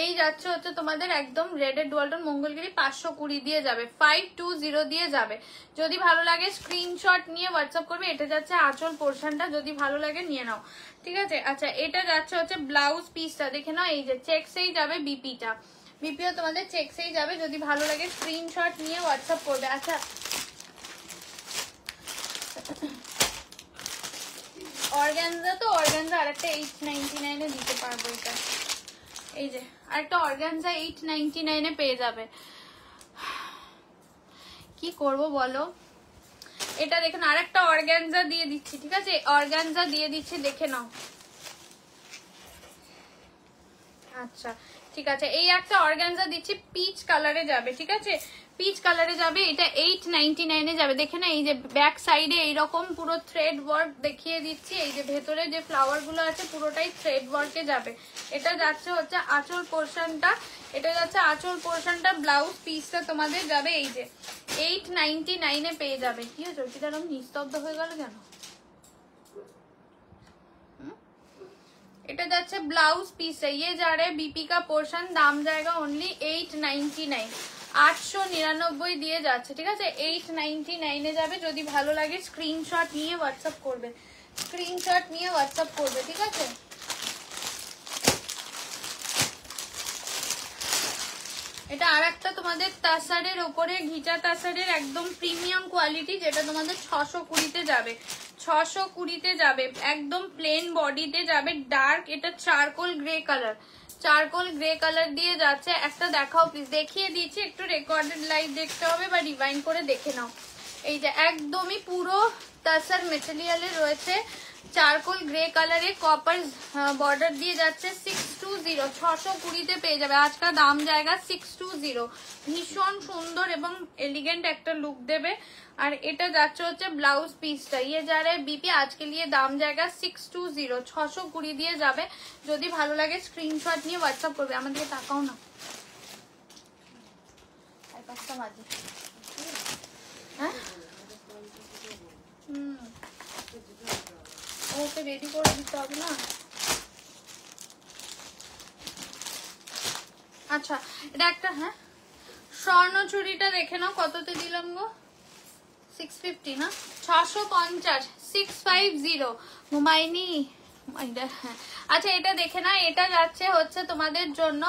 এই যাচ্ছে হচ্ছে তোমাদের একদম রেড এর ডুয়ালটন মঙ্গলগিরি 520 দিয়ে যাবে, 520 দিয়ে যাবে। যদি ভালো লাগে স্ক্রিনশট নিয়ে হোয়াটসঅ্যাপ করবে। এটা যাচ্ছে আঁচল পোর্শনটা, যদি ভালো লাগে নিয়ে নাও, ঠিক আছে। আচ্ছা এটা যাচ্ছে হচ্ছে ব্লাউজ পিসটা, দেখে নাও, এই যে চেকসেই যাবে বিপিটা, বিপিও তোমাদের চেকসেই যাবে। যদি ভালো লাগে স্ক্রিনশট নিয়ে হোয়াটসঅ্যাপ করবে। আচ্ছা অর্গানজা, তো অর্গানজা আরেকটা 899 এ দিতে পারবো। এটা এই যে আরেকটা অর্গানজা 899 এ পেয়ে যাবে। কি করব বলো, এটা দেখেন আরেকটা অর্গানজা দিয়ে দিচ্ছি, ঠিক আছে, অর্গানজা দিয়ে দিচ্ছি, দেখে নাও। আচ্ছা ঠিক আছে, এই একটা অর্গানজা দিচ্ছি, পিচ কালারে যাবে, ঠিক আছে, পিচ কালারে যাবে। এটা 899 এ যাবে। দেখে না এই যে ব্যাক সাইডে এইরকম পুরো থ্রেড ওয়ার্ক দেখিয়ে দিচ্ছি, এই যে ভেতরে যে ফ্লাওয়ার গুলো আছে পুরোটাই থ্রেড ওয়ার্কে যাবে। এটা যাচ্ছে হচ্ছে আঁচল পোর্শনটা, এটা যাচ্ছে আঁচল পোর্শনটা, ব্লাউজ পিসটা তোমাদের যাবে এই যে 899 এ পেয়ে যাবে। কি হচ্ছে কি জানো, নিস্তব্ধ হয়ে গেল কেন? এটা যাচ্ছে ব্লাউজ পিস, ये जा रहा है बीपी का पोर्शन, দাম जाएगा ओनली 899, 899 দিয়ে যাচ্ছে, ঠিক আছে, 899 এ যাবে। যদি ভালো লাগে স্ক্রিনশট নিয়ে হোয়াটসঅ্যাপ করবে, স্ক্রিনশট নিয়ে হোয়াটসঅ্যাপ করবে, ঠিক আছে। এটা আরেকটা তোমাদের তাসারের উপরে ঘিচা তাসারের একদম প্রিমিয়াম কোয়ালিটি, যেটা তোমাদের 620 যাবে, 620 যাবে, একদম প্লেন বডিতে যাবে, ডার্ক, এটা charcoal grey colour, charcoal grey colour দিয়ে যাচ্ছে। একটা দেখাও প্লিজ, দেখিয়ে দিচ্ছি, একটু রেকর্ডেড লাইভ দেখতে হবে বা রিভাইন্ড করে দেখে নাও। এই যে একদমই পুরো তাসার মেটেরিয়ালে রয়েছে, চারকোল গ্রে কালারে কপার বর্ডার দিয়ে যাচ্ছে, 620, 620 পেয়ে যাবে। আজকাল দাম জায়গা 620, ভীষণ সুন্দর এবং এলিগেন্ট একটা লুক দেবে। আর এটা যাচ্ছে হচ্ছে ব্লাউজ পিসটা, ইয়ে যা রে বিপি, আজকে লিয়ে দাম জায়গা 620, 620 দিয়ে যাবে। যদি ভালো লাগে স্ক্রিনশট নিয়ে হোয়াটসঅ্যাপ করবে। আমাদেরকে তাকাও না, হ্যাঁ ওকে রেডি করে দিতে হবে না। আচ্ছা এটা একটা, হ্যাঁ স্বর্ণ চুড়িটা দেখে নাও, কততে দিলাম গো, 650 না, 650, 650 ঘুমাইনি। আচ্ছা এটা দেখে না, এটা যাচ্ছে হচ্ছে তোমাদের জন্য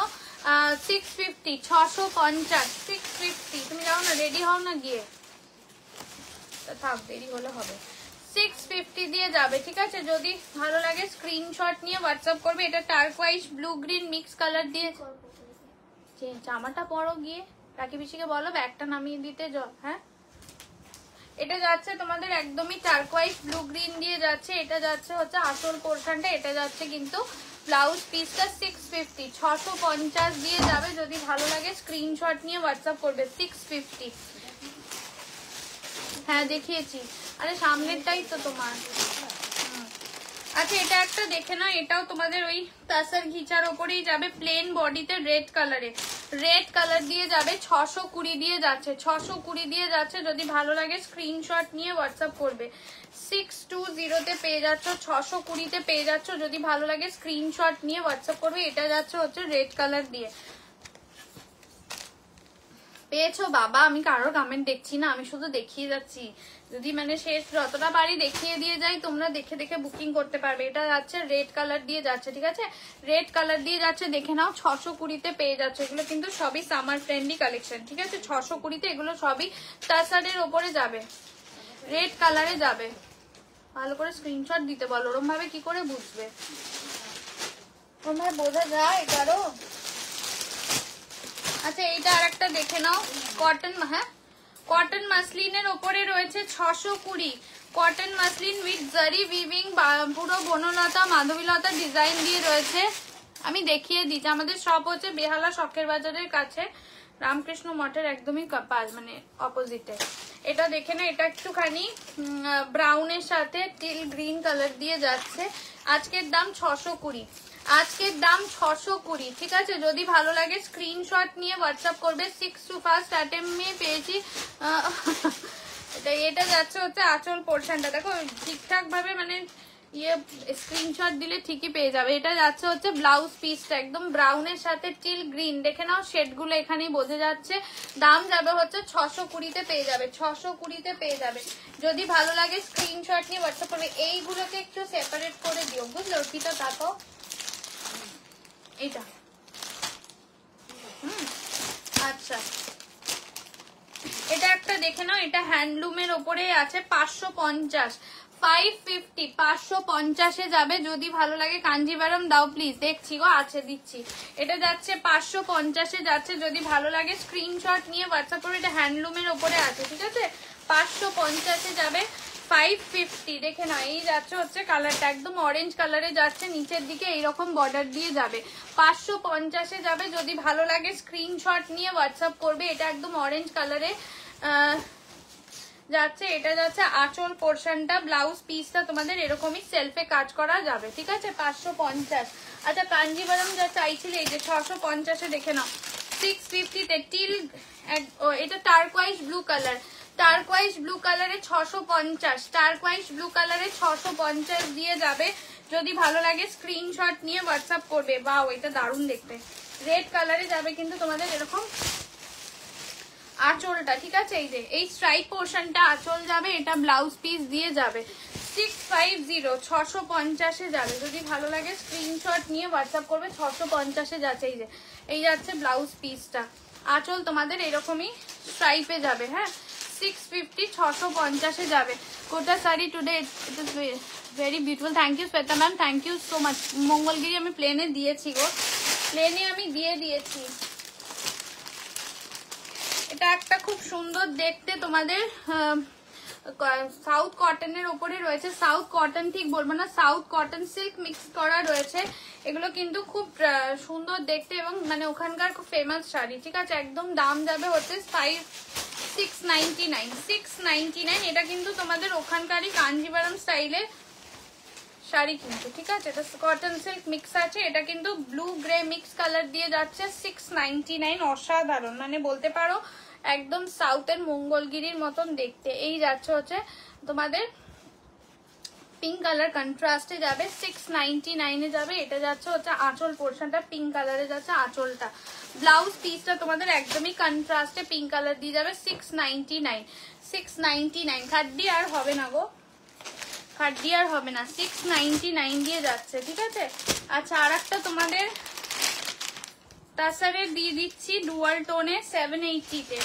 650, 650, 650। তুমি যাও না, রেডি হও না গিয়ে, থাক দেরি হলে হবে। 650 দিয়ে যাবে, ঠিক আছে। যদি ভালো লাগে স্ক্রিনশট নিয়ে হোয়াটসঅ্যাপ করবে। এটা turquoise blue green mix colour দিয়ে, জামাটা পরো গিয়ে, রাখি পিসিকে বলো ব্যাগটা নামিয়ে দিতে জল। হ্যাঁ এটা যাচ্ছে তোমাদের একদমই টার্কোয়াইজ ব্লু গ্রিন দিয়ে যাচ্ছে। এটা যাচ্ছে হচ্ছে আঁচল পোর্শনটা, এটা যাচ্ছে কিন্তু ব্লাউজ পিসটা 650, 650 দিয়ে যাবে। যদি ভালো লাগে স্ক্রিনশট নিয়ে হোয়াটসঅ্যাপ করবে। 650, হ্যাঁ দেখিয়েছি, আরে সামনেরটাই তো তোমার। আচ্ছা এটা একটা দেখে নাও, এটাও তোমাদের ওই তাসার ঘিচার ওপরেই যাবে, প্লেন বডিতে রেড কালারে, রেড কালার দিয়ে যাবে, 620 দিয়ে যাচ্ছে, 620 দিয়ে যাচ্ছে। যদি ভালো লাগে স্ক্রিনশট নিয়ে হোয়াটসঅ্যাপ করবে। 620 তে পেয়ে যাচ্ছ, 620 তে পেয়ে যাচ্ছ। যদি ভালো লাগে স্ক্রিনশট নিয়ে হোয়াটসঅ্যাপ করবে। এটা যাচ্ছে হচ্ছে রেড কালার দিয়ে। পেয়েছো বাবা, আমি কারোর কমেন্ট দেখছি না, আমি শুধু দেখিয়ে যাচ্ছি। যদি মানে শেষ যতটা পারি দেখিয়ে দিয়ে যাই, তোমরা দেখে দেখে বুকিং করতে পারবে। এটা যাচ্ছে রেড কালার দিয়ে যাচ্ছে, ঠিক আছে, রেড কালার দিয়ে যাচ্ছে, দেখে নাও। 620 তে পেয়ে যাচ্ছে। এগুলো কিন্তু সবই সামার ফ্রেন্ডলি কালেকশন, ঠিক আছে। 620 তে এগুলো সবই তাসারের ওপরে যাবে, রেড কালারে যাবে। ভালো করে স্ক্রিনশট দিতে বলো, ওরম ভাবে কি করে বুঝবে, ওরম ভাবে বোঝা যায় কারো। আচ্ছা এইটা আর একটা দেখে নাও, কটন, হ্যাঁ কটন মাসলিনের ওপরে রয়েছে 620। কটন মাসলিন উইথ জারি উইভিং, পুরো বনলতা মাধবীলতা ডিজাইন দিয়ে রয়েছে। আমি দেখিয়ে দিচ্ছি, আমাদের শপ হচ্ছে বেহালা শখের বাজারের কাছে, রামকৃষ্ণ মঠের একদমই মানে অপোজিটে। এটা দেখে না, এটা একটুখানি ব্রাউনের সাথে টিল গ্রিন কালার দিয়ে যাচ্ছে। আজকের দাম 620, আজকের দাম 620, ঠিক আছে? যদি ভালো লাগে স্ক্রিনশট নিয়ে হোয়াটসঅ্যাপ করবে। 6 to ফার্স্ট অ্যাটেম্পে পেয়েছি। এটা যাচ্ছে হচ্ছে আঁচল পোর্শনটা, দেখো ঠিকঠাক ভাবে মানে স্ক্রিনশট দিলে ঠিকই পেয়ে যাবে। এটা যাচ্ছে হচ্ছে ব্লাউজ পিসটা, একদম ব্রাউনের সাথে টিল গ্রিন, দেখে নাও শেডগুলো এখানেই বোঝা যাচ্ছে। দাম যাবে হচ্ছে 620-তে পেয়ে যাবে, 620-তে পেয়ে যাবে। যদি ভালো লাগে স্ক্রিনশট নিয়ে হোয়াটসঅ্যাপ করবে। এইগুলোকে একটু সেপারেট করে দিও, বুঝলো? অর্পিতা তাকাও এইটা। আচ্ছা, এটা একটা দেখে নাও, এটা হ্যান্ডলুমের ওপরে আছে 550, 550, 550-এ যাবে। যদি ভালো লাগে কাঞ্জিভারম দাও প্লিজ, দেখছি গো, আছে দিচ্ছি। এটা যাচ্ছে 550-এ যাচ্ছে। যদি ভালো লাগে স্ক্রিনশট নিয়ে হোয়াটসঅ্যাপ করবে। এটা হ্যান্ডলুমের ওপরে আছে, ঠিক আছে? 550-এ যাবে, 550 দেখে না। এই যাচ্ছে হচ্ছে কালারটা একদম অরেঞ্জ কালারে যাচ্ছে, নিচের দিকে এইরকম বর্ডার দিয়ে যাবে। 550-এ যাবে। যদি ভালো লাগে স্ক্রিনশট নিয়ে হোয়াটসঅ্যাপ করবে। এটা একদম অরেঞ্জ কালারে যাচ্ছে। এটা যাচ্ছে আঁচল পোর্শনটা, ব্লাউজ পিসটা তোমাদের এরকমই সেলফে কাজ করা যাবে, ঠিক আছে? 550। আচ্ছা, কাঞ্জিভারম যা চাইছিলে এই যে 650-এ দেখে নাও। 650-তে টিল, এটা turquoise blue colour, turquoise blue কালারে 650, টার্কোয়াইজ ব্লু কালারে 650 দিয়ে যাবে। যদি ভালো লাগে স্ক্রিনশট নিয়ে হোয়াটসঅ্যাপ করবে। বাও, এটা দারুণ দেখতে, রেড কালারে যাবে কিন্তু তোমাদের এরকম আঁচলটা, ঠিক আছে? এই যে এই স্ট্রাইপ পোর্শনটা আঁচল যাবে, এটা ব্লাউজ পিস দিয়ে যাবে। 650, 650-এ যাবে। যদি ভালো লাগে স্ক্রিনশট নিয়ে হোয়াটসঅ্যাপ করবে। 650-এ যাচ্ছে। এই যে এই যাচ্ছে ব্লাউজ পিসটা, আঁচল তোমাদের এরকমই স্ট্রাইপে যাবে। হ্যাঁ, 650, 650-এ যাবে। Kota sari today it is very beautiful. Thank you Shweta ma'am, thank you so much. Mangalagiri আমি প্লেনে দিয়েছি গো, প্লেনে আমি দিয়ে দিয়েছি। এটা একটা খুব সুন্দর দেখতে তোমাদের সাউথ কটনের ওপরে রয়েছে। সাউথ কটন ঠিক বলবো না, সাউথ কটন সিল্ক মিক্স করা রয়েছে। এগুলো কিন্তু খুব সুন্দর দেখতে এবং মানে ওখানকার খুব ফেমাস শাড়ি, ঠিক আছে? একদম দাম যাবে হচ্ছে 699, 699। এটা কিন্তু তোমাদের ওখানকারই কাঞ্জিভারম স্টাইলে শাড়ি কিন্তু, ঠিক আছে? এটা কটন সিল্ক মিক্স আছে। এটা কিন্তু ব্লু গ্রে মিক্স কালার দিয়ে যাচ্ছে। 699, অসাধারণ, মানে বলতে পারো একদম সাউথের মঙ্গলগিরির মতন দেখতে। এই যাচ্ছে হচ্ছে তোমাদের পিঙ্ক কালার কন্ট্রাস্টে যাবে, 699-এ যাবে। এটা যাচ্ছে হচ্ছে আঁচল পোর্শনটা, পিঙ্ক কালারে যাচ্ছে আঁচলটা। ব্লাউজ পিসটা তোমাদের একদমই কন্ট্রাস্টে পিঙ্ক কালার দিয়ে যাবে। 699, 699। খাড্ডি আর হবে না গো, খাড্ডি আর হবে না, 699 দিয়ে যাচ্ছে, ঠিক আছে? আচ্ছা, আর একটা তোমাদের তাসারে দিয়ে দিচ্ছি ডুয়াল টোনে 780-তে,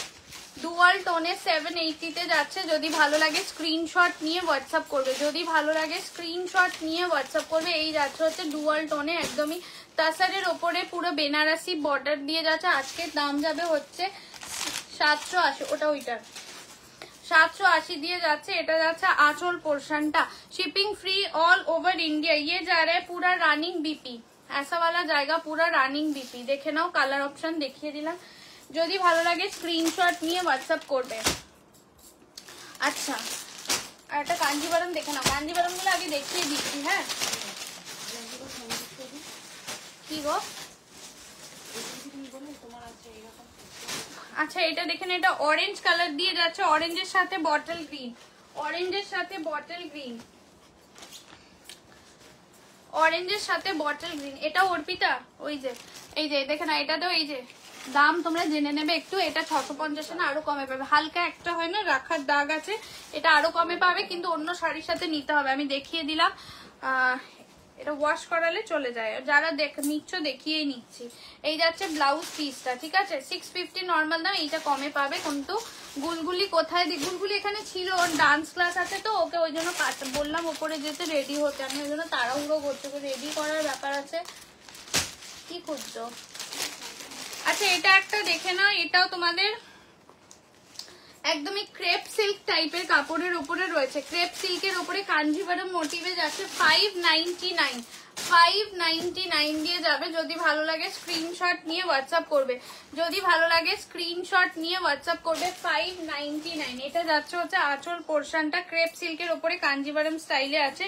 ডুয়াল টোনে 780-তে যাচ্ছে। যদি ভালো লাগে স্ক্রিনশট নিয়ে হোয়াটসঅ্যাপ করবে। যদি ভালো লাগে স্ক্রিনশট নিয়ে হোয়াটসঅ্যাপ করবে। এই যাচ্ছে হচ্ছে ডুয়াল টোনে একদমই তাসারের ওপরে পুরো বেনারসি বর্ডার দিয়ে যাচ্ছে। আজকের দাম যাবে হচ্ছে 780, ওটা ওইটার 780 দিয়ে যাচ্ছে। এটা যাচ্ছে আঁচল पोर्शनটা, shipping free all over India. ये जा रहा है पूरा रनिंग बीपी, ऐसा वाला जाएगा पूरा रनिंग बीपी। দেখে নাও, কালার অপশন দেখিয়ে দিলাম। যদি ভালো লাগে স্ক্রিনশট নিয়ে হোয়াটসঅ্যাপ করবে। আচ্ছা, আর একটা কাঞ্জিভারম দেখে নাও, কাঞ্জিভারমগুলো আগে দেখিয়ে দিচ্ছি। হ্যাঁ, কি গো? আচ্ছা, এটা দেখেন, এটা অরেঞ্জ কালার দিয়ে যাচ্ছে, অরেঞ্জের সাথে বটল গ্রিন, অরেঞ্জের সাথে বটল গ্রিন, অরেঞ্জের সাথে বটল গ্রিন। এটা অর্পিতা, ওই যে এই যে দেখেন, এটাতেও এই যে দাম তোমরা জেনে নেবে একটু। এটা 650 না আরো কমে পাবে। হালকা একটা হয় না রাখার দাগ আছে, এটা আরো কমে পাবে, কিন্তু অন্য শাড়ির সাথে নিতে হবে। আমি দেখিয়ে দিলাম, এটা ওয়াশ করালে চলে যায়। যারা নিচ্ছ দেখিয়েই নিচ্ছি। এই যাচ্ছে ব্লাউজ পিসটা, ঠিক আছে? 650 নর্মাল দাম, এইটা কমে পাবে। কিন্তু গুলগুলি কোথায়? গুলগুলি এখানে ছিল, ওর ডান্স ক্লাস আছে তো, ওকে ওই জন্য বললাম ওপরে যেতে রেডি হতে। আমি ওই জন্য তাড়াহুড়ো করছি, রেডি করার ব্যাপার আছে। কি খুঁজছো? আচ্ছা, এটা একটা দেখে না, এটাও তোমাদের একদমই ক্রেপ সিল্ক টাইপের কাপড়ের উপরে রয়েছে, ক্রেপ সিল্কের উপরে কাঞ্জিভারম মোটিভে যাচ্ছে 599 599 দিয়ে যাবে। যদি ভালো লাগে স্ক্রিনশট নিয়ে হোয়াটসঅ্যাপ করবে, যদি ভালো লাগে স্ক্রিনশট নিয়ে হোয়াটসঅ্যাপ করবে 599। এটা যাচ্ছে হচ্ছে আঁচল পোর্শনটা ক্রেপ সিল্কের উপরে কাঞ্জিভারম স্টাইলে আছে।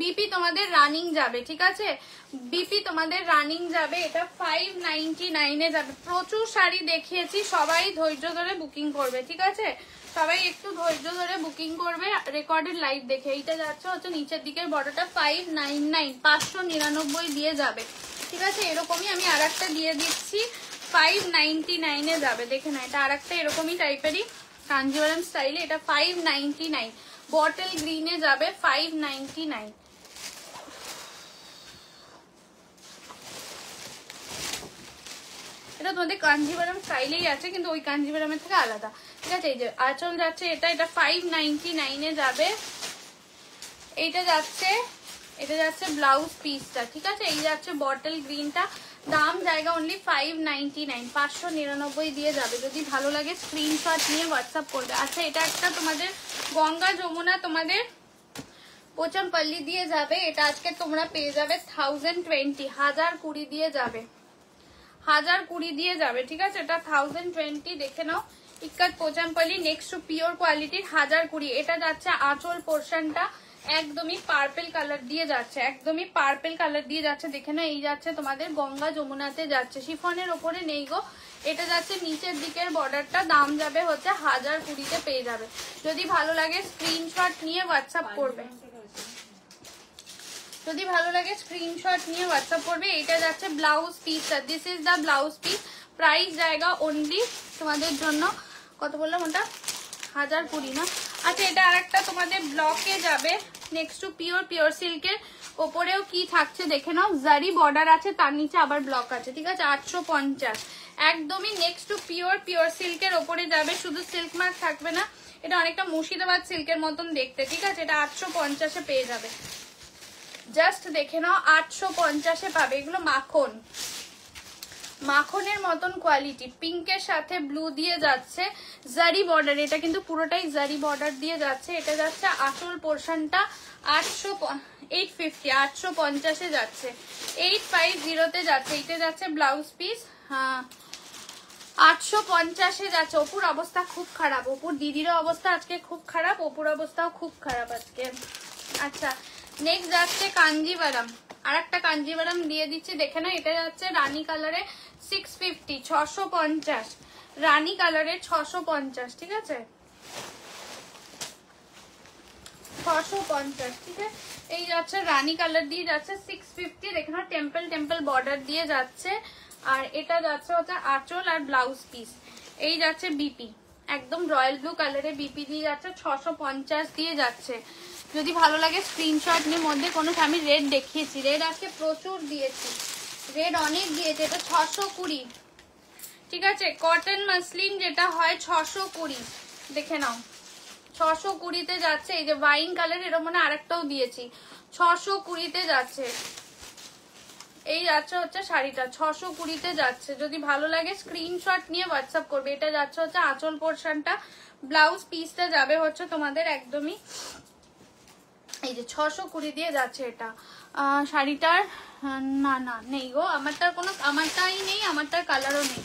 বিপি তোমাদের রানিং যাবে, ঠিক আছে, বিপি তোমাদের রানিং যাবে। এটা 599 এ যাবে। প্রচুর শাড়ি দেখিয়েছি, সবাই ধৈর্য ধরে বুকিং করবে, ঠিক আছে, সবাই একটু ধৈর্য ধরে বুকিং করবে রেকর্ডেড লাইভ দেখে। এইটা যাচ্ছে হচ্ছে নিচের দিকের বর্ডারটা 599 599 দিয়ে যাবে, ঠিক আছে। এরকমই আমি আর একটা দিয়ে দিচ্ছি 599 এ যাবে। দেখে না, এটা আর একটা এরকমই টাইপেরই কাঞ্জিভারম স্টাইলে, এটা 599 বটল গ্রিনে যাবে 599। এটা তোমাদের কাঞ্জিভারম স্টাইলেই আছে, কিন্তু ওই কাঞ্জিভারমের থেকে আলাদা, ঠিক আছে। এই যে আঁচল যাচ্ছে এটা 599 এ যাবে। এইটা যাচ্ছে, এটা যাচ্ছে ব্লাউজ পিসটা, ঠিক আছে। এই যাচ্ছে বটল গ্রিনটা, দাম জায়গা অনলি 599 599 দিয়ে যাবে। যদি ভালো লাগে স্ক্রিনশট নিয়ে হোয়াটসঅ্যাপ করবে। আচ্ছা, এটা একটা তোমাদের গঙ্গা যমুনা তোমাদের পোচামপল্লি দিয়ে যাবে। এটা আজকে তোমরা পেয়ে যাবে 1020 1020 দিয়ে যাবে, 1020 দিয়ে যাবে, ঠিক আছে। এটা 1020 দেখে নাও, ইক্কাত পোচামপল্লি নেক্সট টু পিওর কোয়ালিটির 1020। এটা যাচ্ছে আঁচল পোর্শনটা একদমই পার্পল কালার দিয়ে যাচ্ছে, একদমই পার্পল কালার দিয়ে যাচ্ছে, দেখে নাও। এই যাচ্ছে তোমাদের গঙ্গা যমুনাতে যাচ্ছে, শিফনের ওপরে নেই গো। এটা যাচ্ছে নিচের দিকের বর্ডারটা, দাম যাবে হচ্ছে 1020 পেয়ে যাবে। যদি ভালো লাগে স্ক্রিনশট নিয়ে হোয়াটসঅ্যাপ করবে, যদি ভালো লাগে স্ক্রিনশট নিয়ে হোয়াটসঅ্যাপ করবে। এটা যাচ্ছে blouse piece, this is the blouse piece. Price জায়গা অনলি তোমাদের জন্য কত বললাম ওটা 1020 না। আচ্ছা, এটা আর একটা তোমাদের ব্লকে যাবে নেক্সট টু পিওর সিল্কের ওপরেও কি থাকছে দেখে নাও। জারি বর্ডার আছে, তার নিচে আবার ব্লক আছে, ঠিক আছে। 850 একদমই নেক্সট টু পিওর সিল্কের ওপরে যাবে, শুধু সিল্ক মার্ক থাকবে না। এটা অনেকটা মুর্শিদাবাদ সিল্কের মতন দেখতে, ঠিক আছে। এটা 850 পেয়ে যাবে, জাস্ট দেখে নাও 850 পাবে। এগুলো মাখন, মাখনের মতন কোয়ালিটি, পিঙ্কের সাথে ব্লু দিয়ে যাচ্ছে, জারি বর্ডার, এটা কিন্তু পুরোটাই জারি বর্ডার দিয়ে যাচ্ছে। এটা যাচ্ছে আঁচল পোর্শনটা 850 যাচ্ছে, 850 যাচ্ছে। এটা যাচ্ছে ব্লাউজ পিস, হ্যাঁ 850 যাচ্ছে। অপুর অবস্থা খুব খারাপ, অপুর দিদিরও অবস্থা আজকে খুব খারাপ, অপুর অবস্থাও খুব খারাপ আজকে। আচ্ছা, নেক্সট যাচ্ছে কাঞ্জিভারম, আর একটা কাঞ্জিভারম দিয়ে দিচ্ছি দেখে না। এটা যাচ্ছে রানী কালারে 650 650, রানী কালারে 650, ঠিক আছে 650, ঠিক আছে। এই যাচ্ছে রানী কালার দিয়ে যাচ্ছে 650, দেখে না টেম্পল বর্ডার দিয়ে যাচ্ছে। আর এটা যাচ্ছে হচ্ছে আঁচল আর ব্লাউজ পিস। এই যাচ্ছে বিপি, একদম রয়্যাল ব্লু কালারে বিপি দিয়ে যাচ্ছে 650 দিয়ে যাচ্ছে। যদি ভালো লাগে স্ক্রিনশট নিয়ে, মধ্যে কোনো আমি রেড দেখিয়েছি, রেড আজকে প্রচুর দিয়েছি, রেড অনেক দিয়েছে। এটা 620, ঠিক আছে। কটন মাসলিন যেটা হয় 620, দেখে নাও 620 যাচ্ছে। এই যে ওয়াইন কালার, এরকম মানে আরেকটাও দিয়েছি, 620 যাচ্ছে। এই যাচ্ছে হচ্ছে শাড়িটা 620 যাচ্ছে। যদি ভালো লাগে স্ক্রিনশট নিয়ে হোয়াটসঅ্যাপ করবে। এটা যাচ্ছে হচ্ছে আঁচল পোর্শনটা, ব্লাউজ পিসটা যাবে হচ্ছে তোমাদের একদমই এই যে 620 দিয়ে যাচ্ছে। এটা শাড়িটার না নেই গো, আমারটার কোনো, আমারটাই নেই, আমারটার কালারও নেই।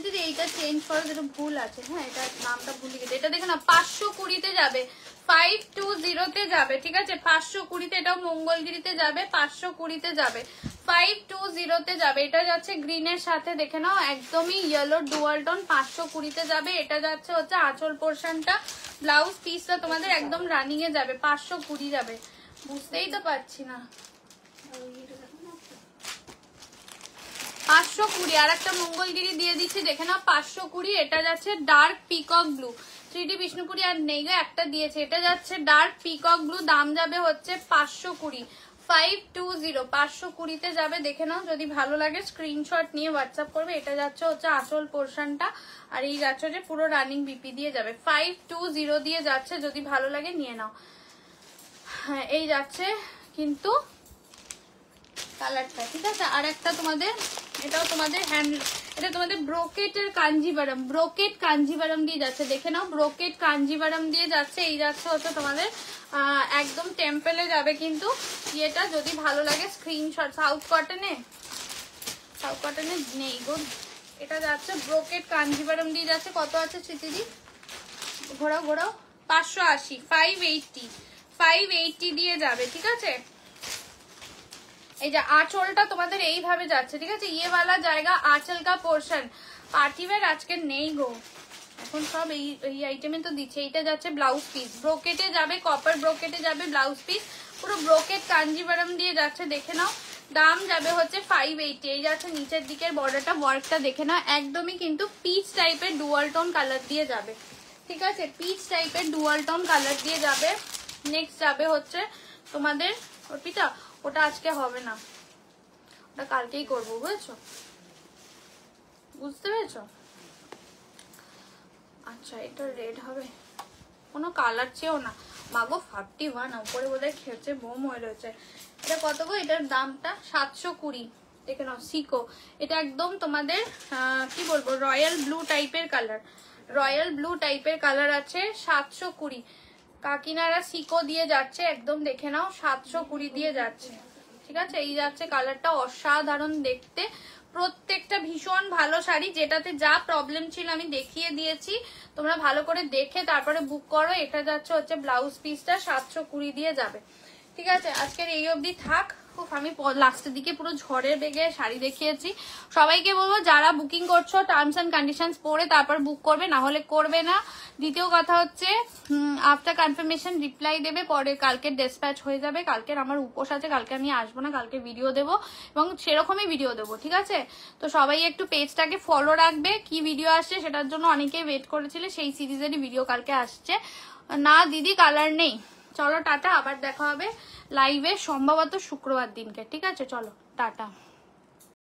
যদি এইটা চেঞ্জ করো, যেটা ভুল আছে, হ্যাঁ এটা নামটা ভুলে গেছে। এটা দেখো না 520 যাবে, 520 যাবে, ঠিক আছে 520। এটাও মঙ্গলগিরিতে যাবে, 520 যাবে, 520 যাবে। এটা যাচ্ছে গ্রিনের সাথে, দেখে নাও একদমই ইয়েলো ডুয়াল টোন, 520 যাবে। এটা যাচ্ছে হচ্ছে আঁচল পোর্শনটা, ব্লাউজ পিসটা তোমাদের একদম রানিং এ যাবে, 520 যাবে। বুঝতেই তো পারছি না, 520। আর একটা মঙ্গলগিরি দিয়ে দিচ্ছি দেখে নাও 520। এটা যাচ্ছে ডার্ক পিকক ব্লু, 3D বিষ্ণুপুরি আর নেই গো, একটা দিয়েছে। এটা যাচ্ছে ডার্ক পিকক ব্লু, দাম যাবে হচ্ছে 520 520 520 যাবে, দেখে নাও। যদি ভালো লাগে স্ক্রিনশট নিয়ে হোয়াটসঅ্যাপ করবে। এটা যাচ্ছে হচ্ছে আঁচল পোর্শনটা, আর এই যাচ্ছে যে পুরো রানিং বিপি দিয়ে যাবে, 520 দিয়ে যাচ্ছে। যদি ভালো লাগে নিয়ে নাও। হ্যাঁ এই যাচ্ছে কিন্তু কালারটা, ঠিক আছে। আর একটা তোমাদের এটাও তোমাদের হ্যান্ড, এটা তোমাদের ব্রোকেটের কাঞ্জিভারাম, ব্রোকেট কাঞ্জিভারাম দিয়ে যাচ্ছে, দেখে নাও ব্রোকেট কাঞ্জিভারাম দিয়ে যাচ্ছে। এই যাচ্ছে হচ্ছে তোমাদের একদম টেম্পেলে যাবে কিন্তু এটা, যদি ভালো লাগে স্ক্রিনশট। সাউথ কটনে, সাউথ কটনে নেই গো, এটা যাচ্ছে ব্রোকেট কাঞ্জিভারাম দিয়ে যাচ্ছে। কত আছে স্মৃতিদি, ঘোরাও ঘোরাও, 580, 580, 580 দিয়ে যাবে, ঠিক আছে। এই যে আঁচলটা তোমাদের এইভাবে যাচ্ছে, ঠিক আছে, ইয়েওয়ালা জায়গা আঁচল কা পোর্শন। পার্টিওয়্যার আজকে নেই গো, এখন সব এই আইটেমে তো দিচ্ছে। এইটা যাচ্ছে ব্লাউজ পিস, ব্রোকেটে যাবে, কপার ব্রোকেটে যাবে ব্লাউজ পিস, পুরো ব্রোকেট কাঞ্জিভারাম দিয়ে যাচ্ছে, দেখে নাও। দাম যাবে হচ্ছে 580। এই যাচ্ছে নিচের দিকের বর্ডারটা, ওয়ার্কটা দেখে নাও, একদমই কিন্তু পিচ টাইপের ডুয়াল টোন কালার দিয়ে যাবে, ঠিক আছে, পিচ টাইপের ডুয়াল টোন কালার দিয়ে যাবে। নেক্সট যাবে হচ্ছে তোমাদের অর্পিতা, ওটা আজকে হবে না, ওটা কালকেই করবো, বুঝেছো, বুঝতে পেরেছো? আচ্ছা এটা রেড হবে, কোনো কালার চেয়েও না মাগো, 41 উপরে বোধহয় খেয়েছে বোম হয়ে রয়েছে। এটা কত গো, এটার দামটা 720, দেখে নাও সিকো। এটা একদম তোমাদের কি বলবো, রয়্যাল ব্লু টাইপের কালার, রয়্যাল ব্লু টাইপের কালার আছে, 720। কাকিনারা সিকো দিয়ে যাচ্ছে একদম, দেখে নাও 720 দিয়ে যাচ্ছে, ঠিক আছে। এই যাচ্ছে কালারটা, অসাধারণ দেখতে, প্রত্যেকটা ভীষণ ভালো শাড়ি। যেটাতে যা প্রবলেম ছিল আমি দেখিয়ে দিয়েছি, তোমরা ভালো করে দেখে তারপরে বুক করো। এটা যাচ্ছে হচ্ছে ব্লাউজ পিসটা 720 দিয়ে যাবে, ঠিক আছে। আজকের এই অবধি থাক। খুব আমি লাস্টের দিকে পুরো ঝড়ের বেগে শাড়ি দেখিয়েছি। সবাইকে বলবো যারা বুকিং করছো টার্মস অ্যান্ড কন্ডিশনস পড়ে তারপর বুক করবে, না হলে করবে না। দ্বিতীয় কথা হচ্ছে আফটার কনফার্মেশন রিপ্লাই দেবে, পরে কালকে ডেসপ্যাচ হয়ে যাবে। কালকের আমার উপোস আছে, কালকে আমি আসবো না, কালকে ভিডিও দেবো এবং সেরকমই ভিডিও দেবো, ঠিক আছে। তো সবাই একটু পেজটাকে ফলো রাখবে, কি ভিডিও আসছে সেটার জন্য অনেকে ওয়েট করেছিল, সেই সিরিজেরই ভিডিও কালকে আসছে। না দিদি কালার নেই, চলো টাটা, আবার দেখা হবে লাইভে সম্ভবত শুক্রবার দিনকে, ঠিক আছে, চলো টাটা।